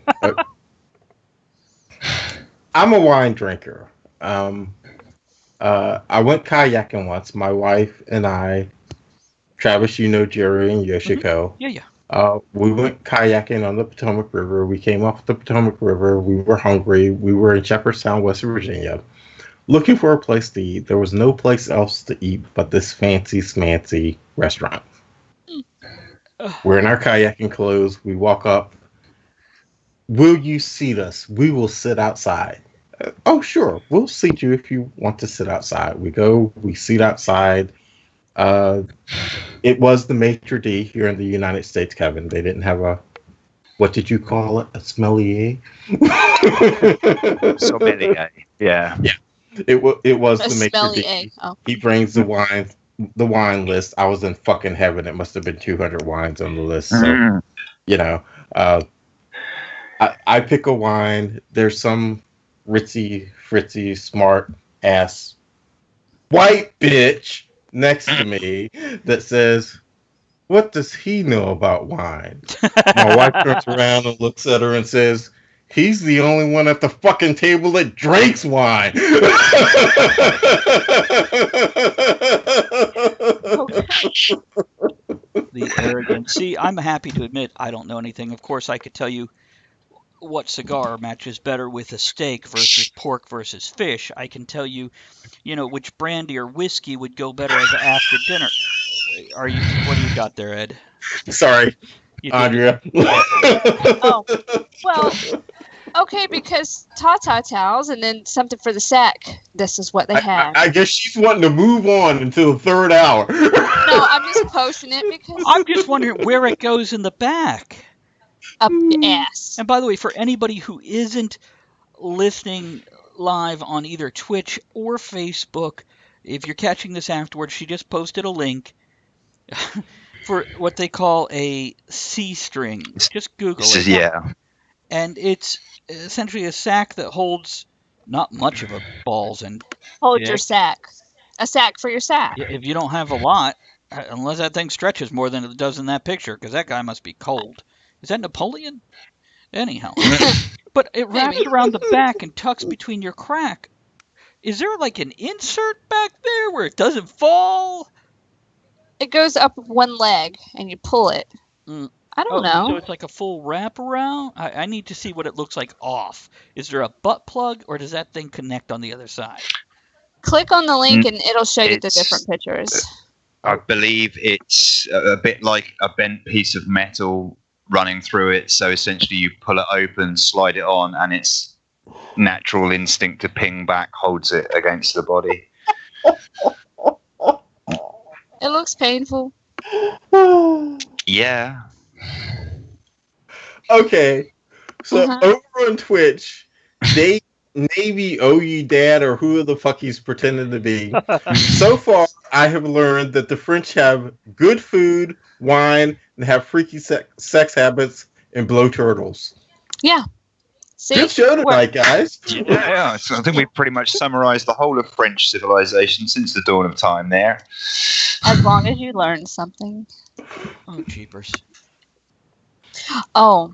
I'm a wine drinker. I went kayaking once. My wife and I, Travis, you know Jerry and Yoshiko. Yeah. We went kayaking on the Potomac River. We came off the Potomac River. We were hungry. We were in Shepherdstown, West Virginia, looking for a place to eat. There was no place else to eat but this fancy smancy restaurant. We're in our kayaking clothes. We walk up. Will you seat us? We will sit outside. Oh, sure. We'll seat you if you want to sit outside. We go. We seat outside. It was the maitre d' here in the United States, Kevin. They didn't have a, what did you call it? A sommelier? Sommelier. Yeah. It was A the maitre smelly d'. A. Oh. He brings the wine list. I was in fucking heaven. It must have been 200 wines on the list. So, you know, I pick a wine. There's some ritzy, fritzy, smart ass white bitch next to me that says, what does he know about wine? My wife turns around and looks at her and says, he's the only one at the fucking table that drinks wine. The arrogance. See, I'm happy to admit I don't know anything. Of course, I could tell you what cigar matches better with a steak versus pork versus fish. I can tell you, which brandy or whiskey would go better as after dinner. What do you got there, Ed? Sorry, You did Andrea. Oh, well, okay, because Tata towels and then something for the sack. This is what they have. I guess she's wanting to move on until the third hour. No, I'm just posting it because I'm just wondering where it goes in the back. up your ass. And by the way, for anybody who isn't listening live on either Twitch or Facebook, if you're catching this afterwards, she just posted a link for what they call a C-string. Just Google it. Yeah. And it's essentially a sack that holds not much of a balls and Hold dick. your sack. A sack for your sack. If you don't have a lot, unless that thing stretches more than it does in that picture, because that guy must be cold. Is that Napoleon? Anyhow. But it wraps around the back and tucks between your crack. Is there like an insert back there where it doesn't fall? It goes up one leg and you pull it. I don't know. So it's like a full wraparound? I need to see what it looks like off. Is there a butt plug or does that thing connect on the other side? Click on the link and it'll show you the different pictures. I believe it's a bit like a bent piece of metal running through it. So essentially you pull it open, slide it on, and its natural instinct to ping back holds it against the body. It looks painful. Yeah. Okay, so over on Twitch, they maybe OU Dad or who the fuck he's pretending to be. So far, I have learned that the French have good food, wine, and have freaky sex habits and blow turtles. Yeah. See? Good show tonight, guys. Yeah. So I think we pretty much summarized the whole of French civilization since the dawn of time there. As long as you learn something. Oh, jeepers. Oh.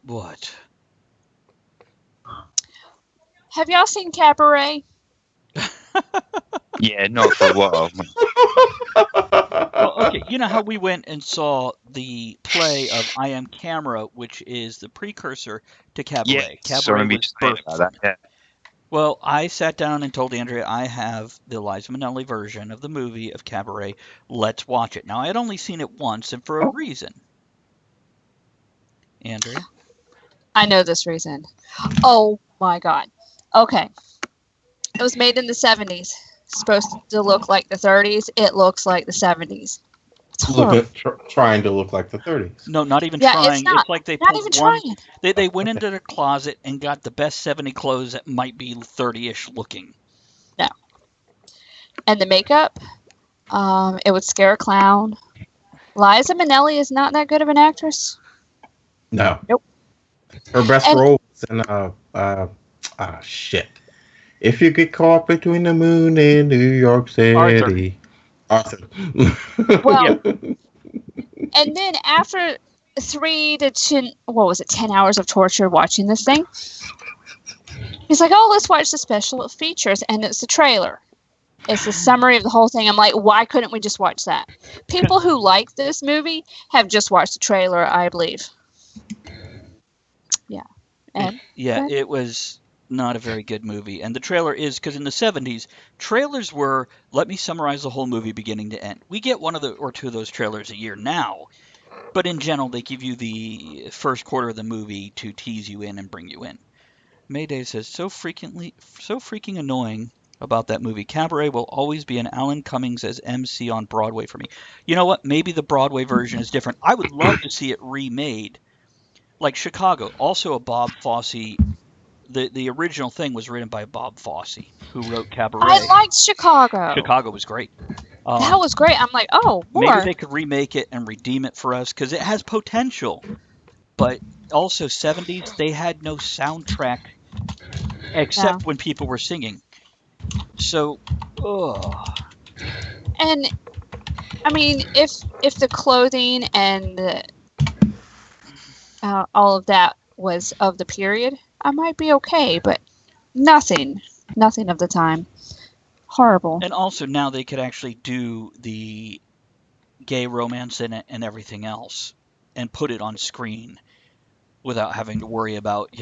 What? Have y'all seen Cabaret? Yeah, not for a while. Well, okay, you know how we went and saw the play of I Am Camera, which is the precursor to Cabaret. Yeah, Cabaret was birthed about from that. Yeah. Well, I sat down and told Andrea I have the Liza Minnelli version of the movie of Cabaret. Let's watch it. Now, I had only seen it once, and for a reason. Andrea? I know this reason. Oh my god. Okay. It was made in the 70s. Supposed to look like the 30s. It looks like the 70s. It's horrible. Trying to look like the 30s. No, not even Yeah, trying. it's not. It's like they Not pulled even one. trying. They went into the closet and got the best 70 clothes that might be 30-ish looking. No. And the makeup, it would scare a clown. Liza Minnelli is not that good of an actress. No. Nope. Her best role was in shit. If you get caught between the moon and New York City. Arthur. Well, and then after 3 to 10, 10 hours of torture watching this thing, he's like, oh, let's watch the special features. And it's the trailer. It's the summary of the whole thing. I'm like, why couldn't we just watch that? People who like this movie have just watched the trailer, I believe. Yeah. And yeah, it was not a very good movie. And the trailer is, because in the 70s, trailers were, let me summarize the whole movie beginning to end. We get one or two of those trailers a year now. But in general, they give you the first quarter of the movie to tease you in and bring you in. Mayday says, so freaking annoying about that movie. Cabaret will always be an Alan Cummings as MC on Broadway for me. You know what? Maybe the Broadway version is different. I would love to see it remade. Like Chicago, also a Bob Fosse. The original thing was written by Bob Fosse, who wrote Cabaret. I liked Chicago. Chicago was great. That was great. I'm like, oh, more. Maybe they could remake it and redeem it for us, because it has potential. But also, 70s, they had no soundtrack except when people were singing. So, And, I mean, if the clothing and all of that was of the period, I might be okay, but nothing of the time. Horrible. And also now they could actually do the gay romance in it and everything else and put it on screen. without having to worry about,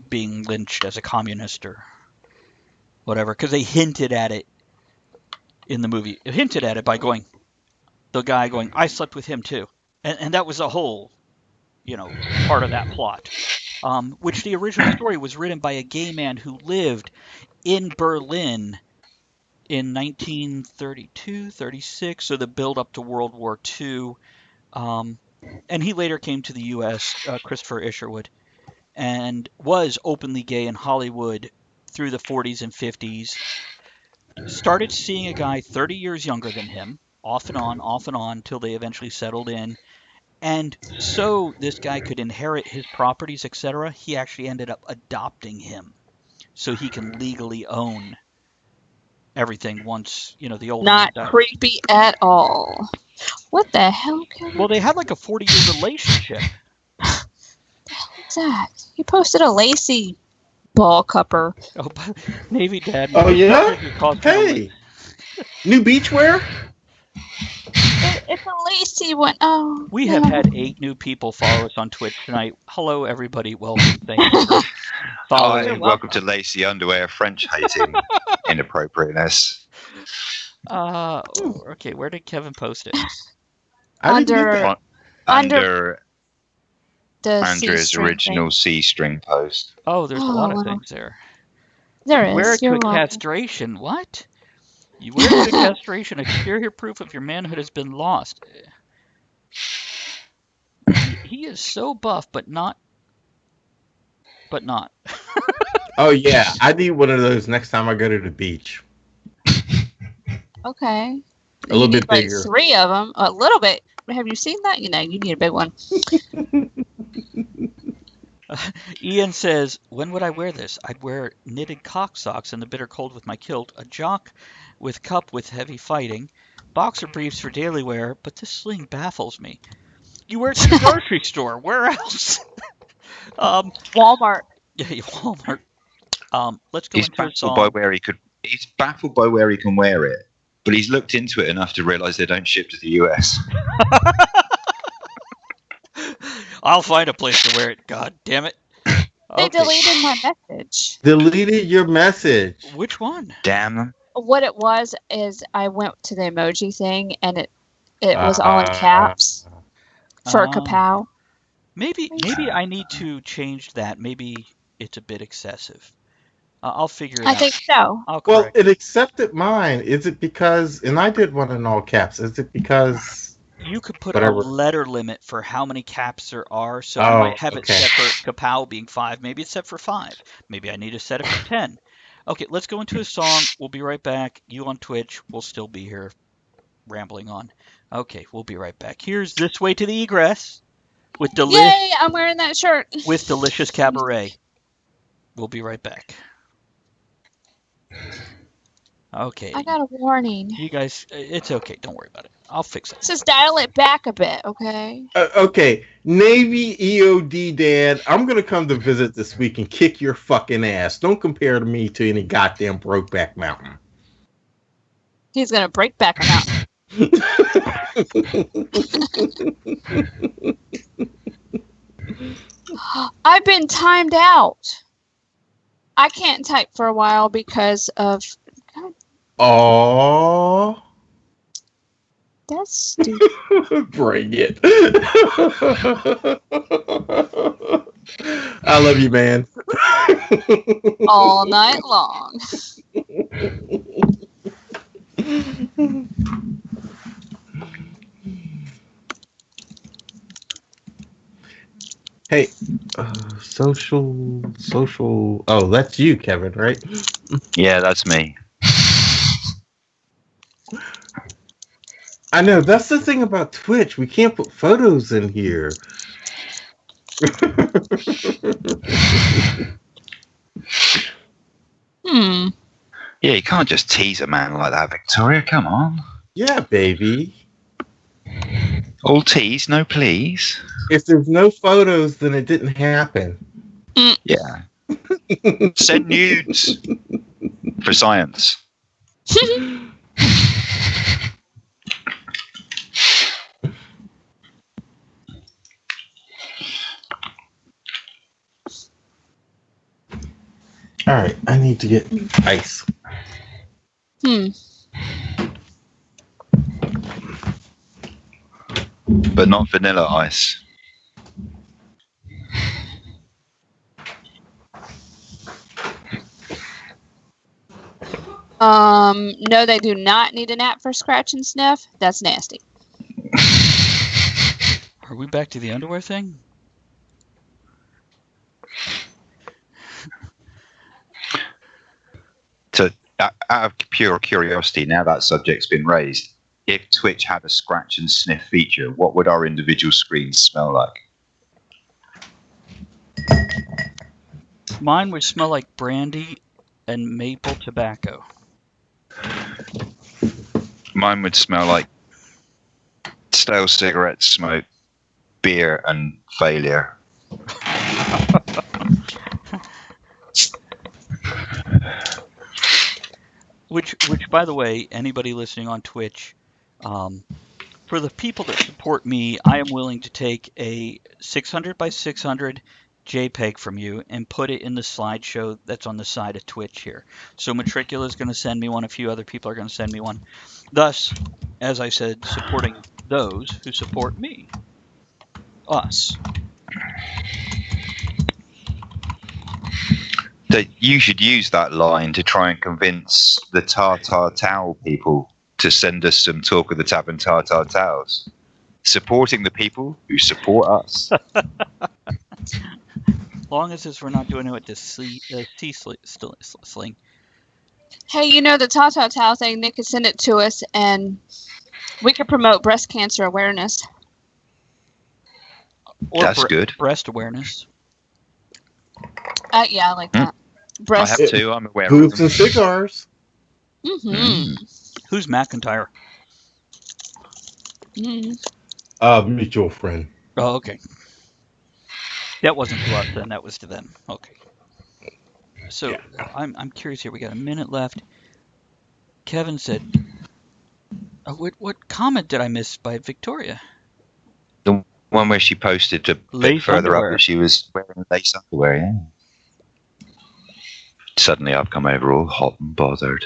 being lynched as a communist or whatever. Because they hinted at it in the movie. It hinted at it by the guy going, I slept with him too. And that was a whole, part of that plot. Which the original story was written by a gay man who lived in Berlin in 1932, 36, so the build up to World War II. And he later came to the U.S., Christopher Isherwood, and was openly gay in Hollywood through the 40s and 50s. Started seeing a guy 30 years younger than him, off and on, till they eventually settled in. And so this guy could inherit his properties, etc. He actually ended up adopting him so he can legally own everything once, the older man Not died. creepy at all. What the hell, Kevin? Well, they had like a 40-year relationship. What's that? You posted a lacy ball cupper. Oh, Navy Dad. Oh, yeah? Hey! New beachwear? It's a lacy one. Oh, We have had 8 new people follow us on Twitch tonight. Hello, everybody. Welcome. Thank you for following. Hi, welcome to Lacy Underwear, French hating inappropriateness. Okay, where did Kevin post it? Under the Andrea's C-string original C-string post. Oh, there's a lot of wow. things there. There is. Wear it to You're a welcome. castration. What? You wear it to a castration. Exterior proof of your manhood has been lost. He is so buff, but not. Oh, yeah. I need one of those next time I go to the beach. Okay. A little bit like bigger. 3 of them. A little bit. Have you seen that? You need a big one. Ian says, when would I wear this? I'd wear knitted cock socks in the bitter cold with my kilt, a jock with cup with heavy fighting, boxer briefs for daily wear, but this sling baffles me. You wear it to the grocery store. Where else? Walmart. Yeah, Walmart. Let's go He's into a baffled song. by where he could. He's baffled by where he can wear it, but he's looked into it enough to realise they don't ship to the US. I'll find a place to wear it. God damn it. They Okay. deleted my message. Deleted your message. Which one? Damn them. What it was is I went to the emoji thing and it was all in caps for kapow. Maybe I need to change that. Maybe it's a bit excessive. I'll figure it out. I think so. I'll Well, correct. it accepted mine. Is it because, and I did one in all caps, is it because... You could put whatever. a letter limit for how many caps there are, so Oh, I might have okay. it set for kapow being 5. Maybe it's set for 5. Maybe I need to set it for 10. Okay, let's go into a song. We'll be right back. You on Twitch. We'll still be here rambling on. Okay, we'll be right back. Here's This Way to the Egress with Yay, I'm wearing that shirt. with Delicious Cabaret. We'll be right back. Okay. I got a warning. You guys, it's okay. Don't worry about it. I'll fix it. Just dial it back a bit, okay? Okay, Navy EOD Dad, I'm going to come to visit this week and kick your fucking ass. Don't compare me to any goddamn Brokeback Mountain. He's gonna break back a mountain. I've been timed out. I can't type for a while because of... Aww. That's stupid. Bring it. I love you, man. All night long. Hey, social. Oh, that's you, Kevin, right? Yeah, that's me. I know, that's the thing about Twitch. We can't put photos in here. Yeah, you can't just tease a man like that, Victoria. Come on. Yeah, baby. All tease, no please. If there's no photos, then it didn't happen. Yeah. Send nudes for science. All right, I need to get ice. But not vanilla ice. No, they do not need an app for scratch and sniff. That's nasty. Are we back to the underwear thing? So, out of pure curiosity, now that subject's been raised, if Twitch had a scratch and sniff feature, what would our individual screens smell like? Mine would smell like brandy and maple tobacco. Mine would smell like stale cigarette smoke, beer, and failure. Which, by the way, anybody listening on Twitch, for the people that support me, I am willing to take a 600 by 600 JPEG from you and put it in the slideshow that's on the side of Twitch here. So Matricula is going to send me one. A few other people are going to send me one. Thus, as I said, supporting those who support me. Us. That you should use that line to try and convince the Tartar Towel people to send us some Talk of the Tavern Tartar Towels. Supporting the people who support us. Long as we're not doing it with the sling. Hey, you know the Tata Towel thing, they could send it to us and we could promote breast cancer awareness. Or That's good. Breast awareness. Yeah, I like that. Breast. I have two, I'm aware of Hoops them. and cigars. Who's McIntyre? Mutual friend. Oh, okay. That wasn't to us then, that was to them. Okay. So, Yeah. I'm curious here. We got a minute left. Kevin said, what comment did I miss by Victoria? The one where she posted a Lace bit further underwear. up that she was wearing lace underwear, yeah. Suddenly I've come over all hot and bothered.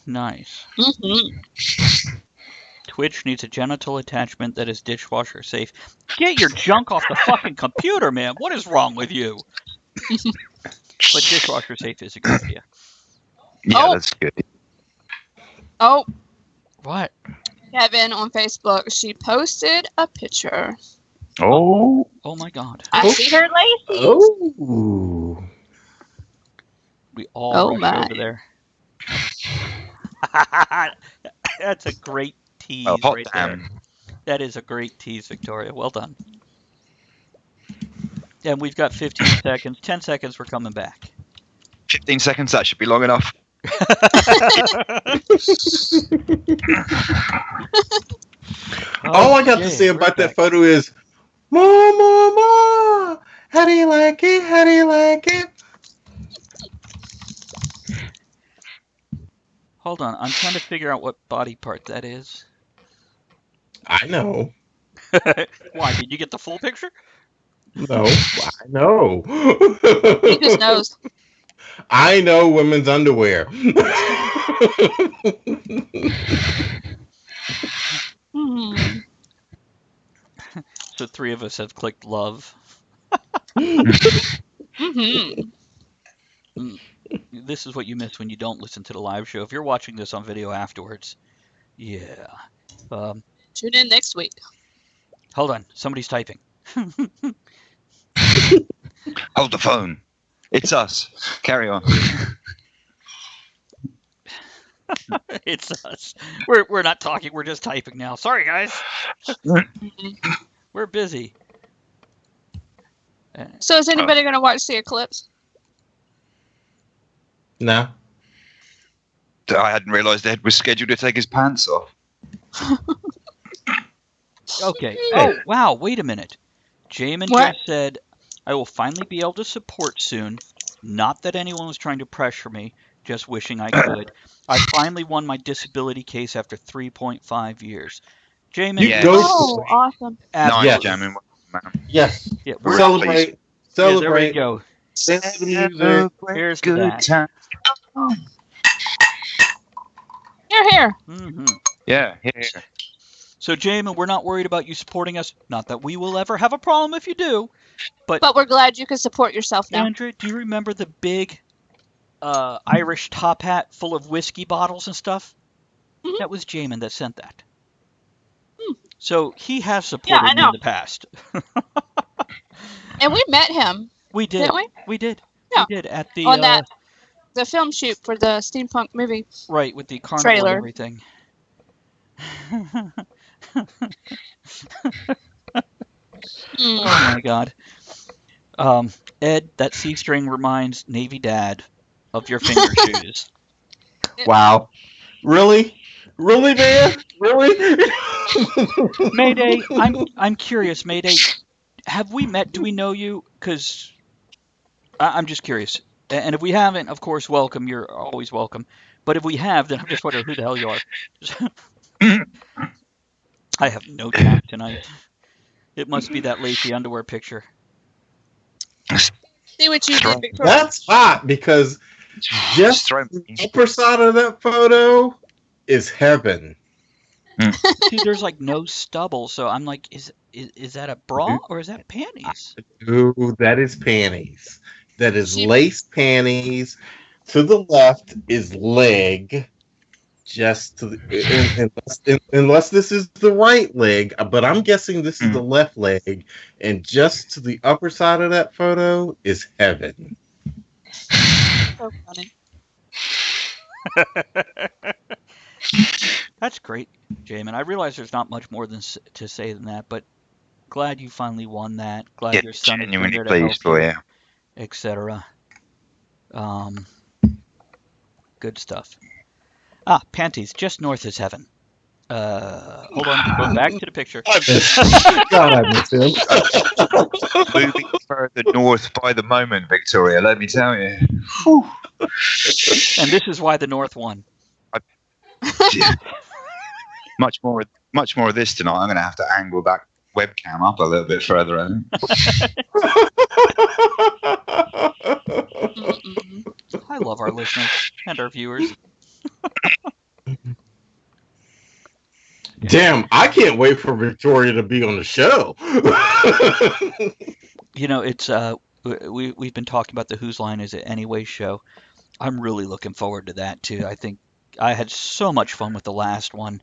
Nice. Twitch needs a genital attachment that is dishwasher safe. Get your junk off the fucking computer, man. What is wrong with you? But dishwasher safe is a good idea. Yeah, Oh. that's good. Oh, What? Kevin on Facebook, she posted a picture. Oh, Oh my god. I see her lacy. Oh. We all Oh rushed my. over there. That's a great tease well, hot right damn. there. That is a great tease, Victoria. Well done. And we've got 15 seconds. 10 seconds, we're coming back. 15 seconds, that should be long enough. All I got to say about that photo is, Ma, how do you like it? How do you like it? Hold on, I'm trying to figure out what body part that is. I know. Why? Did you get the full picture? No, I know. He just knows. I know women's underwear. So 3 of us have clicked love. This is what you miss when you don't listen to the live show. If you're watching this on video afterwards, yeah. Tune in next week. Hold on, somebody's typing. Hold the phone. It's us. Carry on. It's us. We're not talking. We're just typing now. Sorry, guys. We're busy. So is anybody going to watch the eclipse? No. I hadn't realised Ed was scheduled to take his pants off. Okay. Oh, wow. Wait a minute. Jamin What? just said, I will finally be able to support soon. Not that anyone was trying to pressure me, just wishing I could. I finally won my disability case after 3.5 years. Jamin, You Yes. go. Oh, awesome. Nice, absolutely. Yes. Jamin. Man. Yes. Yeah, We're Celebrate. yeah, there we Celebrate. go. There's the music. Here's the good dash. time. Here. Hmm Yeah, here. So, Jamin, we're not worried about you supporting us. Not that we will ever have a problem if you do. But we're glad you can support yourself now. Andrew, do you remember the big Irish top hat full of whiskey bottles and stuff? Mhm. That was Jamin that sent that. Hmm. So he has supported I me know. in the past. And we met him, We did. didn't we? We did. Yeah. We did at the On the film shoot for the steampunk movie. right with the carnival trailer. and everything. Mm. Oh my God. Ed, that C string reminds Navy Dad of your finger shoes. Wow. Really? Really, man? Really? Mayday, I'm curious, Mayday. Have we met? Do we know you? Because I'm just curious. And if we haven't, of course, welcome. You're always welcome. But if we have, then I'm just wondering who the hell you are. I have no tact tonight. It must be that lacy underwear picture. See what you did, Throw- Victoria. That's hot because just throw the me. upper side of that photo is heaven. See, there's like no stubble, so I'm like, is that a bra or is that panties? Ooh, that is panties. That is She- lace panties. To the left is leg. Just to unless this is the right leg, but I'm guessing this is the left leg. And just to the upper side of that photo is heaven. So funny. That's great, Jamin. I realize there's not much more to say than that, but glad you finally won that. Glad Yeah, your son has been genuinely there to help pleased for you. etc. Good stuff. Panties, just north is heaven. Hold on, go back to the picture. God, I miss him. Moving further north by the moment, Victoria, let me tell you. And this is why the north won. Much more of this tonight. I'm going to have to angle that webcam up a little bit further, I think. Mm-mm. I love our listeners and our viewers. Damn, I can't wait for Victoria to be on the show. You know, it's we've been talking about the Whose Line Is It Anyway show. I'm really looking forward to that too. I think I had so much fun with the last one.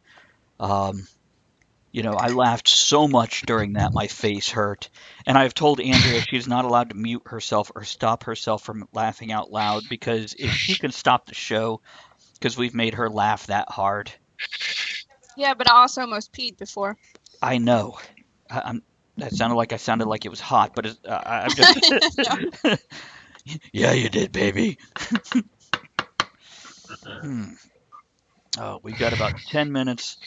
You know, I laughed so much during that my face hurt. And I've told Andrea she's not allowed to mute herself or stop herself from laughing out loud, because if she can stop the show because we've made her laugh that hard. Yeah, but I also almost peed before. I know. That sounded like I sounded like it was hot, but I'm just. Yeah, you did, baby. Oh, we've got about 10 minutes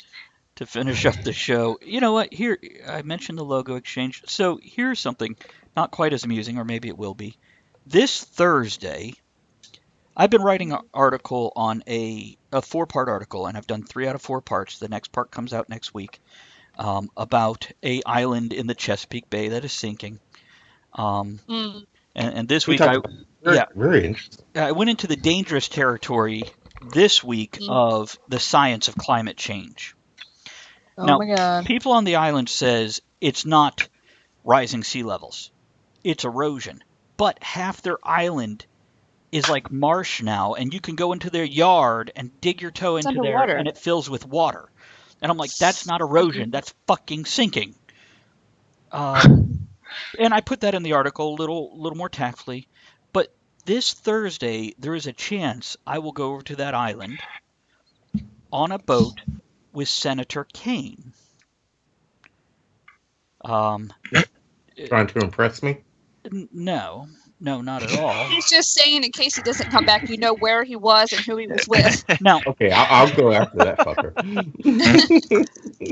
to finish up the show. You know what? Here, I mentioned the logo exchange. So here's something not quite as amusing, or maybe it will be. This Thursday, I've been writing an article on a 4-part article, and I've done 3 out of 4 parts. The next part comes out next week, about a island in the Chesapeake Bay that is sinking. And this week, very interesting. I went into the dangerous territory this week of the science of climate change. Oh Now, my God. people on the island says it's not rising sea levels, it's erosion. But half their island is like marsh now, and you can go into their yard and dig your toe into underwater. there, and it fills with water. And I'm like, that's not erosion, that's fucking sinking. And I put that in the article a little more tactfully. But this Thursday, there is a chance I will go over to that island on a boat with Senator Kane. Trying to impress me? No, not at all. He's just saying in case he doesn't come back, you know where he was and who he was with. Now, Okay, I'll go after that fucker.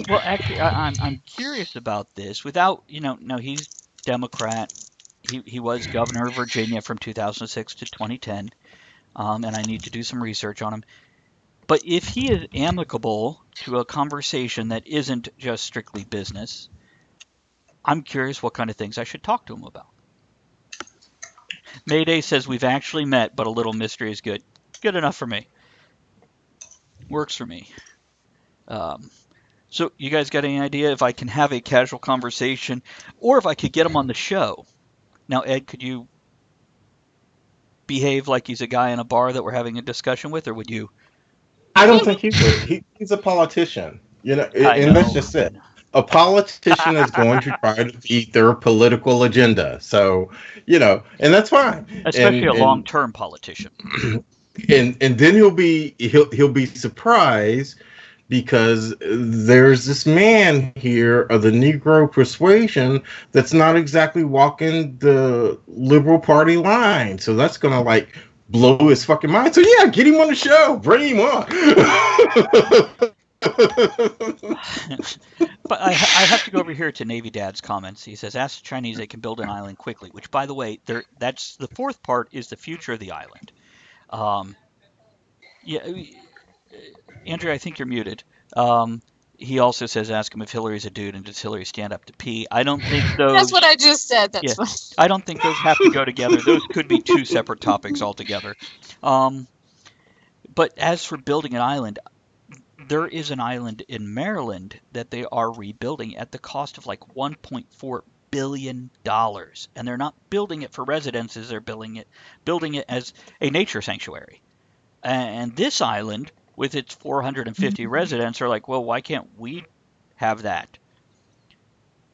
well, actually, I'm curious about this. Without, no, he's Democrat. He was governor of Virginia from 2006 to 2010, and I need to do some research on him. But if he is amicable to a conversation that isn't just strictly business, I'm curious what kind of things I should talk to him about. Mayday says we've actually met, but a little mystery is good. Good enough for me. Works for me. So you guys got any idea if I can have a casual conversation, or if I could get him on the show? Now, Ed, could you behave like he's a guy in a bar that we're having a discussion with, or would you? I don't think he would. He's a politician, I and know. that's just it. A politician is going to try to feed their political agenda. So, and that's fine. Especially a long-term politician. And then he'll be surprised because there's this man here of the Negro persuasion that's not exactly walking the Liberal Party line. So that's gonna like blow his fucking mind. So yeah, get him on the show. Bring him on. But I have to go over here to Navy Dad's comments. He says, ask the Chinese they can build an island quickly, which, by the way, that's the fourth part is the future of the island. Yeah, Andrew, I think you're muted. He also says, ask him if Hillary's a dude and does Hillary stand up to pee. I don't think those... That's what I just said. That's fine. I don't think those have to go together. Those could be two separate topics altogether. But as for building an island, there is an island in Maryland that they are rebuilding at the cost of like $1.4 billion. And they're not building it for residences. They're building it as a nature sanctuary. And this island, with its 450 residents, are like, well, why can't we have that?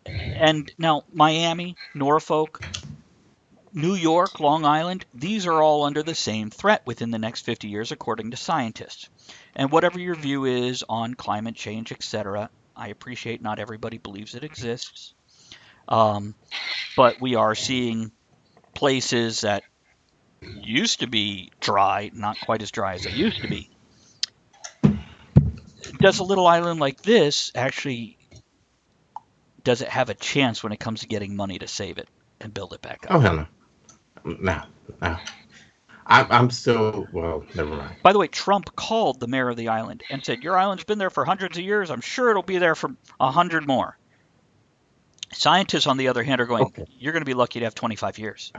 And now Miami, Norfolk, New York, Long Island, these are all under the same threat within the next 50 years, according to scientists. And whatever your view is on climate change, etc., I appreciate not everybody believes it exists. But we are seeing places that used to be dry, not quite as dry as they used to be. Does a little island like this actually, does it have a chance when it comes to getting money to save it and build it back up? Oh, hell no. No. I'm still, well, never mind. By the way, Trump called the mayor of the island and said, your island's been there for hundreds of years. I'm sure it'll be there for 100 more. Scientists, on the other hand, are going, you're going to be lucky to have 25 years.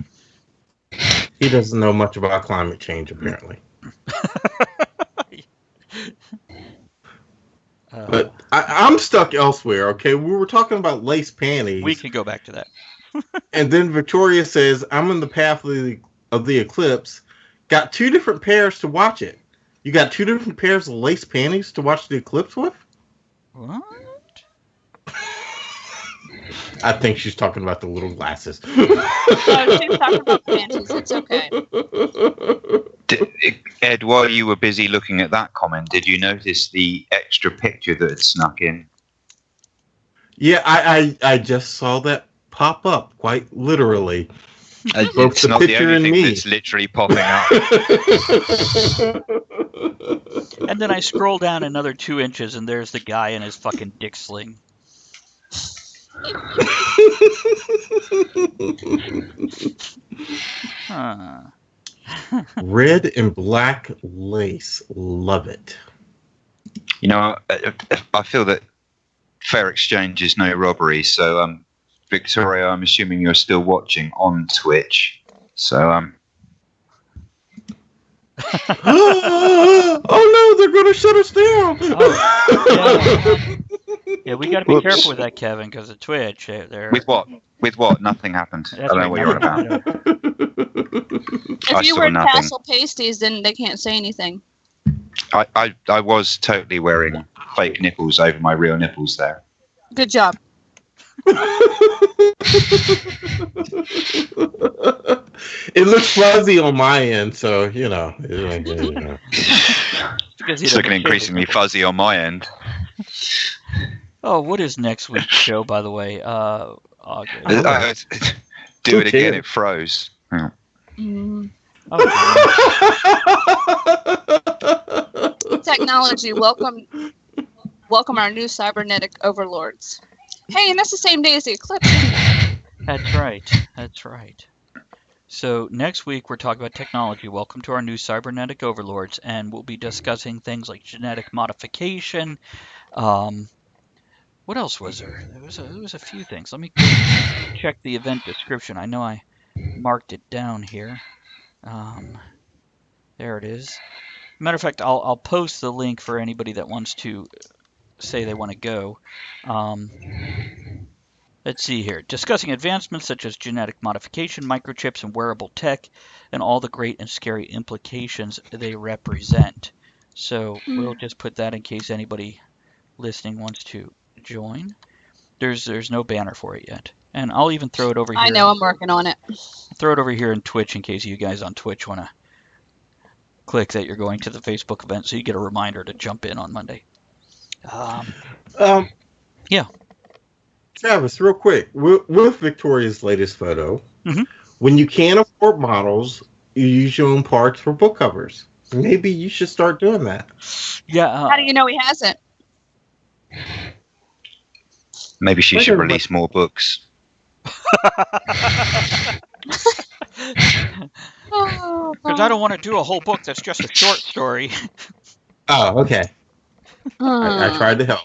He doesn't know much about climate change, apparently. But I'm stuck elsewhere, okay? We were talking about lace panties. We can go back to that. And then Victoria says, I'm in the path of the eclipse. Got two different pairs to watch it. You got two different pairs of lace panties to watch the eclipse with? What? I think she's talking about the little glasses. No, she's talking about panties. It's okay. Ed, while you were busy looking at that comment, did you notice the extra picture that had snuck in? Yeah, I just saw that pop up, quite literally. Both It's the not the picture only and thing me. that's literally popping up. And then I scroll down another 2 inches, and there's the guy in his fucking dick sling. Red and black lace. Love it. I feel that fair exchange is no robbery. So, Victoria, I'm assuming you're still watching on Twitch. So, Oh no, they're going to shut us down. Yeah, we got to be careful with that, Kevin, because of Twitch. with what? With what? Nothing happened. I don't know what you're on about. If you wear tassel pasties, then they can't say anything. I was totally wearing fake nipples over my real nipples there. Good job. It looks fuzzy on my end, so It's looking increasingly fuzzy on my end. Oh, what is next week's show, by the way? August. Do it again. It froze. Yeah. Technology, welcome our new cybernetic overlords. Hey, and that's the same day as the eclipse, isn't it? That's right. So next week we're talking about technology. Welcome to our new cybernetic overlords, and we'll be discussing things like genetic modification. What else was there? There was a few things. Let me check the event description. I know I marked it down here. There it is. Matter of fact, I'll post the link for anybody that wants to say they want to go. Let's see here. Discussing advancements such as genetic modification, microchips, and wearable tech, and all the great and scary implications they represent. So we'll just put that in case anybody listening wants to join. There's no banner for it yet. And I'll even throw it over here. I know, I'm working on it. Throw it over here in Twitch in case you guys on Twitch want to click that you're going to the Facebook event so you get a reminder to jump in on Monday. Yeah. Travis, real quick, with Victoria's latest photo, when you can't afford models, you use your own parts for book covers. Maybe you should start doing that. Yeah. How do you know he hasn't? Maybe she should release more books. Because I don't want to do a whole book that's just a short story. Oh, okay. I tried to help.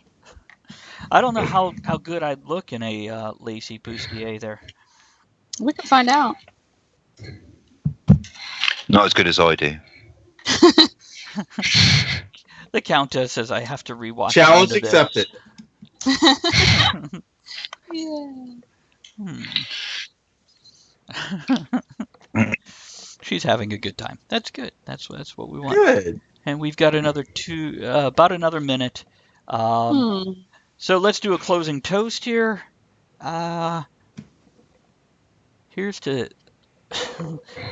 I don't know how good I'd look in a lacy bustier there. We can find out. Not as good as I do. The Countess says I have to rewatch. Challenge accepted. She's having a good time. That's good. That's what we want. Good. And we've got about another minute. So let's do a closing toast here. Here's to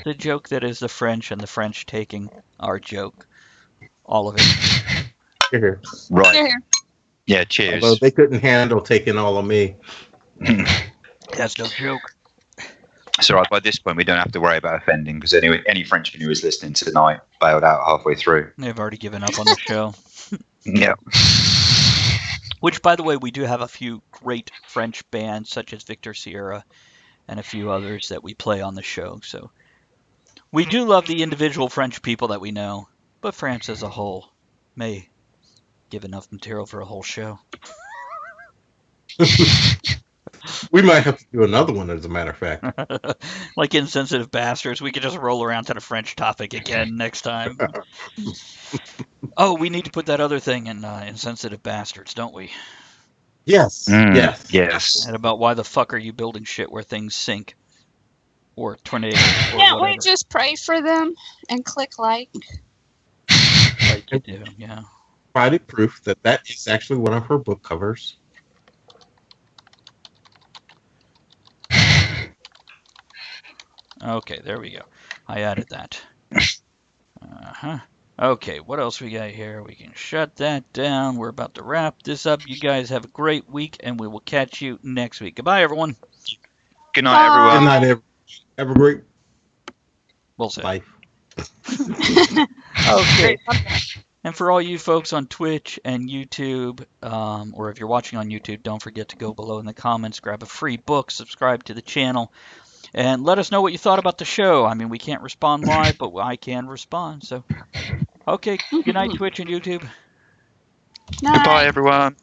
the joke that is the French and the French taking our joke. All of it. Here. Right. Here. Yeah, cheers. Although they couldn't handle taking all of me. That's no joke. So by this point, we don't have to worry about offending because any Frenchman who was listening tonight bailed out halfway through. They've already given up on the show. Yeah. Which, by the way, we do have a few great French bands such as Victor Sierra and a few others that we play on the show. So we do love the individual French people that we know, but France as a whole may give enough material for a whole show. We might have to do another one, as a matter of fact. Like Insensitive Bastards, we could just roll around to the French topic again next time. Oh, we need to put that other thing in Insensitive Bastards, don't we? Yes. Yes. And about why the fuck are you building shit where things sink? Or tornadoes, or Can't whatever. we just pray for them and click like? Like you do, yeah. Provided proof that is actually one of her book covers. Okay, there we go. I added that. Okay, what else we got here? We can shut that down. We're about to wrap this up. You guys have a great week, and we will catch you next week. Goodbye, everyone. Good night, everyone. Good night, everyone. Have a great We'll see. life. Okay. And for all you folks on Twitch and YouTube, or if you're watching on YouTube, don't forget to go below in the comments, grab a free book, subscribe to the channel, and let us know what you thought about the show. I mean, we can't respond live, but I can respond. So, okay, good night, Twitch and YouTube. Night. Goodbye, everyone.